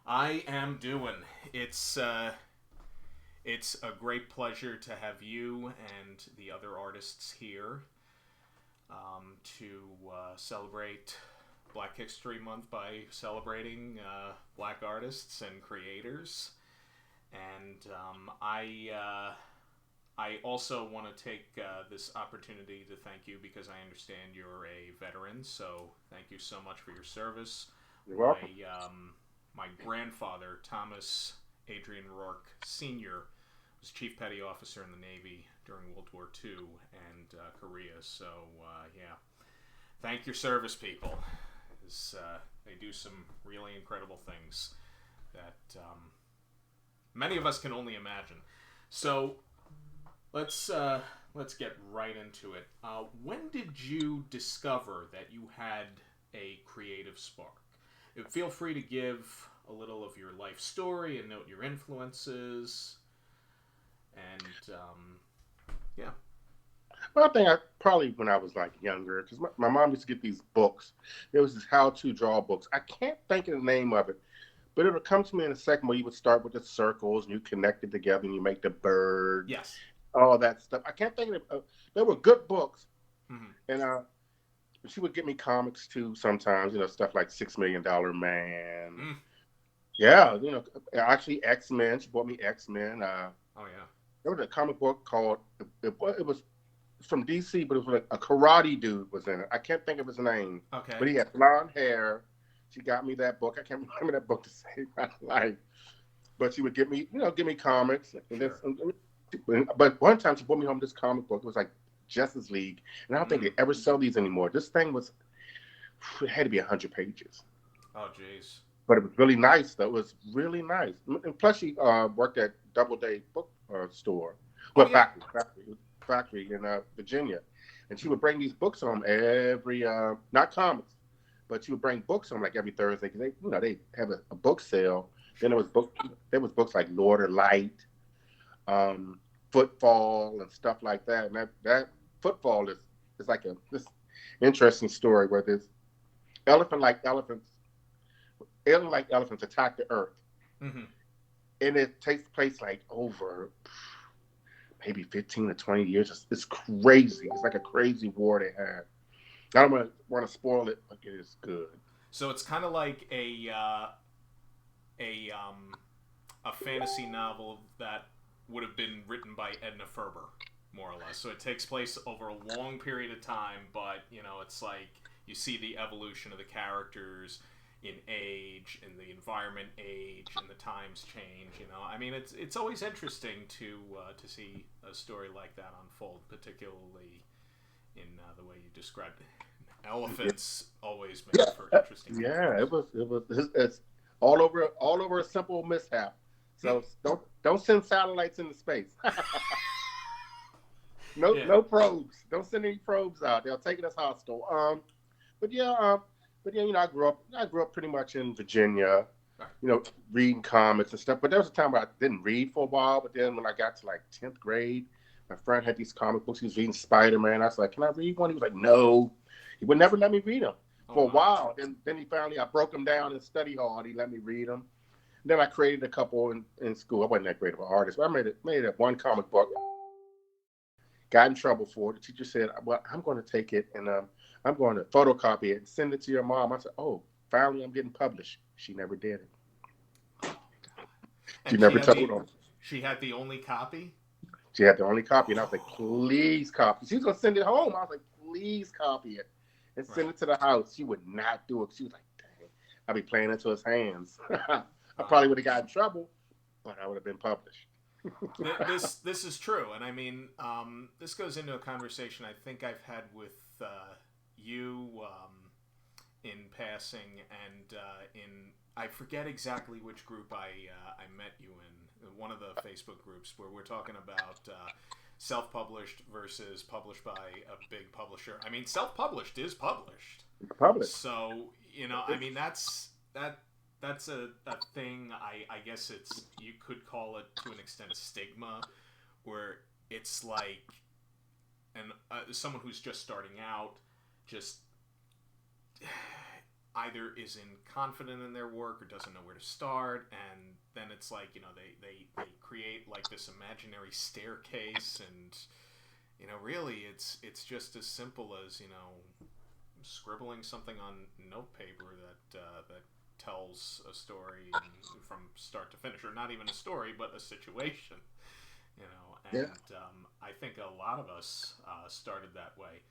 Speaker 1: I am doing. It's a great pleasure to have you and the other artists here to celebrate Black History Month by celebrating Black artists and creators. And I also want to take this opportunity to thank you because I understand you're a veteran, so thank you so much for your service.
Speaker 6: You're welcome.
Speaker 1: My grandfather, Thomas Adrian Rourke Sr., was Chief Petty Officer in the Navy during World War II and Korea. So, yeah. Thank your service, people. They do some really incredible things that many of us can only imagine. So, let's get right into it. When did you discover that you had a creative spark? Feel free to give a little of your life story and note your influences. And, yeah.
Speaker 6: Well, I think probably when I was like younger, because my mom used to get these books. There was this how-to draw books. I can't think of the name of it, but it would come to me in a second where you would start with the circles and you connect it together and you make the bird.
Speaker 1: Yes.
Speaker 6: All that stuff. I can't think of it. They were good books.
Speaker 1: Mm-hmm.
Speaker 6: And she would get me comics too sometimes, stuff like $6 Million Man.
Speaker 1: Mm.
Speaker 6: Yeah, actually X-Men. She bought me X-Men.
Speaker 1: Oh, yeah.
Speaker 6: There was a comic book called, it was from DC, but it was like a karate dude was in it. I can't think of his name.
Speaker 1: Okay.
Speaker 6: But he had blonde hair. She got me that book. I can't remember that book to save my life. But she would give me comics. And
Speaker 1: Sure.
Speaker 6: But one time she brought me home this comic book. It was like Justice League. And I don't think they ever sell these anymore. This thing it had to be 100 pages.
Speaker 1: Oh, jeez.
Speaker 6: But it was really nice, though. It was really nice. And plus, she worked at Doubleday Book Store. Well,
Speaker 1: yeah.
Speaker 6: factory in Virginia. And she would bring these books home every, not comics, but she would bring books home like every Thursday. Because they have a book sale. Then there was books like Lord of Light, Footfall, and stuff like that. And that Footfall is like this interesting story where this elephants alien-like elephants attack the Earth,
Speaker 1: Mm-hmm.
Speaker 6: and it takes place like over maybe 15 to 20 years. It's crazy. It's like a crazy war they had. I don't want to spoil it, but it is good.
Speaker 1: So it's kind of like a fantasy novel that would have been written by Edna Ferber, more or less. So it takes place over a long period of time, but you know, it's like you see the evolution of the characters in age, in the environment age, and the times change. You know, I mean, it's always interesting to see a story like that unfold, particularly in the way you described it. Elephants always make for interesting.
Speaker 6: Yeah, it's all over a simple mishap. So don't send satellites into space. No probes. Don't send any probes out. They'll take it as hostile. But yeah, you know, I grew up pretty much in Virginia, you know, reading comics and stuff. But there was a time where I didn't read for a while. But then when I got to like 10th grade, my friend had these comic books. He was reading Spider-Man. I was like, "Can I read one?" He was like, "No." He would never let me read them for a while. And then he finally, I broke them down in study hall. He let me read them. Then I created a couple in school. I wasn't that great of an artist, but I made it one comic book. Got in trouble for it. The teacher said, "Well, I'm going to take it and I'm going to photocopy it and send it to your mom." I said, "Oh, finally I'm getting published." She never did it. She never told them.
Speaker 1: She had the only copy?
Speaker 6: She had the only copy. And I was like, "Please copy." She was going to send it home. I was like, "Please copy it and send it to the house." She would not do it. She was like, "Dang, I'd be playing into his hands." I probably would have got in trouble, but I would have been published.
Speaker 1: This is true, and I mean, this goes into a conversation I think I've had with you in passing, and I forget exactly which group I met you in, one of the Facebook groups where we're talking about self-published versus published by a big publisher. I mean, self-published is published.
Speaker 6: Published.
Speaker 1: So, you know, I mean, that's a thing. I guess you could call it to an extent a stigma, where it's like someone who's just starting out just either isn't confident in their work or doesn't know where to start, and then it's like, you know, they create like this imaginary staircase, and you know, really it's just as simple as, you know, scribbling something on notepaper that tells a story from start to finish, or not even a story but a situation, you know. And I think a lot of us started that way.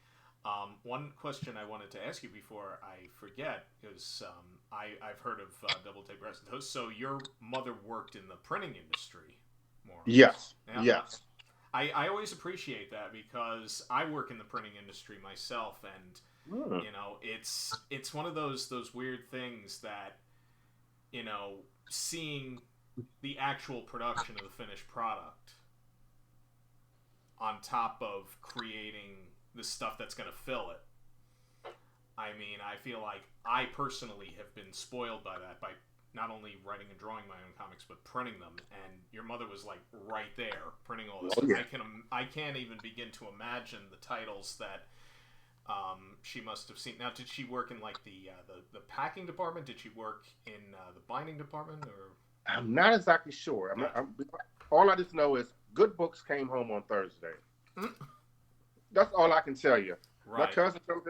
Speaker 1: One question I wanted to ask you before I forget is I've heard of double tape resin. So your mother worked in the printing industry, more or less.
Speaker 6: Yes.
Speaker 1: Yeah.
Speaker 6: Yes.
Speaker 1: I always appreciate that because I work in the printing industry myself, and you know, it's one of those weird things that, you know, seeing the actual production of the finished product on top of creating the stuff that's going to fill it. I mean, I feel like I personally have been spoiled by that, by not only writing and drawing my own comics, but printing them. And your mother was like right there printing all this.
Speaker 6: Oh, yeah.
Speaker 1: I can't even begin to imagine the titles that she must have seen. Now, did she work in like the packing department? Did she work in the binding department? Or
Speaker 6: I'm not exactly sure. All I just know is good books came home on Thursday. That's all I can tell you. Right.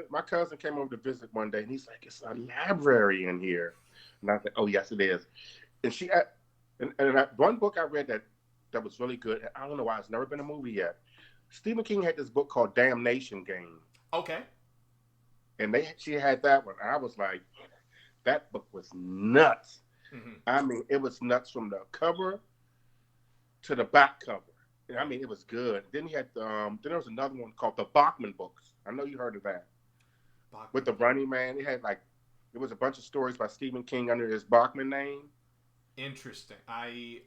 Speaker 6: My cousin came over to visit one day, and he's like, "It's a library in here." And I was like, "Oh, yes, it is." And she one book I read that was really good. I don't know why it's never been a movie yet. Stephen King had this book called Damnation Game.
Speaker 1: Okay.
Speaker 6: And she had that one. And I was like, that book was nuts. Mm-hmm. I mean, it was nuts from the cover to the back cover. I mean, it was good. Then he had then there was another one called the Bachman books. I know you heard of that. Bachman. With the Running Man. It was a bunch of stories by Stephen King under his Bachman name.
Speaker 1: Interesting. I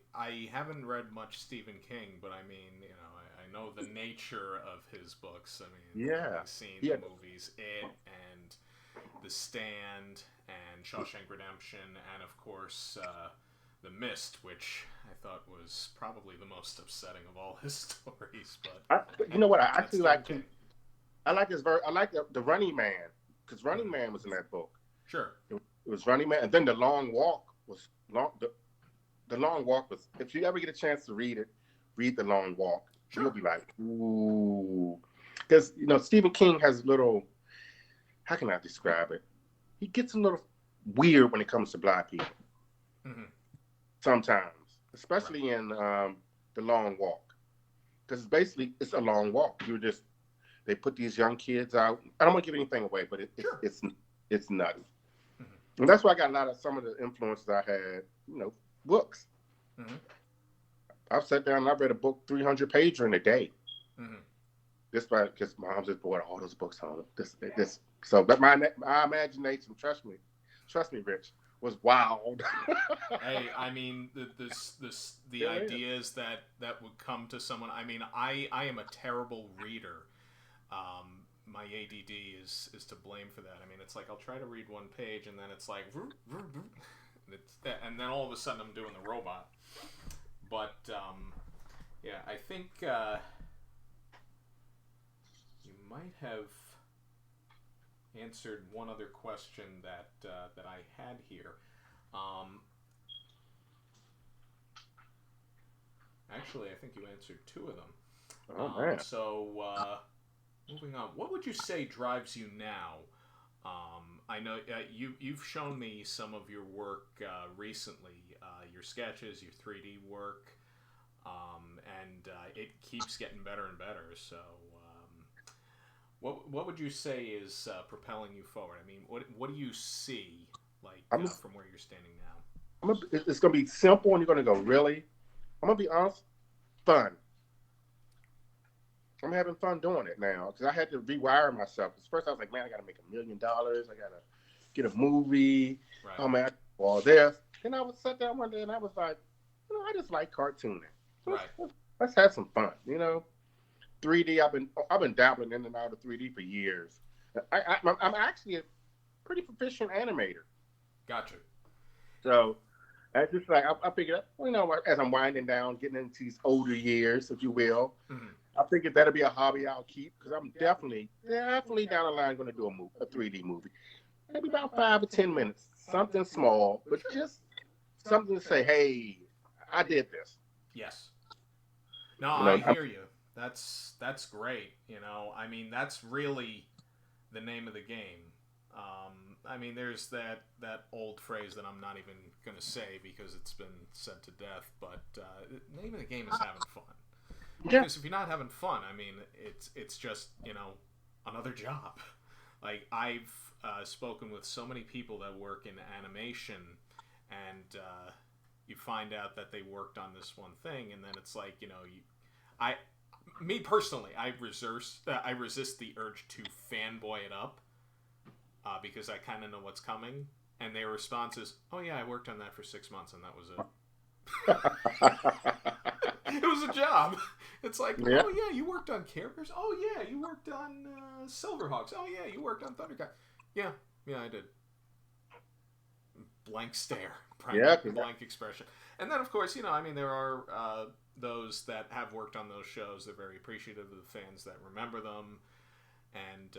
Speaker 1: haven't read much Stephen King, but I mean, you know, I know the nature of his books. I mean,
Speaker 6: yeah,
Speaker 1: I've seen the movies It and The Stand and Shawshank Redemption, and of course The Mist, which I thought was probably the most upsetting of all his stories. But
Speaker 6: you know what? I actually like. I like his I like the Running Man, because Running Man was in that book.
Speaker 1: Sure.
Speaker 6: It was Running Man, and then The Long Walk was long. The Long Walk was. If you ever get a chance to read it, read The Long Walk.
Speaker 1: Sure.
Speaker 6: You'll be like, ooh, because Stephen King has little. How can I describe it? He gets a little weird when it comes to Black people.
Speaker 1: Mm-hmm.
Speaker 6: Sometimes, especially in The Long Walk, because basically it's a long walk. They put these young kids out. I don't want to give anything away, but it's nutty. And that's why I got a lot of some of the influences I had, books.
Speaker 1: Mm-hmm.
Speaker 6: I've sat down and I've read a book 300-pager in a day.
Speaker 1: Mm-hmm.
Speaker 6: Because Mom just bought all those books home. But my imagination, trust me, Rich, was wild.
Speaker 1: Hey, I mean, the ideas that would come to someone. I mean, I am a terrible reader. My ADD is to blame for that. I mean, it's like I'll try to read one page and then it's like, and then all of a sudden I'm doing the robot. But yeah, I think you might have answered one other question that I had here. Actually, I think you answered two of them.
Speaker 6: Oh man!
Speaker 1: So. Moving on, what would you say drives you now? I know you've shown me some of your work recently, your sketches, your 3D work, and it keeps getting better and better. So, what would you say is propelling you forward? I mean, what do you see from where you're standing now?
Speaker 6: It's going to be simple, and you're going to go, really? I'm going to be honest, fun. I'm having fun doing it now because I had to rewire myself. Because first I was like, man, I got to make $1 million. I got to get a movie.
Speaker 1: Right.
Speaker 6: Oh man, all this. Then I was sat down one day and I was like, I just like cartooning.
Speaker 1: Right.
Speaker 6: Let's have some fun. 3D. I've been dabbling in and out of 3D for years. I'm actually a pretty proficient animator.
Speaker 1: Gotcha.
Speaker 6: So I just like I figured, as I'm winding down, getting into these older years, if you will.
Speaker 1: Mm-hmm.
Speaker 6: I figured that'll be a hobby I'll keep because I'm definitely down the line going to do a 3D movie. Maybe about 5 or 10 minutes, something small, but just something to say, hey, I did this.
Speaker 1: Yes. No, I hear you. That's great. I mean, that's really the name of the game. I mean, there's that old phrase that I'm not even going to say because it's been said to death, but the name of the game is having fun. Because if you're not having fun, I mean, it's just, another job. Like, I've spoken with so many people that work in animation, and you find out that they worked on this one thing, and then it's like, me personally, I resist the urge to fanboy it up, because I kind of know what's coming, and their response is, oh yeah, I worked on that for 6 months, and that was it. It was a job. It's like, oh yeah, you worked on Care Bears? Oh yeah, you worked on Silverhawks. Oh yeah, you worked on Thundercat. Yeah, I did. Blank stare. Blank expression. And then, of course, there are those that have worked on those shows. They're very appreciative of the fans that remember them. And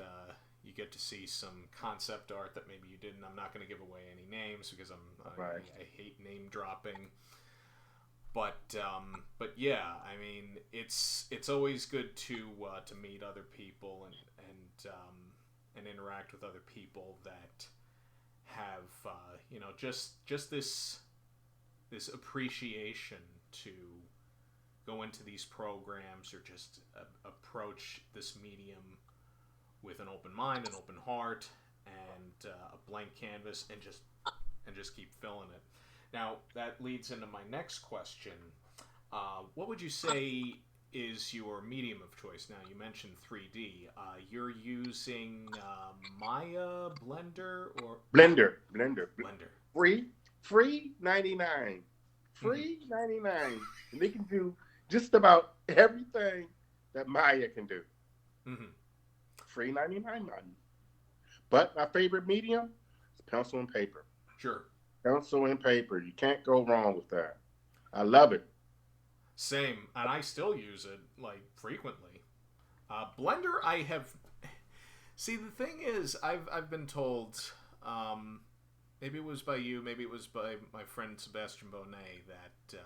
Speaker 1: you get to see some concept art that maybe you didn't. I'm not going to give away any names because I hate name dropping. But yeah, I mean, it's always good to meet other people and interact with other people that have just this appreciation to go into these programs or just approach this medium with an open mind, an open heart, and a blank canvas, and just keep filling it. Now, that leads into my next question. What would you say is your medium of choice? Now, you mentioned 3D. You're using Maya, Blender, or...
Speaker 6: Blender. Free 99. Free 99. And they can do just about everything that Maya can do.
Speaker 1: Mm-hmm.
Speaker 6: Free 99. But my favorite medium is pencil and paper.
Speaker 1: Sure. Pencil
Speaker 6: and paper. You can't go wrong with that. I love it.
Speaker 1: Same. And I still use it, frequently. Blender, I have... See, the thing is, I've been told maybe it was by you, maybe it was by my friend Sebastian Bonet, that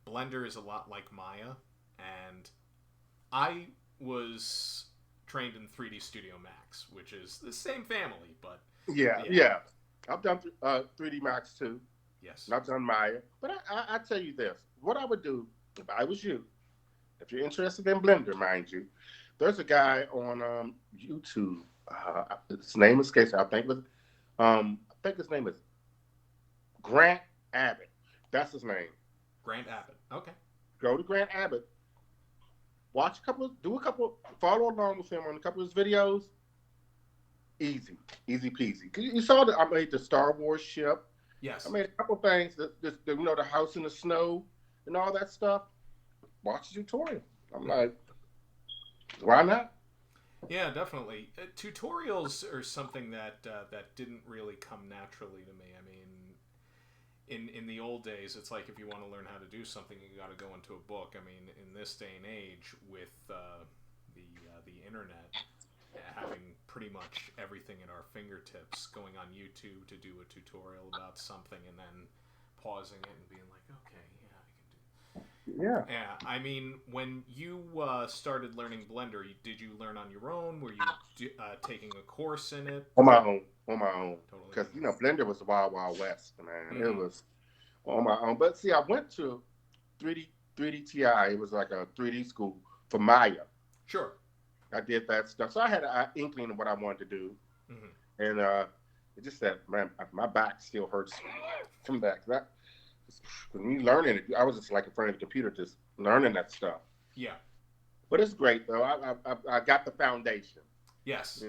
Speaker 1: Blender is a lot like Maya, and I was trained in 3D Studio Max, which is the same family, but
Speaker 6: yeah. I've done 3D Max too.
Speaker 1: Yes.
Speaker 6: And I've done Maya, but I tell you this: what I would do if I was you, if you're interested in Blender, mind you, there's a guy on YouTube. His name escapes me. I think his name is Grant Abbott. That's his name.
Speaker 1: Grant Abbott. Okay.
Speaker 6: Go to Grant Abbott. Watch follow along with him on a couple of his videos. Easy peasy. You saw that I made the Star Wars ship.
Speaker 1: Yes.
Speaker 6: I made a couple things, the house in the snow and all that stuff. Watch the tutorial. I'm like, why not?
Speaker 1: Yeah, definitely. Tutorials are something that didn't really come naturally to me. I mean, in the old days, it's like if you want to learn how to do something, you got to go into a book. I mean, in this day and age, with the internet having pretty much everything at our fingertips, going on YouTube to do a tutorial about something and then pausing it and being like, okay, yeah, I can do. Yeah. I mean, when you started learning Blender, did you learn on your own? Were you taking a course in it?
Speaker 6: On my own. Because
Speaker 1: Totally.
Speaker 6: Blender was the wild, wild west, man.
Speaker 1: Mm-hmm.
Speaker 6: It was on my own. But see, I went to 3D TI. It was like a 3D school for Maya.
Speaker 1: Sure.
Speaker 6: I did that stuff, so I had an inkling of what I wanted to do, and it just that, man, my back still hurts from that. When you learning it, I was just like in front of the computer, just learning that stuff.
Speaker 1: Yeah.
Speaker 6: But it's great though. I got the foundation.
Speaker 1: Yes.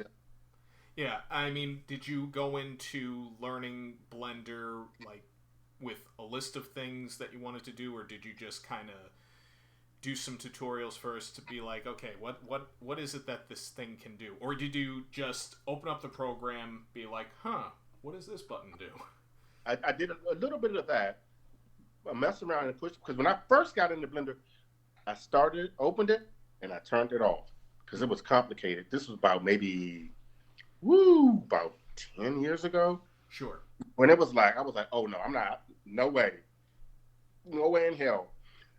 Speaker 1: Yeah. I mean, did you go into learning Blender like with a list of things that you wanted to do, or did you just kind of do some tutorials first to be like, okay, what is it that this thing can do? Or did you just open up the program, be like, what does this button do?
Speaker 6: I did a little bit of that. I messed around and pushed, because when I first got into Blender, I opened it, and I turned it off because it was complicated. This was about about 10 years ago.
Speaker 1: Sure.
Speaker 6: When it was like, I was like, oh no, I'm not, no way in hell.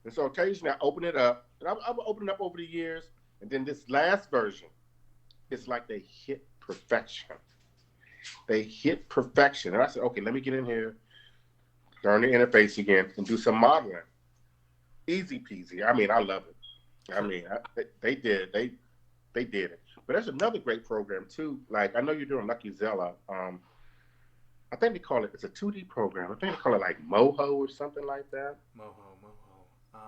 Speaker 6: And so occasionally I open it up, and I've opened it up over the years, and then this last version, it's like they hit perfection. And I said, okay, let me get in here, learn the interface again, and do some modeling. Easy peasy. I mean, I love it. I mean, they did it. But there's another great program too. Like, I know you're doing Lucky Zella. I think they call it's a 2D program. I think they call it like Moho or something like that.
Speaker 1: Moho.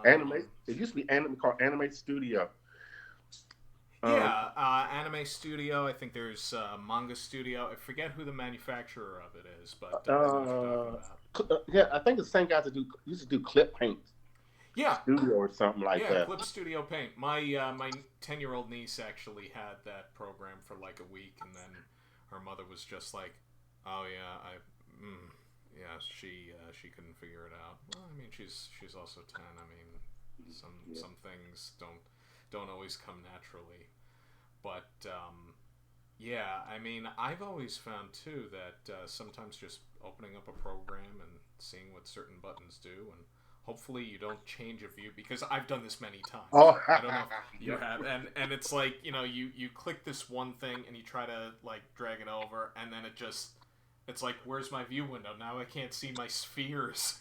Speaker 6: Anime. It used to be called Anime Studio.
Speaker 1: Anime Studio. I think there's Manga Studio. I forget who the manufacturer of it is, but
Speaker 6: I think the same guys that used to do Clip Paint.
Speaker 1: Yeah.
Speaker 6: Studio or something like that.
Speaker 1: Yeah, Clip Studio Paint. My 10-year-old niece actually had that program for like a week, and then her mother was just like, "Oh yeah, she couldn't figure it out." Well, I mean, she's also 10. I mean, some things don't always come naturally, but I mean, I've always found too that sometimes just opening up a program and seeing what certain buttons do, and hopefully you don't change a view, because I've done this many times.
Speaker 6: Oh,
Speaker 1: I don't know if you have, and it's like, you click this one thing and you try to like drag it over, and then it's like, where's my view window? Now I can't see my spheres.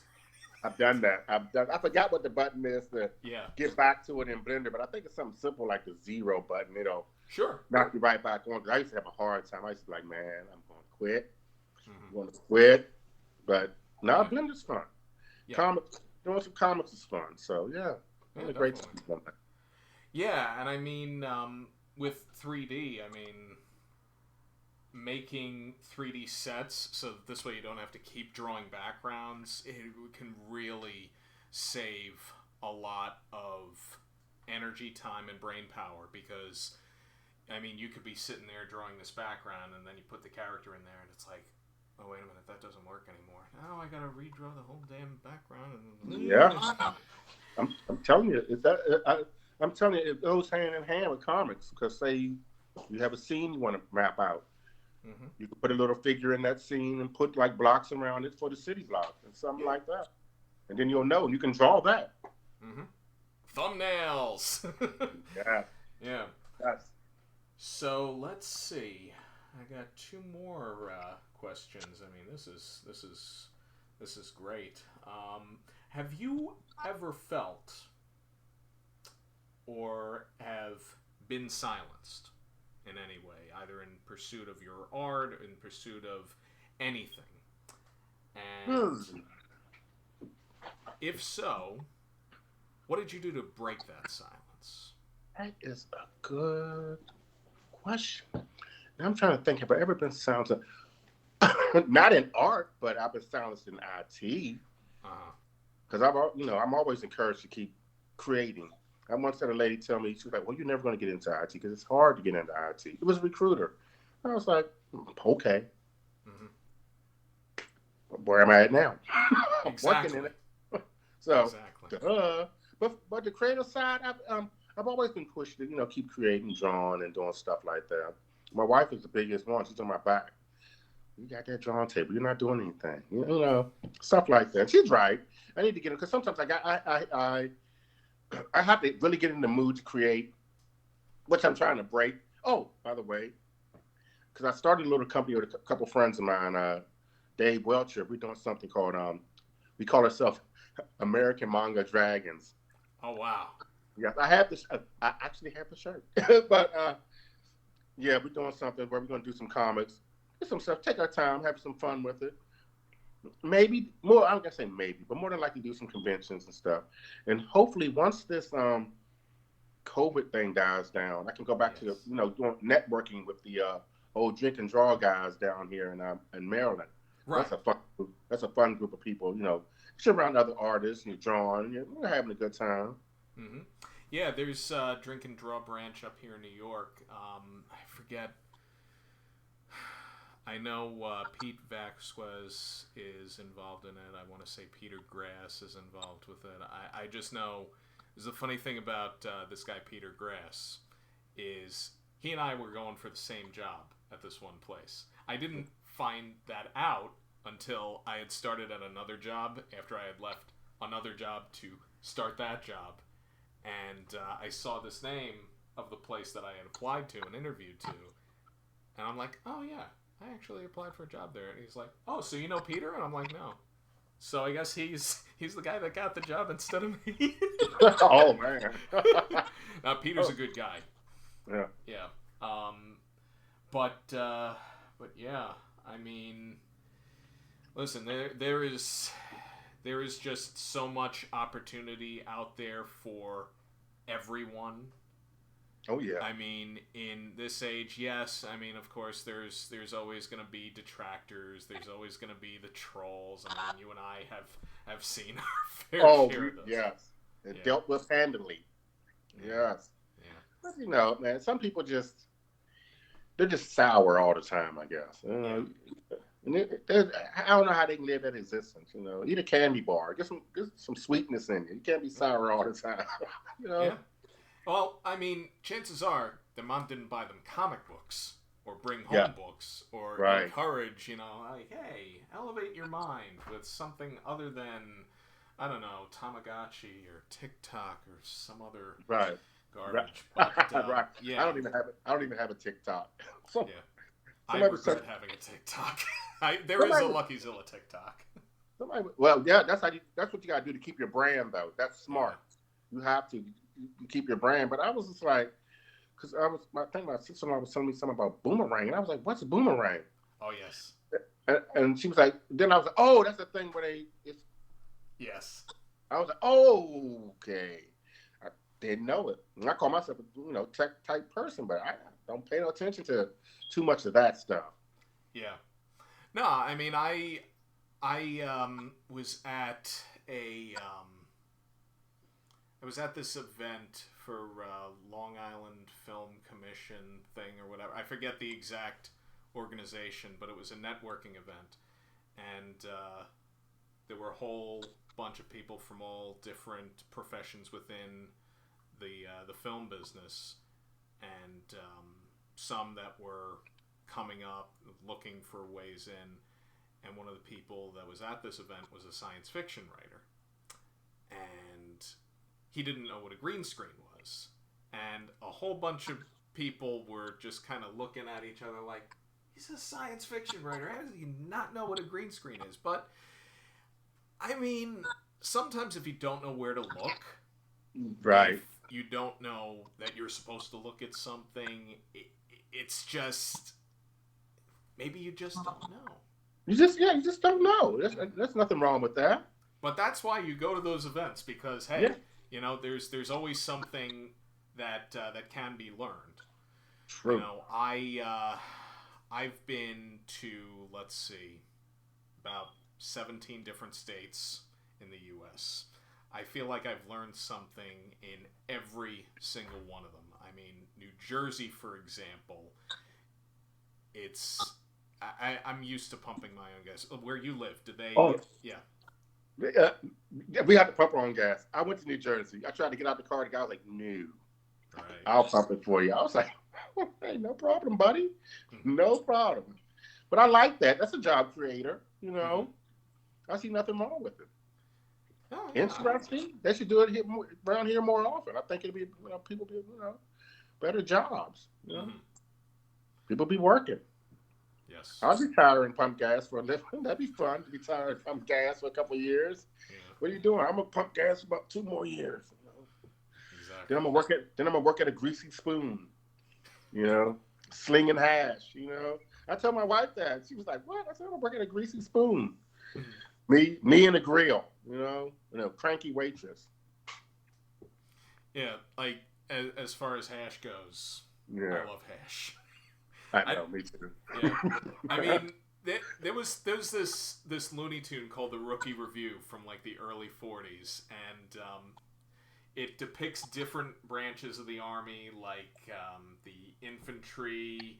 Speaker 6: I've done that. I forgot what the button is to get back to it in Blender, but I think it's something simple like the 0 button. It'll knock you right back on. I used to have a hard time. I used to be like, man, I'm going to quit. I'm going to quit. But now Blender's fun. Yeah. Doing some comics is fun. So, yeah great stuff.
Speaker 1: Yeah, and I mean, with 3D, I mean, making 3D sets so that this way you don't have to keep drawing backgrounds, it can really save a lot of energy, time, and brain power, because I mean, you could be sitting there drawing this background and then you put the character in there and it's like, oh wait a minute, that doesn't work anymore. Now I gotta redraw the whole damn background.
Speaker 6: I'm telling you, I'm telling you, it goes hand in hand with comics, because say you have a scene you want to map out.
Speaker 1: Mm-hmm.
Speaker 6: You could put a little figure in that scene and put like blocks around it for the city block and something like that. And then you'll know. You can draw that.
Speaker 1: Mm-hmm. Thumbnails.
Speaker 6: Yeah.
Speaker 1: Yeah.
Speaker 6: Yes.
Speaker 1: So let's see. I got two more questions. I mean, this is great. Have you ever felt or have been silenced in any way, either in pursuit of your art, in pursuit of anything? And if so, what did you do to break that silence?
Speaker 6: That is a good question. I'm trying to think. Have I ever been silenced? Not in art, but I've been silenced in IT. Because I'm always encouraged to keep creating. I once had a lady tell me, she was like, "Well, you're never going to get into IT because it's hard to get into IT." It was a recruiter. I was like, "Okay." Mm-hmm. Where am I at now?
Speaker 1: Exactly.
Speaker 6: Working in it. So,
Speaker 1: exactly.
Speaker 6: But the creative side, I've always been pushed to keep creating, drawing, and doing stuff like that. My wife is the biggest one. She's on my back. You got that drawing table. You're not doing anything. Stuff like that. She's right. I need to get it because sometimes I have to really get in the mood to create, which I'm trying to break. Oh, by the way, because I started a little company with a couple friends of mine, Dave Welcher. We're doing something called we call ourselves American Manga Dragons.
Speaker 1: Oh wow.
Speaker 6: Yes, I have this. I actually have the shirt, but yeah, we're doing something where we're going to do some comics, do some stuff, take our time, have some fun with it. Maybe more. I'm gonna say maybe, but more than likely do some conventions and stuff. And hopefully, once this COVID thing dies down, I can go back to doing networking with the old drink and draw guys down here in Maryland.
Speaker 1: Right.
Speaker 6: That's a fun group of people. Sit around other artists and you're drawing. We're having a good time.
Speaker 1: Mm-hmm. Yeah, there's Drink and Draw branch up here in New York. I forget. I know Pete Vasquez is involved in it. I want to say Peter Grass is involved with it. I just know there's a funny thing about this guy Peter Grass is he and I were going for the same job at this one place. I didn't find that out until I had started at another job after I had left another job to start that job. And I saw this name of the place that I had applied to and interviewed to. And I'm like, oh yeah, I actually applied for a job there. And he's like, oh, so you know Peter? And I'm like, no. So I guess he's the guy that got the job instead of me.
Speaker 6: Oh, man.
Speaker 1: Now, Peter's a good guy.
Speaker 6: Yeah.
Speaker 1: Yeah. But yeah, I mean, listen, there is just so much opportunity out there for everyone.
Speaker 6: Oh yeah.
Speaker 1: I mean, in this age, yes. I mean, of course, there's always going to be detractors. There's always going to be the trolls. I mean, you and I have seen our fair share of those.
Speaker 6: Yes. And dealt with handily.
Speaker 1: Yeah.
Speaker 6: Yes. Yeah. But man, some people they're just sour all the time, I guess. And I don't know how they can live that existence. Eat a candy bar, get some sweetness in you. You can't be sour all the time.
Speaker 1: Yeah. Well, I mean, chances are their mom didn't buy them comic books or bring home books or encourage, like, hey, elevate your mind with something other than, I don't know, Tamagotchi or TikTok or some other garbage.
Speaker 6: Right.
Speaker 1: But,
Speaker 6: right.
Speaker 1: Yeah.
Speaker 6: I don't even have a TikTok.
Speaker 1: Yeah. I regret having a TikTok. There is a Lucky Zilla TikTok.
Speaker 6: Well, yeah, that's what you gotta do to keep your brand, though. That's smart. Yeah. You have to keep your brand. But I was just like, because I think my sister-in-law was telling me something about Boomerang, and I was like, "What's a Boomerang?"
Speaker 1: Oh yes.
Speaker 6: And she was like, then I was like, "Oh, that's the thing where it's."
Speaker 1: Yes.
Speaker 6: I was like, "Oh, okay." I didn't know it. And I call myself a tech type person, but I don't pay no attention to too much of that stuff.
Speaker 1: Yeah. No, I mean, I was at this event for Long Island Film Commission thing or whatever. I forget the exact organization, but it was a networking event, and there were a whole bunch of people from all different professions within the film business, and some that were coming up, looking for ways in. And one of the people that was at this event was a science fiction writer. And he didn't know what a green screen was. And a whole bunch of people were just kind of looking at each other like, he's a science fiction writer. How does he not know what a green screen is? But, I mean, sometimes if you don't know where to look,
Speaker 6: right,
Speaker 1: if you don't know that you're supposed to look at something, it's just, maybe you just don't know.
Speaker 6: You just don't know. There's nothing wrong with that.
Speaker 1: But that's why you go to those events, because, hey,
Speaker 6: Yeah.
Speaker 1: you know, there's always something that can be learned.
Speaker 6: True.
Speaker 1: You know, I've been to, let's see, about 17 different states in the U.S. I feel like I've learned something in every single one of them. I mean, New Jersey, for example, I'm used to pumping my own gas. Where you live, do they?
Speaker 6: Oh.
Speaker 1: Yeah.
Speaker 6: We had to pump our own gas. I went to New Jersey. I tried to get out the car. The guy was like, no,
Speaker 1: Right.
Speaker 6: I'll pump it for you. I was like, hey, no problem, buddy. No problem. But I like that. That's a job creator, you know. I see nothing wrong with it.
Speaker 1: Oh, yeah.
Speaker 6: Interesting. They should do it around here more often. I think it'd be, people be, better jobs. You know? People be working.
Speaker 1: Yes.
Speaker 6: I'll retire and pump gas for a living. That'd be fun to retire and pump gas for a couple of years.
Speaker 1: Yeah.
Speaker 6: What are you doing? I'm gonna pump gas for about 2 more years.
Speaker 1: Exactly.
Speaker 6: Then I'm gonna work at a greasy spoon. Slinging hash. I told my wife that. She was like, "What?" I said, "I'm gonna work at a greasy spoon." Me and a grill. Cranky waitress.
Speaker 1: Yeah, like as far as hash goes,
Speaker 6: Yeah.
Speaker 1: I love hash.
Speaker 6: I know, me too.
Speaker 1: Yeah. I mean, there's this Looney Tune called The Rookie Review from like the early 40s, and it depicts different branches of the Army, like the infantry,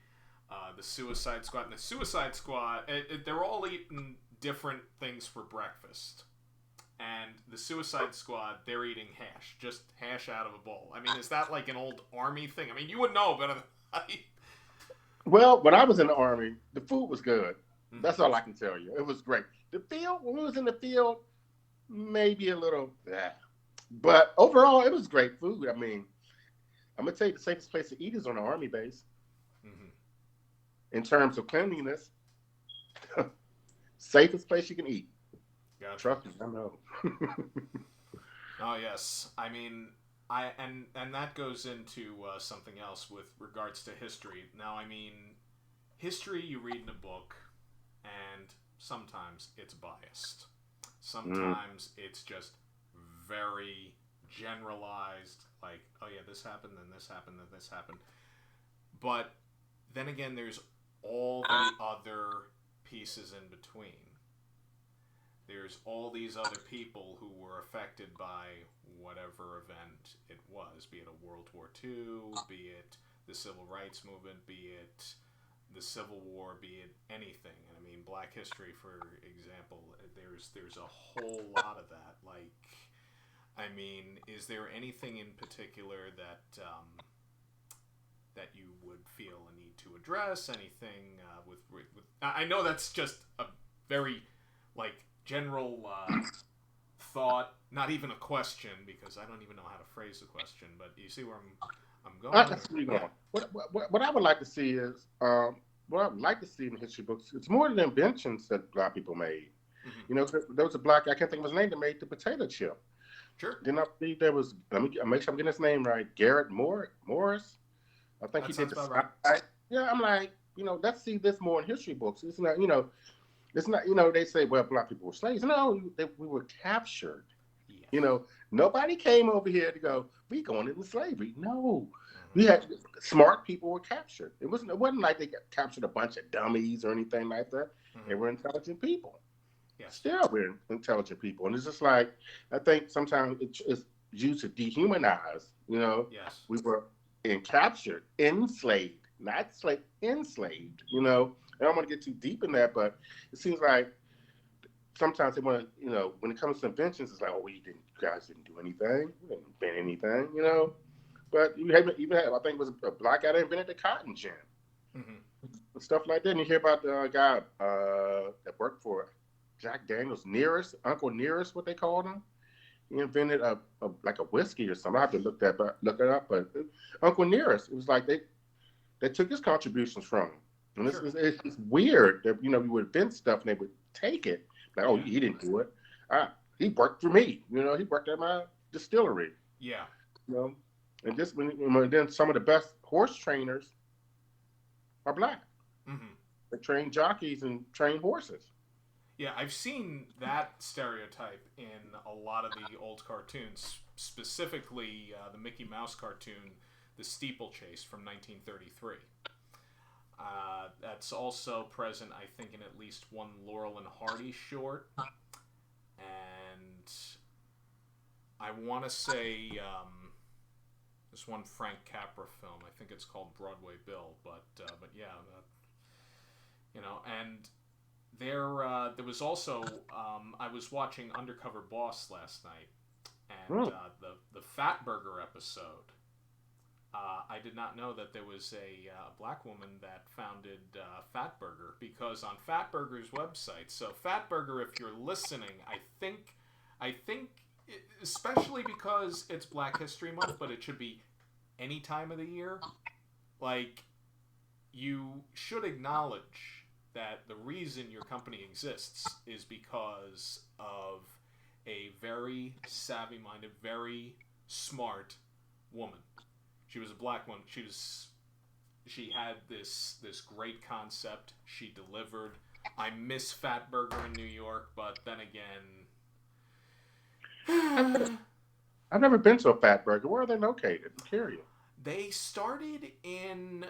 Speaker 1: the Suicide Squad. And the Suicide Squad, they're all eating different things for breakfast. And the Suicide Squad, they're eating hash, just hash out of a bowl. I mean, is that like an old Army thing? I mean, you would know better than I.
Speaker 6: Well, when I was in the Army, the food was good. That's all I can tell you. It was great. The field, when we was in the field, maybe a little, but overall, it was great food. I mean, I'm gonna tell you, the safest place to eat is on the Army base. In terms of cleanliness, safest place you can eat.
Speaker 1: Gotcha.
Speaker 6: Trust me, I know.
Speaker 1: Oh yes, I mean, and that goes into something else with regards to history. Now, I mean, history you read in a book, and sometimes it's biased. Sometimes it's just very generalized, like, oh yeah, this happened, then this happened, then this happened. But then again, there's all the other pieces in between. There's all these other people who were affected by whatever event it was, be it a World War II, be it the Civil Rights Movement, be it the Civil War, be it anything. I mean, Black History, for example, there's a whole lot of that. Like, I mean, is there anything in particular that that you would feel a need to address? Anything with I know that's just a very general thought, not even a question, because I don't even know how to phrase the question, but you see where I'm going?
Speaker 6: That's where you're going. What I would like to see is, what I would like to see in history books, it's more than inventions that Black people made. There was a Black, I can't think of his name, that made the potato chip.
Speaker 1: Sure.
Speaker 6: Then I believe there was, let me make sure I'm getting his name right, Garrett Morris. I think
Speaker 1: That
Speaker 6: he did the
Speaker 1: sounds about right.
Speaker 6: Yeah, I'm like, let's see this more in history books. It's not, it's not, they say, well, Black people were slaves. No, we were captured. Yeah. Nobody came over here to go, we going into slavery. No. We had smart people were captured. It wasn't like they captured a bunch of dummies or anything like that. They were intelligent people.
Speaker 1: Yes.
Speaker 6: Still, we're intelligent people. And it's just like, I think sometimes it's used to dehumanize,
Speaker 1: Yes.
Speaker 6: We were captured, enslaved, not enslaved, I don't want to get too deep in that, but it seems like sometimes they want to, when it comes to inventions, it's like, oh, you guys didn't do anything. You didn't invent anything, But you even had, I think it was a Black guy that invented the cotton gin. stuff like that. And you hear about the guy that worked for Jack Daniels, Nearest, Uncle Nearest, what they called him. He invented a like a whiskey or something. I have to look it up. But Uncle Nearest, it was like they took his contributions from him. And
Speaker 1: Sure.
Speaker 6: it's weird that we would invent stuff and they would take it. Like, oh, he didn't do it. He worked for me. He worked at my distillery.
Speaker 1: Yeah.
Speaker 6: And just then some of the best horse trainers are black.
Speaker 1: Mm-hmm.
Speaker 6: They train jockeys and train horses.
Speaker 1: Yeah, I've seen that stereotype in a lot of the old cartoons, specifically the Mickey Mouse cartoon, The Steeplechase from 1933. That's also present, I think, in at least one Laurel and Hardy short. And I want to say this one Frank Capra film. I think it's called Broadway Bill. But yeah, and there was also I was watching Undercover Boss last night, and the Fat Burger episode. I did not know that there was a black woman that founded Fat Burger, because on Fat Burger's website. So Fat Burger, if you're listening, I think, especially because it's Black History Month, but it should be any time of the year. Like, you should acknowledge that the reason your company exists is because of a very savvy-minded, very smart woman. She was a black woman. She had this great concept. She delivered. I miss Fat Burger in New York, but then again,
Speaker 6: I've never been to a Fat Burger. Where are they located? I'm curious.
Speaker 1: They started in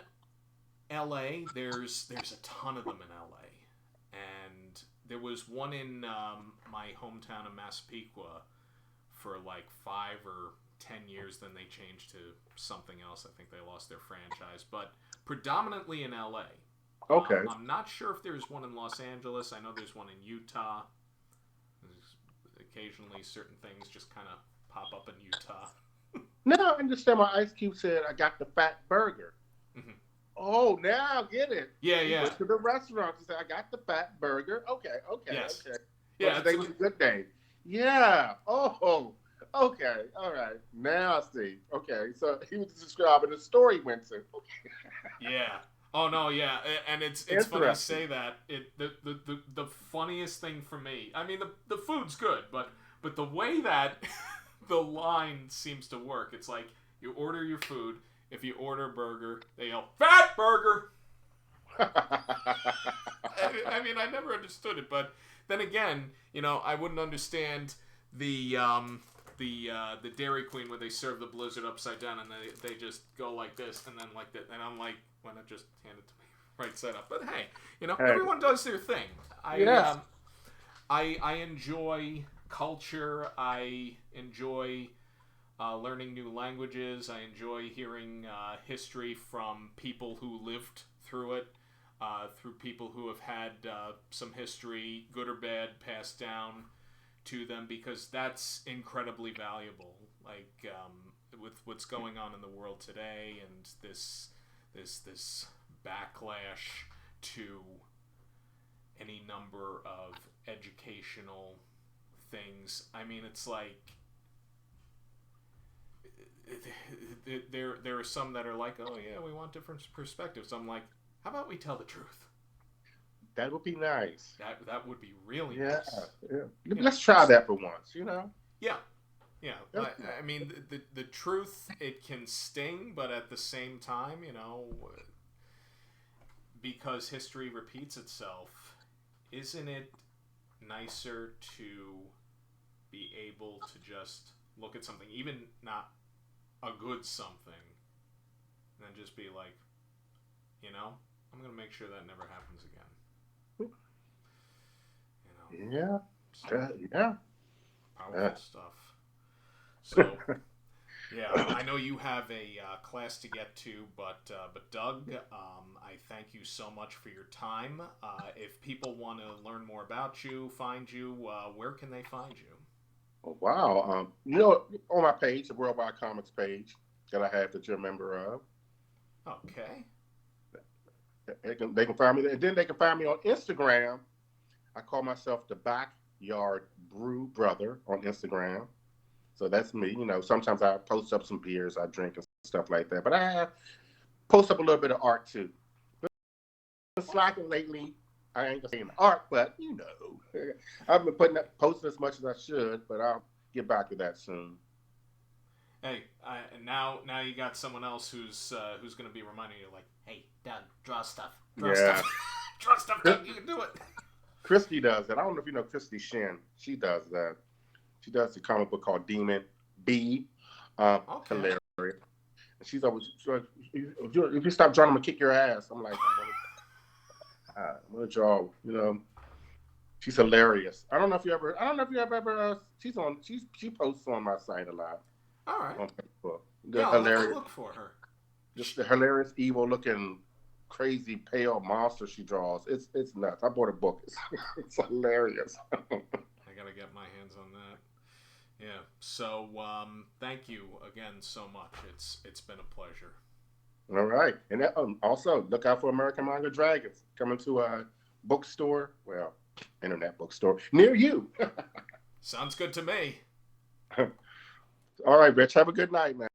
Speaker 1: L.A. There's a ton of them in L.A. And there was one in my hometown of Massapequa for like 5 or 10 years. Then they changed to something else. I think they lost their franchise, but predominantly in LA.
Speaker 6: Okay.
Speaker 1: I'm not sure if there's one in Los Angeles. I know there's one in Utah. Occasionally certain things just kind of pop up in Utah.
Speaker 6: Now I understand why Ice Cube said, I got the Fat Burger. Mm-hmm. Oh, now I get it.
Speaker 1: Yeah.
Speaker 6: He went to the restaurant and said, I got the Fat Burger. Okay.
Speaker 1: Yes.
Speaker 6: Okay.
Speaker 1: Yeah.
Speaker 6: Today was a good day. Yeah. Oh, okay. All right. Now I see. Okay. So he was describing the store he went to.
Speaker 1: Yeah. Oh no, yeah, and it's funny to say that. The funniest thing for me, I mean, the food's good, but the way that the line seems to work, it's like you order your food. If you order a burger, they yell "Fat Burger." I mean, I never understood it, but then again, I wouldn't understand the Dairy Queen where they serve the Blizzard upside down and they just go like this and then like that, and I'm like, why not just hand it to me right side up? But hey, everyone does their thing. I enjoy culture. I enjoy learning new languages. I enjoy hearing history from people who lived through it, through people who have had some history, good or bad, passed down to them, because that's incredibly valuable. Like with what's going on in the world today and this backlash to any number of educational things. I mean, it's like there are some that are like, oh yeah, we want different perspectives. I'm like, how about we tell the truth?
Speaker 6: That would be nice.
Speaker 1: That would be really nice.
Speaker 6: Yeah. Let's try that for once,
Speaker 1: Yeah. I mean, the truth, it can sting, but at the same time, because history repeats itself, isn't it nicer to be able to just look at something, even not a good something, and then just be like, I'm going to make sure that never happens again.
Speaker 6: Yeah. Yeah.
Speaker 1: Powerful stuff. So, yeah, I know you have a class to get to, but Doug, I thank you so much for your time. If people want to learn more about you, find you, where can they find you?
Speaker 6: Oh, wow. On my page, the Worldwide Comics page that I have that you're a member of.
Speaker 1: Okay.
Speaker 6: They can find me there. And then they can find me on Instagram. I call myself the Backyard Brew Brother on Instagram. So that's me. You know, sometimes I post up some beers I drink and stuff like that. But I post up a little bit of art too. Been slacking lately. I ain't gonna say in art, but you know, I've been posting as much as I should, but I'll get back to that soon.
Speaker 1: Hey, now you got someone else who's going to be reminding you, like, hey, Doug, draw stuff. Draw stuff. Draw stuff, Doug. You can do it.
Speaker 6: Christy does that. I don't know if you know Christy Shin. She does that. She does a comic book called Demon B. Okay. Hilarious. And she's always, if you stop drawing, I'm gonna kick your ass. I'm like, I'm gonna draw. You know, she's hilarious. I don't know if you ever. She posts on my site a lot.
Speaker 1: All right.
Speaker 6: On Facebook.
Speaker 1: Yeah,
Speaker 6: hilarious.
Speaker 1: I'll look for her.
Speaker 6: Just the hilarious, evil-looking, crazy, pale monster she draws. It's nuts. I bought a book. It's hilarious.
Speaker 1: I gotta get my hands on that. Yeah. So, thank you again so much. It's been a pleasure.
Speaker 6: All right, and also look out for American Manga Dragons coming to a bookstore, internet bookstore near you.
Speaker 1: Sounds good to me.
Speaker 6: All right, Rich. Have a good night, man.